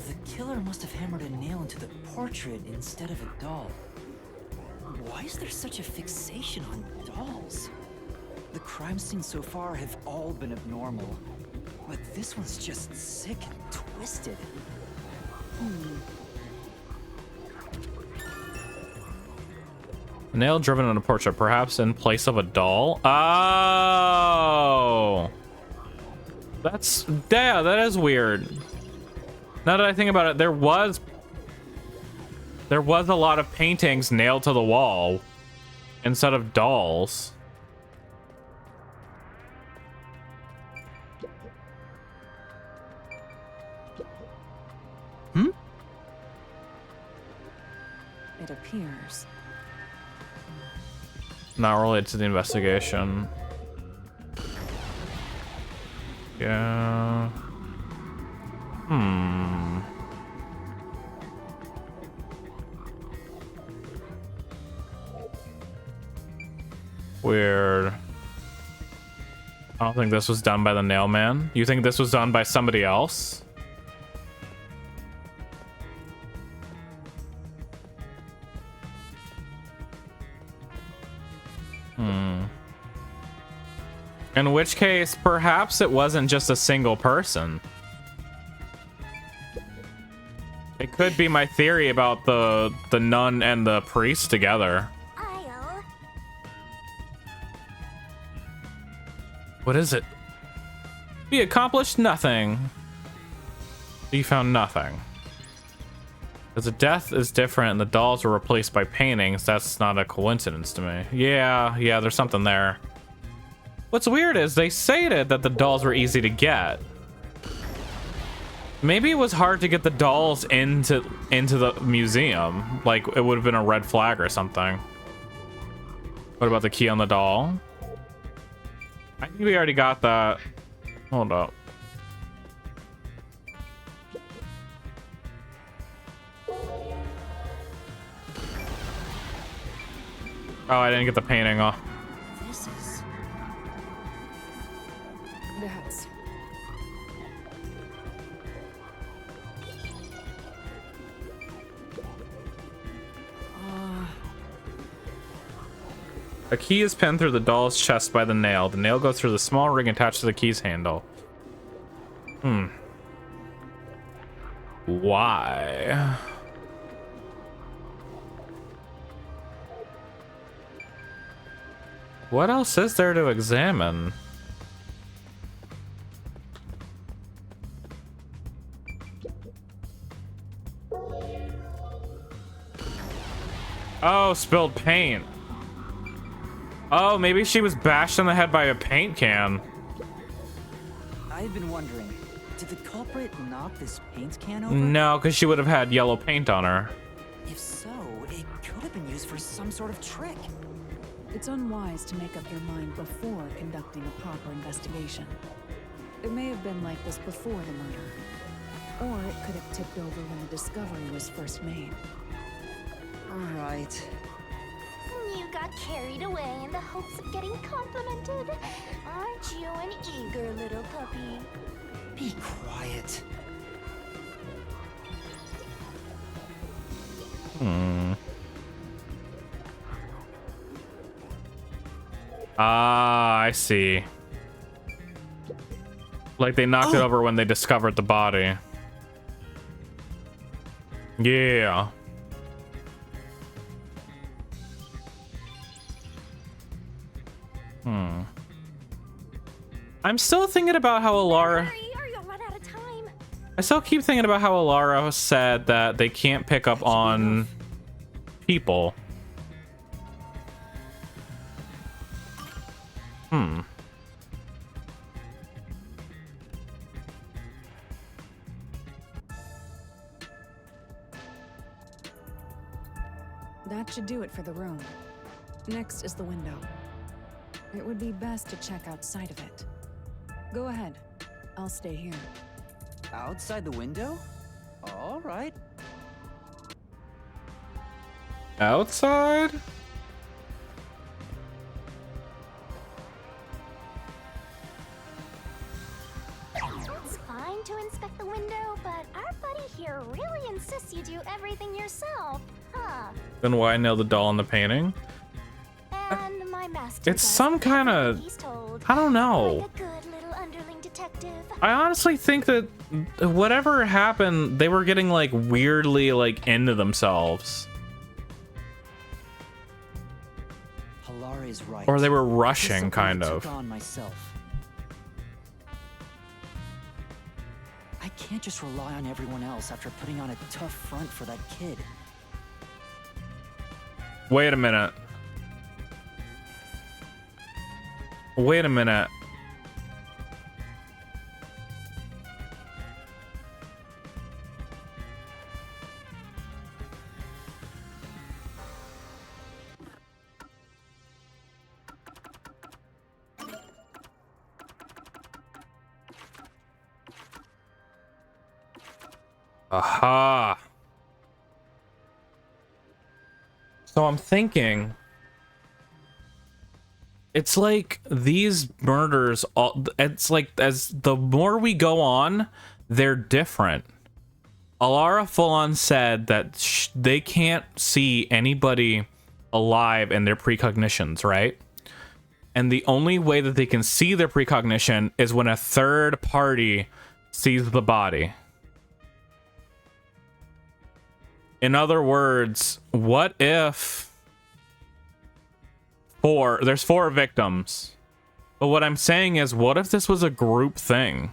The killer must have hammered a nail into the portrait instead of a doll. Why is there such a fixation on dolls? The crime scenes so far have all been abnormal. But this one's just sick and twisted. Nail driven on a portrait, perhaps in place of a doll. Oh, that is weird. Now that I think about it, there was a lot of paintings nailed to the wall instead of dolls. It appears. Not related to the investigation. Yeah. Weird. I don't think this was done by the nail man. You think this was done by somebody else? In which case, perhaps it wasn't just a single person. It could be my theory about the nun and the priest together. What is it? We accomplished nothing. We found nothing. Because the death is different and the dolls were replaced by paintings, that's not a coincidence to me. Yeah, there's something there. What's weird is they stated that the dolls were easy to get. Maybe it was hard to get the dolls into the museum. Like, it would have been a red flag or something. What about the key on the doll? I think we already got that. Hold up. Oh, I didn't get the painting off. This is... That's... A key is pinned through the doll's chest by the nail. The nail goes through the small ring attached to the key's handle. Why? What else is there to examine? Oh, spilled paint. Oh, maybe she was bashed in the head by a paint can. I've been wondering, did the culprit knock this paint can over? No, because she would have had yellow paint on her. If so, it could have been used for some sort of trick. It's unwise to make up your mind before conducting a proper investigation. It may have been like this before the murder. Or it could have tipped over when the discovery was first made. Alright. You got carried away in the hopes of getting complimented. Aren't you an eager little puppy? Be quiet. Ah, I see. Like they knocked it over when they discovered the body. Yeah. I'm still thinking about how Alara... Hurry, or you'll run out of time. I still keep thinking about how Alara said that they can't pick up on people. That should do it for the room. Next is the window. It would be best to check outside of it. Go ahead. I'll stay here. Outside the window? Alright. Outside? It's fine to inspect the window, but our buddy here really insists you do everything yourself, huh? Then why nail the doll in the painting? And my My master It's does some kind of, he's told. I don't know. Like a good little underling detective. I honestly think that whatever happened, they were getting like weirdly like into themselves. Halara is right. Or they were This is rushing, something kind I of. took on myself. I can't just rely on everyone else after putting on a tough front for that kid. Wait a minute. Wait a minute. Aha. So I'm thinking it's like these murders all, it's like as the more we go on, they're different. Alara full on said that they can't see anybody alive in their precognitions, right? And the only way that they can see their precognition is when a third party sees the body. In other words, what if there's 4 victims, but what I'm saying is, what if this was a group thing?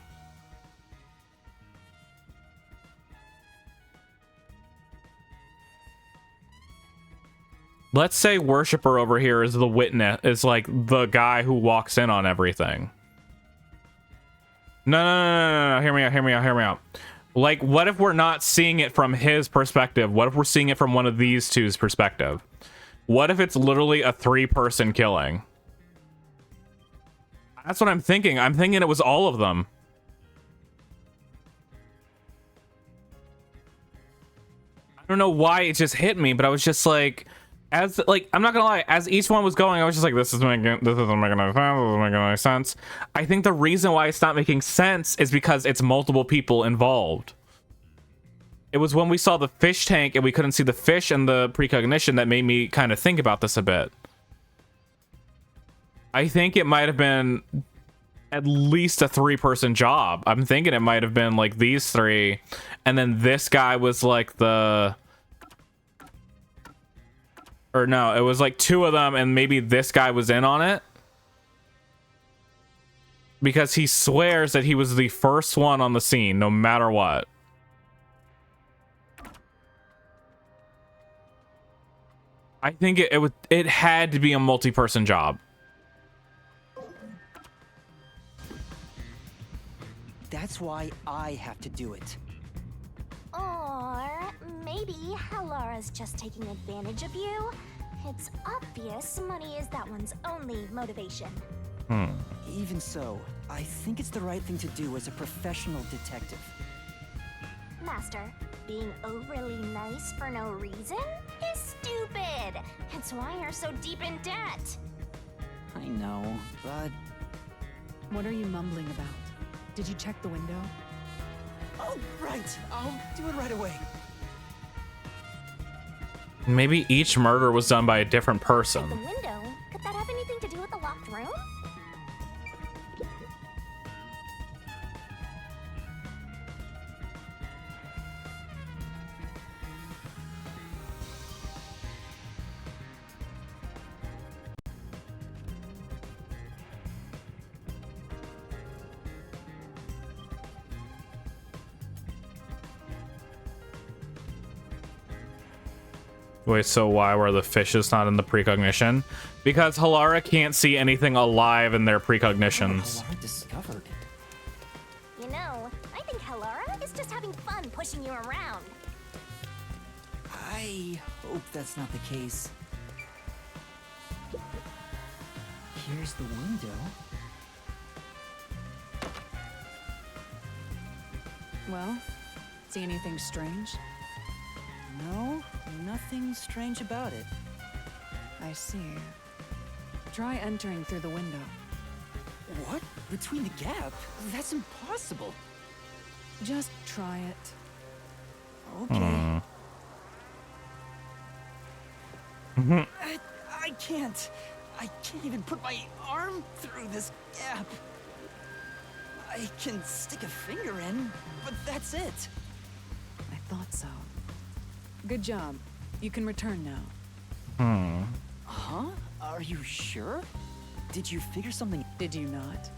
Let's say Worshipper over here is the witness, is like the guy who walks in on everything. No, hear me out. Like, what if we're not seeing it from his perspective? What if we're seeing it from one of these two's perspective? What if it's literally a 3-person killing? That's what I'm thinking. I'm thinking it was all of them. I don't know why it just hit me, but I was just like, I'm not gonna lie, as each one was going, I was just like, this isn't making any sense. I think the reason why it's not making sense is because it's multiple people involved. It was when we saw the fish tank and we couldn't see the fish and the precognition that made me kind of think about this a bit. I think it might have been at least a 3-person job. I'm thinking it might have been like these 3, and then this guy was like the... Or no, it was like 2 of them, and maybe this guy was in on it. Because he swears that he was the first one on the scene, no matter what. I think it had to be a multi-person job. That's why I have to do it. Or maybe Halara's just taking advantage of you. It's obvious money is that one's only motivation. Even so, I think it's the right thing to do as a professional detective. Master, being overly nice for no reason is stupid. It's why you're so deep in debt. I know, but... What are you mumbling about? Did you check the window? Oh, right. I'll do it right away. Maybe each murder was done by a different person. The window? Could that have anything to do with the locked room? Wait, so why were the fishes not in the precognition? Because Halara can't see anything alive in their precognitions. Halara discovered. You know, I think Halara is just having fun pushing you around. I hope that's not the case. Here's the window. Well, see anything strange? No, nothing strange about it. I see. Try entering through the window. What? Between the gap? That's impossible. Just try it. Okay. I can't. I can't even put my arm through this gap. I can stick a finger in, but that's it. I thought so. Good job. You can return now. Huh? Are you sure? Did you figure something? Did you not?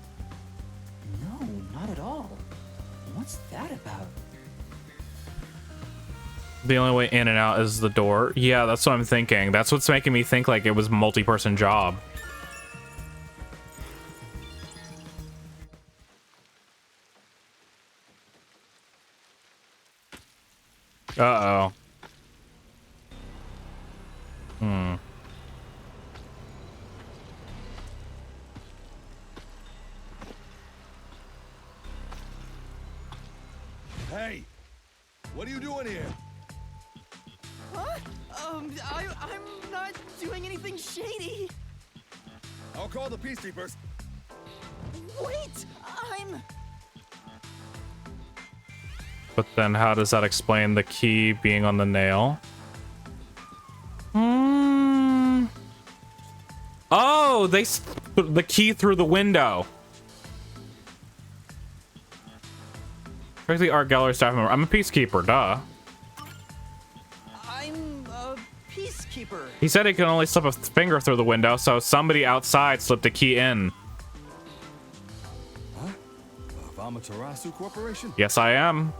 No, not at all. What's that about? The only way in and out is the door. Yeah, that's what I'm thinking. That's what's making me think like it was a multi-person job. Uh-oh. Hey, what are you doing here? Huh? I'm not doing anything shady. I'll call the peacekeepers. Wait, I'm... But then how does that explain the key being on the nail? Oh, they put the key through the window. Crazy art gallery staff member. I'm a peacekeeper, duh. I'm a peacekeeper. He said he could only slip a finger through the window, so somebody outside slipped a key in. Huh? Of Amaterasu Corporation? Yes, I am.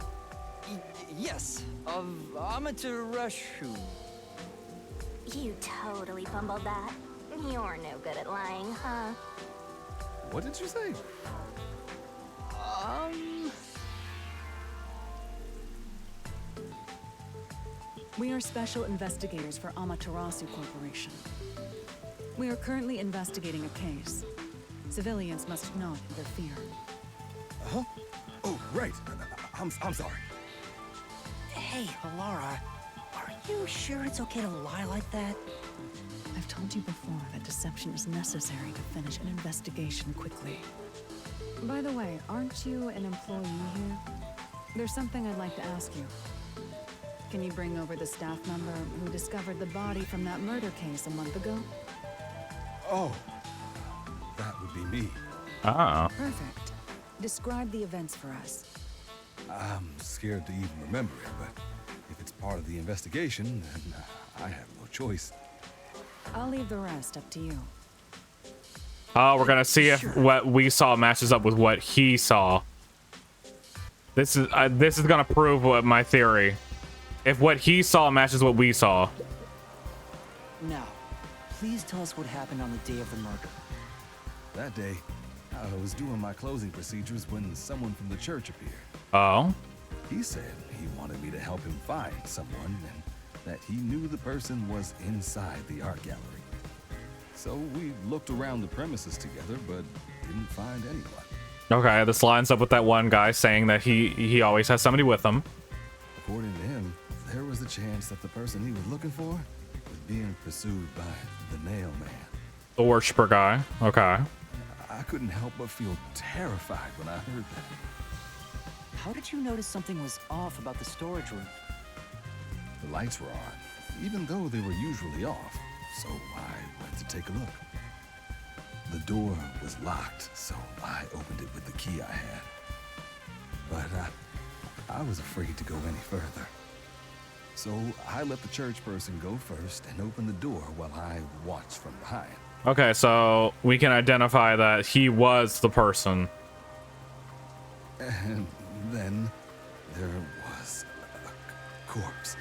Yes, of Amaterasu. You totally fumbled that. You're no good at lying, huh? What did you say? We are special investigators for Amaterasu Corporation. We are currently investigating a case. Civilians must not interfere. Huh? Oh, right. I'm sorry. Hey, Alara, are you sure it's okay to lie like that? I've told you before that deception is necessary to finish an investigation quickly. By the way, aren't you an employee here? There's something I'd like to ask you. Can you bring over the staff member who discovered the body from that murder case a month ago? Oh, that would be me. Ah. Perfect. Describe the events for us. I'm scared to even remember it, but if it's part of the investigation, then I have no choice. I'll leave the rest up to you. Oh, we're gonna see if what we saw matches up with what he saw. This is gonna prove what my theory. If what he saw matches what we saw. Now, please tell us what happened on the day of the murder. That day, I was doing my closing procedures when someone from the church appeared. Oh? He said he wanted me to help him find someone and that he knew the person was inside the art gallery. So we looked around the premises together, but didn't find anyone. Okay, this lines up with that one guy saying that he always has somebody with him. According to him, there was a chance that the person he was looking for was being pursued by the Nail Man. The worshiper guy. Okay. I couldn't help but feel terrified when I heard that. How did you notice something was off about the storage room? The lights were on, even though they were usually off, so I went to take a look. The door was locked, so I opened it with the key I had. But I was afraid to go any further. So I let the church person go first and open the door while I watched from behind. Okay, so we can identify that he was the person. And then there was a corpse.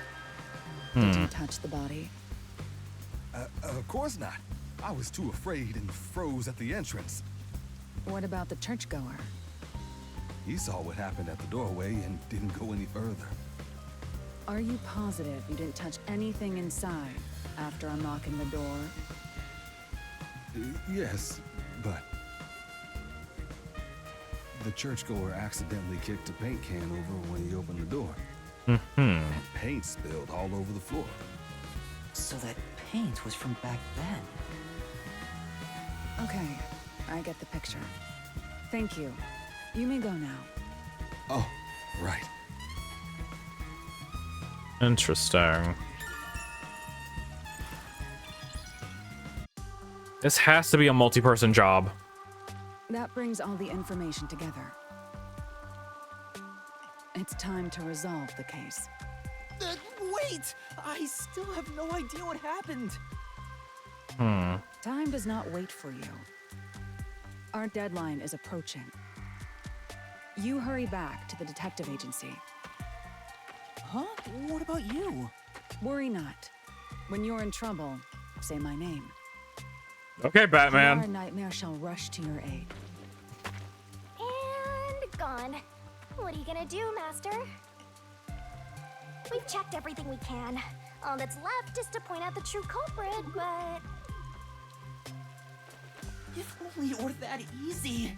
Did you touch the body? Of course not. I was too afraid and froze at the entrance. What about the churchgoer? He saw what happened at the doorway and didn't go any further. Are you positive you didn't touch anything inside after unlocking the door? Yes, but the churchgoer accidentally kicked a paint can over when he opened the door. And paint spilled all over the floor. So that paint was from back then. Okay, I get the picture. Thank you. You may go now. Oh, right. Interesting. This has to be a multi-person job. That brings all the information together. It's time to resolve the case. Wait! I still have no idea what happened. Time does not wait for you. Our deadline is approaching. You hurry back to the detective agency. Huh? What about you? Worry not. When you're in trouble, say my name. Okay, Batman. Our nightmare shall rush to your aid. And gone. What are you gonna do, Master? We've checked everything we can. All that's left is to point out the true culprit, but... If only it were that easy.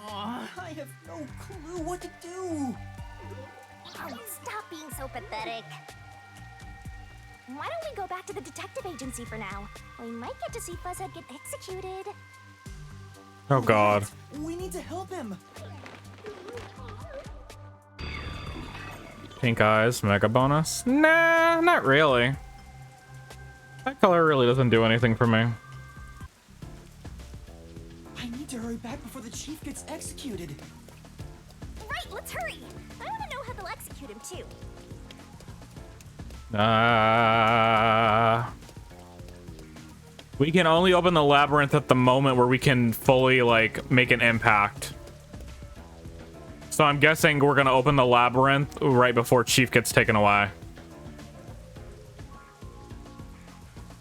Aw, I have no clue what to do. Oh, stop being so pathetic. Why don't we go back to the detective agency for now? We might get to see Fuzzhead get executed. Oh God. We need to help him. Pink eyes, mega bonus? Nah, not really. That color really doesn't do anything for me. I need to hurry back before the chief gets executed. Right, let's hurry. I want to know how they'll execute him too. We can only open the labyrinth at the moment where we can fully like make an impact. So I'm guessing we're gonna open the labyrinth right before Chief gets taken away.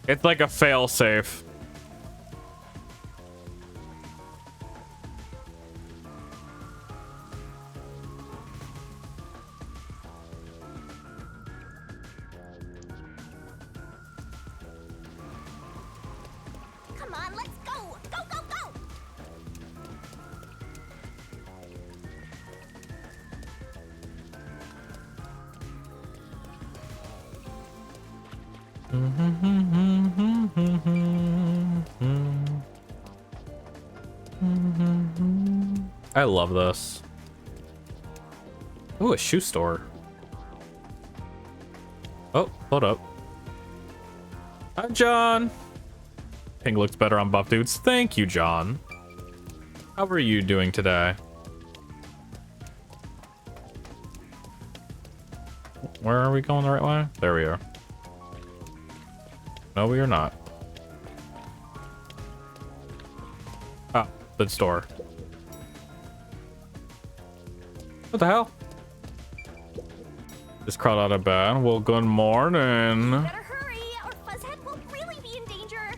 It's like a fail safe. Come on, let's go! Go, go, go! I love this. Ooh, a shoe store. Oh, hold up. Hi, John. Pink looks better on buff dudes. Thank you, John. How are you doing today? Where are we going the right way? There we are. No, we are not. Oh, the store. What the hell? Just crawled out of bed. Well, good morning. Better hurry, or Fuzzhead will really be in danger.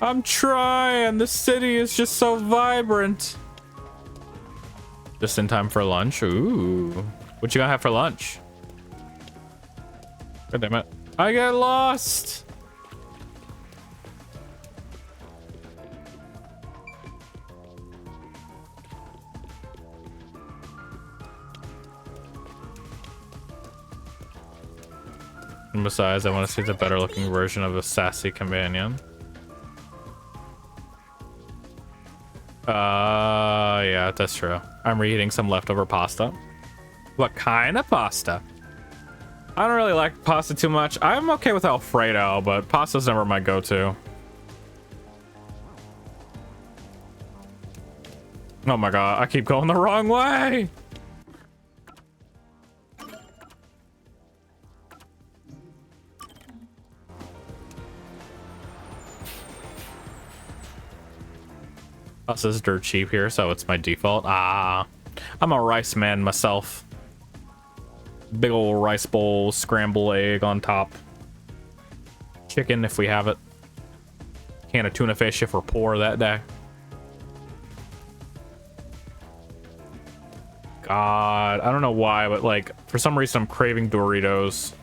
I'm trying. The city is just so vibrant. Just in time for lunch. Ooh. What you gonna have for lunch? God damn it. I get lost. And besides, I want to see the better looking version of a sassy companion. Yeah, that's true. I'm reheating some leftover pasta. What kind of pasta? I don't really like pasta too much. I'm okay with Alfredo, but pasta's never my go-to. Oh my god, I keep going the wrong way! Pasta's dirt cheap here, so it's my default. Ah, I'm a rice man myself. Big old rice bowl, scrambled egg on top. Chicken if we have it. Can of tuna fish if we're poor that day. God, I don't know why, but like for some reason I'm craving Doritos.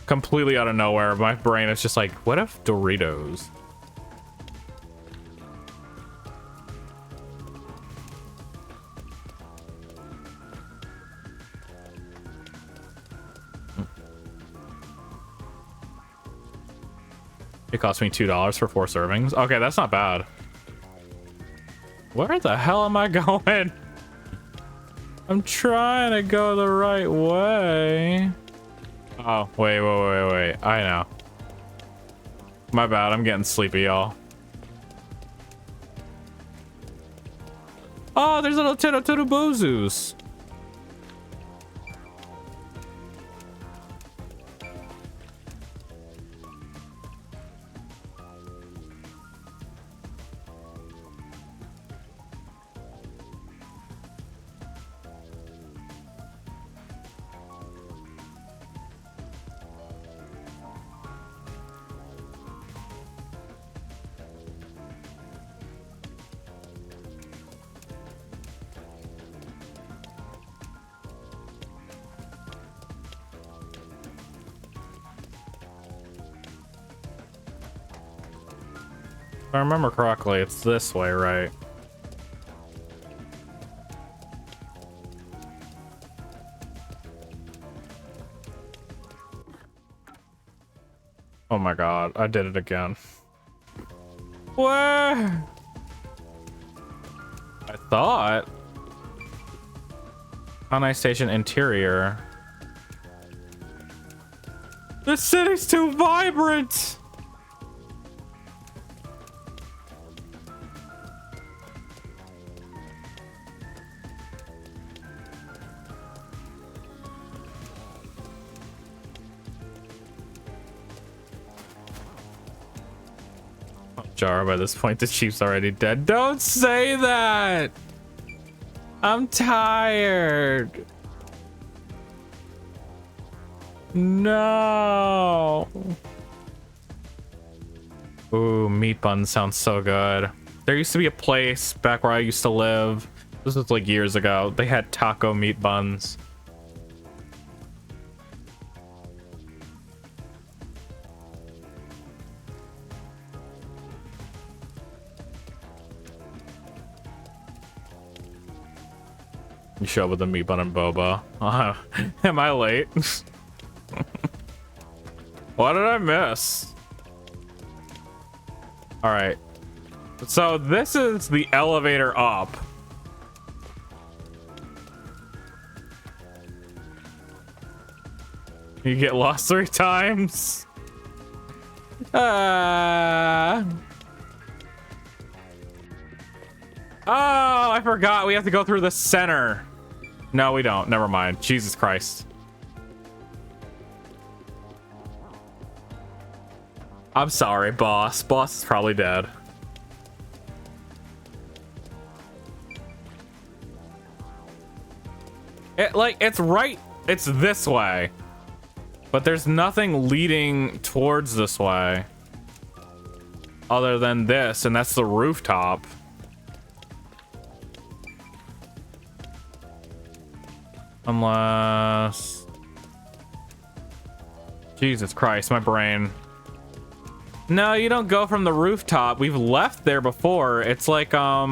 Completely out of nowhere, my brain is just like, what if Doritos? It cost me $2 for 4 servings. Okay, that's not bad. Where the hell am I going? I'm trying to go the right way. Oh, wait. I know. My bad, I'm getting sleepy, y'all. Oh, there's little Tito Bozus. If I remember correctly, it's this way, right? Oh my god, I did it again. Where? I thought. Conai Station interior. The city's too vibrant! Jara, by this point, the chief's already dead. Don't say that! I'm tired. No. Ooh, meat buns sounds so good. There used to be a place back where I used to live. This was like years ago. They had taco meat buns. You show up with a meat bun and boba. Am I late? What did I miss? All right. So this is the elevator up. You get lost 3 times. Oh, I forgot. We have to go through the center. No, we don't. Never mind. Jesus Christ. I'm sorry, boss. Boss is probably dead. It's right. It's this way. But there's nothing leading towards this way. Other than this, and that's the rooftop. Unless... Jesus Christ, my brain. No, you don't go from the rooftop. We've left there before. It's like, let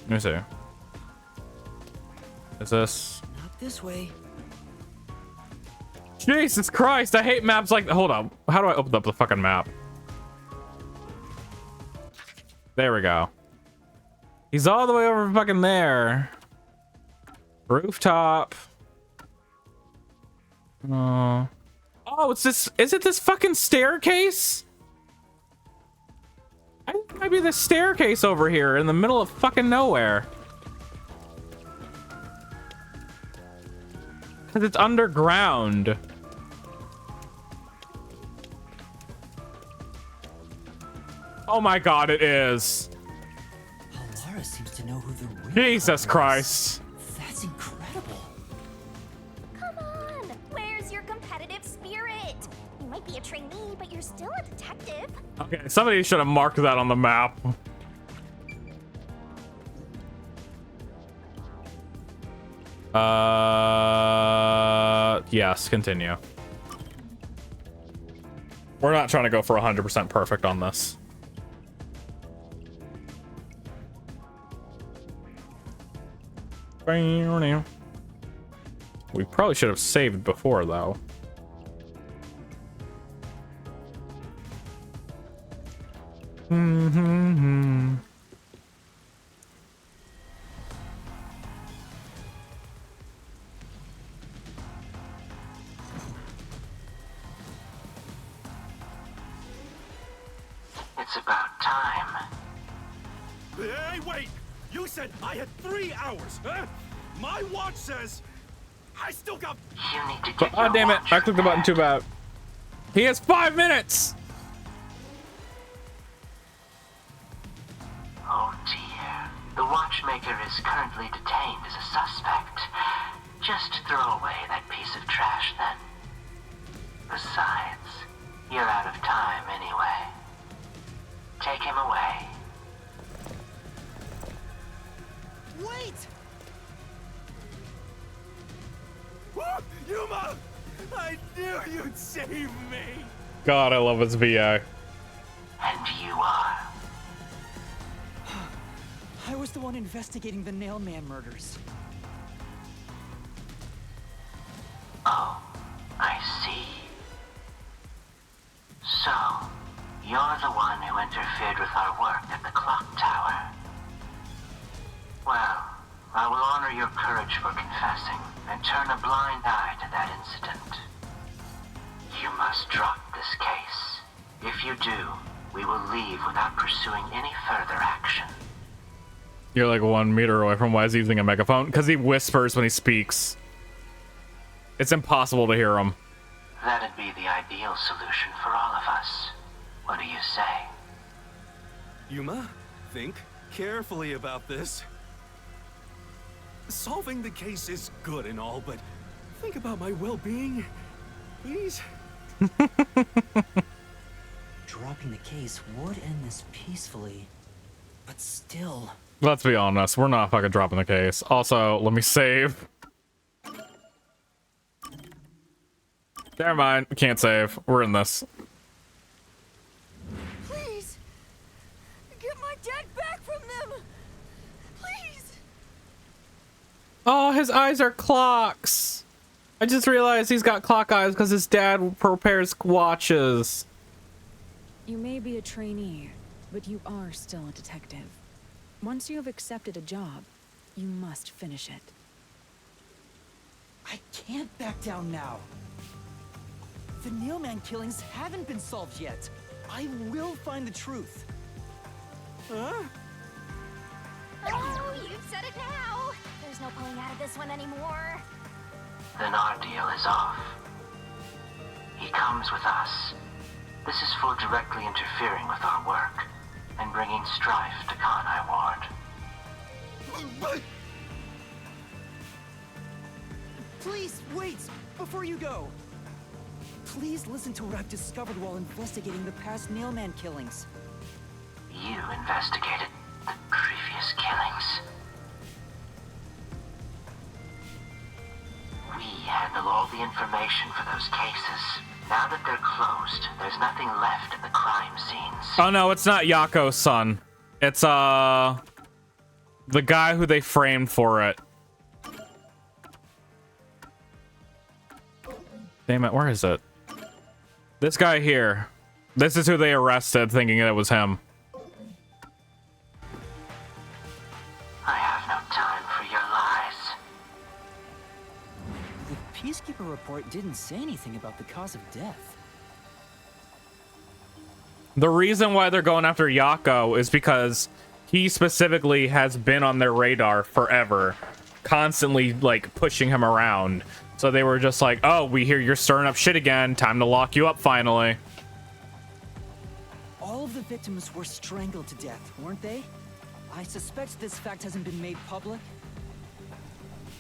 me see. Is this... Not this way. Jesus Christ, I hate maps like... Hold up. How do I open up the fucking map? There we go. He's all the way over fucking there. Rooftop. Oh, it's this. Is it this fucking staircase? I think it might be the staircase over here in the middle of fucking nowhere. Because it's underground. Oh my god, it is. Alara seems to know who the real Jesus Alara Christ. is. That's incredible. Come on, where's your competitive spirit? You might be a trainee, but you're still a detective. Okay, somebody should have marked that on the map. Yes, continue. We're not trying to go for 100% perfect on this. We probably should have saved before, though. Hey, wait! You said I had 3 hours, huh? My watch says I still got... You need to get Oh, your damn it. watch I clicked the button too repaired. bad. He has 5 minutes. Oh dear. The watchmaker is currently detained as a suspect. Just throw away that piece of trash then. Besides, you're out of time anyway. Take him away. Wait! Yuma! I knew you'd save me! God, I love his VA. And you are. I was the one investigating the Nailman murders. Oh, I see. So, you're the one who interfered with our work at the clock tower. Well, I will honor your courage for confessing and turn a blind eye to that incident. You must drop this case. If you do, we will leave without pursuing any further action. You're like 1 meter away from why he's using a megaphone? Because he whispers when he speaks. It's impossible to hear him. That'd be the ideal solution for all of us. What do you say? Yuma, think carefully about this. Solving the case is good and all, but think about my well-being, please. Dropping the case would end this peacefully, but still... Let's be honest, we're not fucking dropping the case. Also, let me save. Never mind, we can't save. We're in this. Please! Get my dad back from them! Please! Oh, his eyes are clocks. I just realized he's got clock eyes because his dad repairs watches. You may be a trainee, but you are still a detective. Once you have accepted a job, you must finish it. I can't back down now. The Nailman killings haven't been solved yet. I will find the truth. Huh? Oh, you've said it now. There's no pulling out of this one anymore. Then our deal is off. He comes with us. This is for directly interfering with our work and bringing strife to Kanai Ward. Please, wait! Before you go! Please listen to what I've discovered while investigating the past Nailman killings. You investigated the previous killings. We handle all the information for those cases. Now that they're closed, there's nothing left at the crime scenes. Oh no, it's not Yako's son. It's the guy who they framed for it. Damn it, where is it? This guy here. This is who they arrested, thinking it was him. I have no time for your lies. The Peacekeeper report didn't say anything about the cause of death. The reason why they're going after Yako is because he specifically has been on their radar forever, constantly like pushing him around. So they were just like, oh, we hear you're stirring up shit again. Time to lock you up finally. All of the victims were strangled to death, weren't they? I suspect this fact hasn't been made public.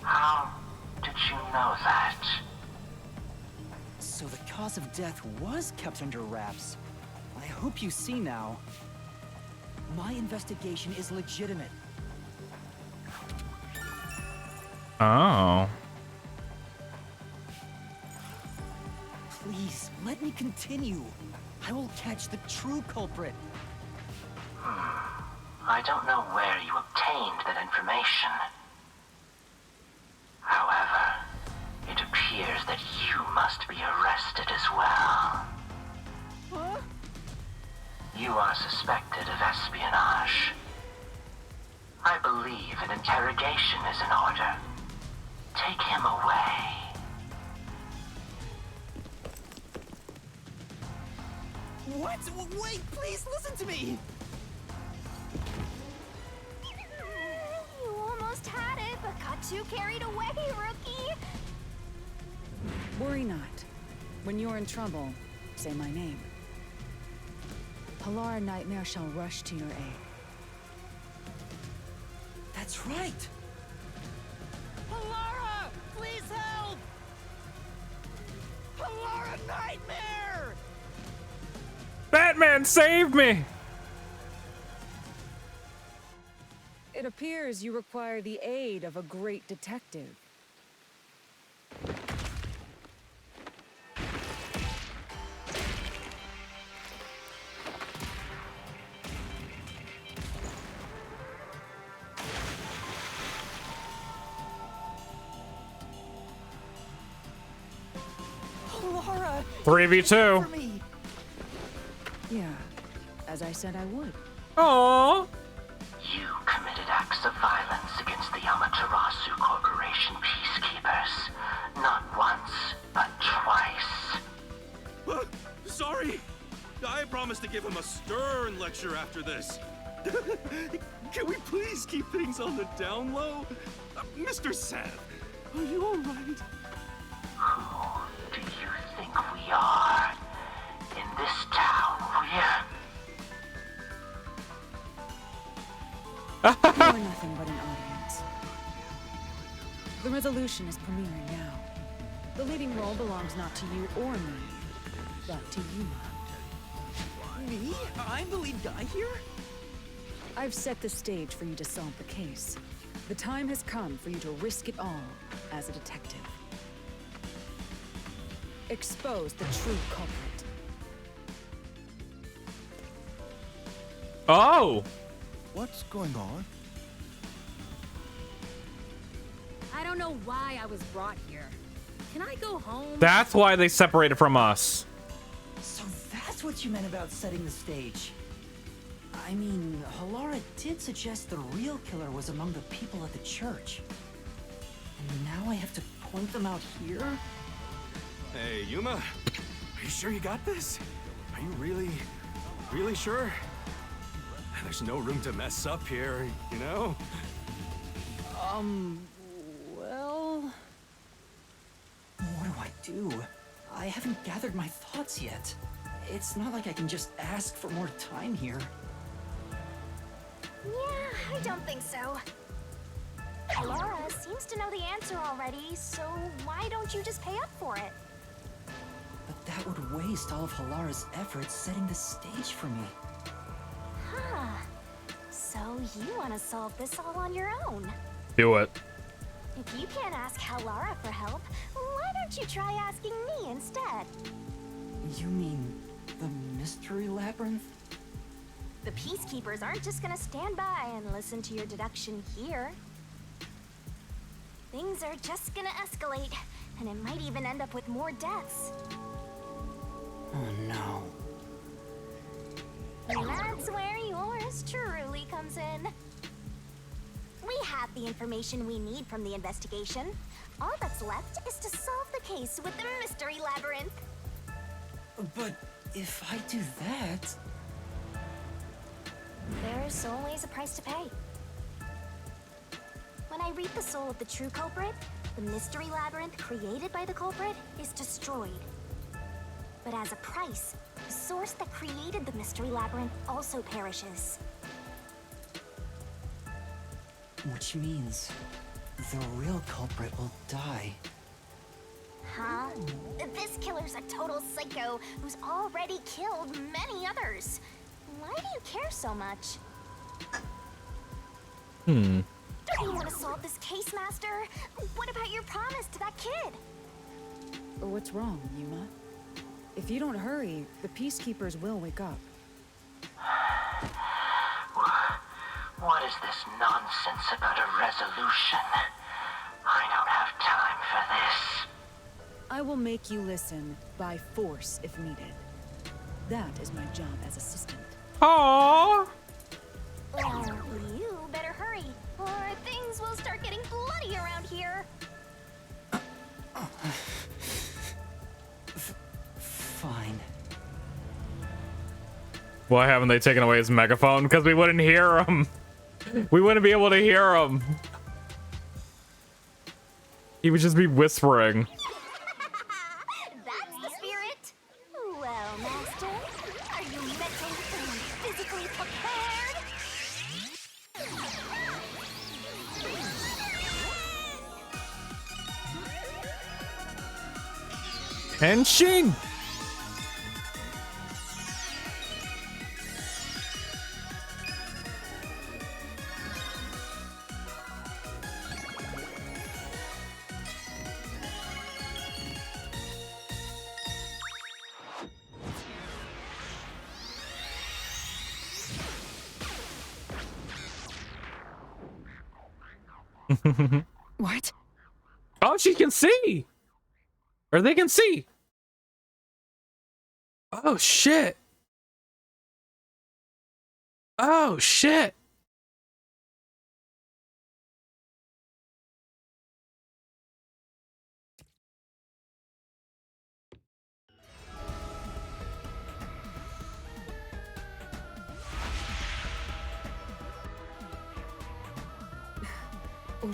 How did you know that? So the cause of death was kept under wraps. I hope you see now. My investigation is legitimate. Oh. Please, let me continue. I will catch the true culprit. I don't know where you obtained that information. However, it appears that you must be arrested as well. Huh? You are suspected of espionage. I believe an interrogation is in order. Take him away. What? Wait, please listen to me! too carried away, rookie. Worry not. When you're in trouble, say my name. Halara Nightmare shall rush to your aid. That's right! Halara! Please help! Halara Nightmare! Batman, save me! It appears you require the aid of a great detective. Halara! 3v2. For me! Yeah, as I said I would. Aww. You committed acts of violence against the Amaterasu Corporation peacekeepers. Not once, but twice. Sorry! I promised to give him a stern lecture after this. Can we please keep things on the down low? Mr. Seth, are you alright? Who do you think we are? In this town, You're nothing but an audience. The resolution is premiering now. The leading role belongs not to you or me, but to Yuma. Me? I'm the lead guy here? I've set the stage for you to solve the case. The time has come for you to risk it all as a detective. Expose the true culprit. Oh! What's going on? I don't know why I was brought here. Can I go home? That's why they separated from us. So that's what you meant about setting the stage. I mean, Halara did suggest the real killer was among the people at the church. And now I have to point them out here? Hey, Yuma, are you sure you got this? Are you really sure? There's no room to mess up here, you know? Well... What do I do? I haven't gathered my thoughts yet. It's not like I can just ask for more time here. Yeah, I don't think so. Halara seems to know the answer already, so why don't you just pay up for it? But that would waste all of Halara's efforts setting the stage for me. Huh. So you want to solve this all on your own? Do it. If you can't ask Halara for help, why don't you try asking me instead? You mean the mystery labyrinth? The peacekeepers aren't just gonna stand by and listen to your deduction here. Things are just gonna escalate, and it might even end up with more deaths. Oh no. And that's where yours truly comes in. We have the information we need from the investigation. All that's left is to solve the case with the mystery labyrinth. But if I do that... There's always a price to pay. When I reap the soul of the true culprit, the mystery labyrinth created by the culprit is destroyed. But as a price, the source that created the mystery labyrinth also perishes. Which means the real culprit will die. Huh? This killer's a total psycho who's already killed many others. Why do you care so much? Don't you want to solve this case, Master? What about your promise to that kid? What's wrong, Yuma? If you don't hurry, the peacekeepers will wake up. What is this nonsense about a resolution? I don't have time for this. I will make you listen by force if needed. That is my job as assistant. Aww. Well, you better hurry, or things will start getting bloody around here. Fine. Why haven't they taken away his megaphone? Because we wouldn't hear him. We wouldn't be able to hear him. He would just be whispering. That's the spirit. Well, Master, are you mentally and physically prepared? Henshin! What? Oh, she can see! Or they can see! Oh, shit! Oh, shit!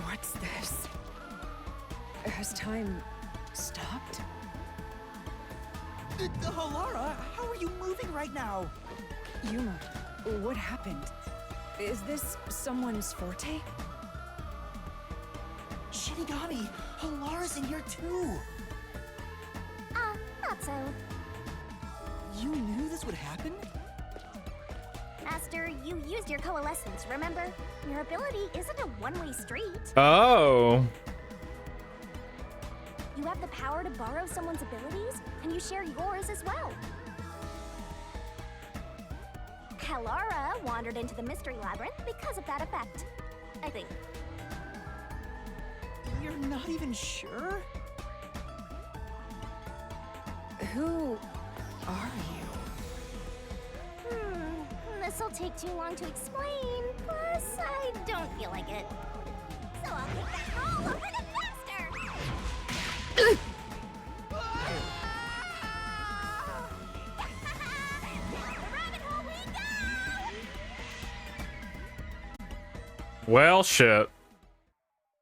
What's this? Has time stopped? Halara, how are you moving right now? Yuma, what happened? Is this someone's forte? Shinigami, Halara's in here too. Not so. You knew this would happen? Master, you used your coalescence, remember? Your ability isn't a one-way street. Oh. You have the power to borrow someone's abilities, and you share yours as well. Halara wandered into the Mystery Labyrinth because of that effect, I think. You're not even sure? Who are you? This'll take too long to explain, plus I don't feel like it. So I'll take that role over the Master! Rabbit hole we go! Well, shit.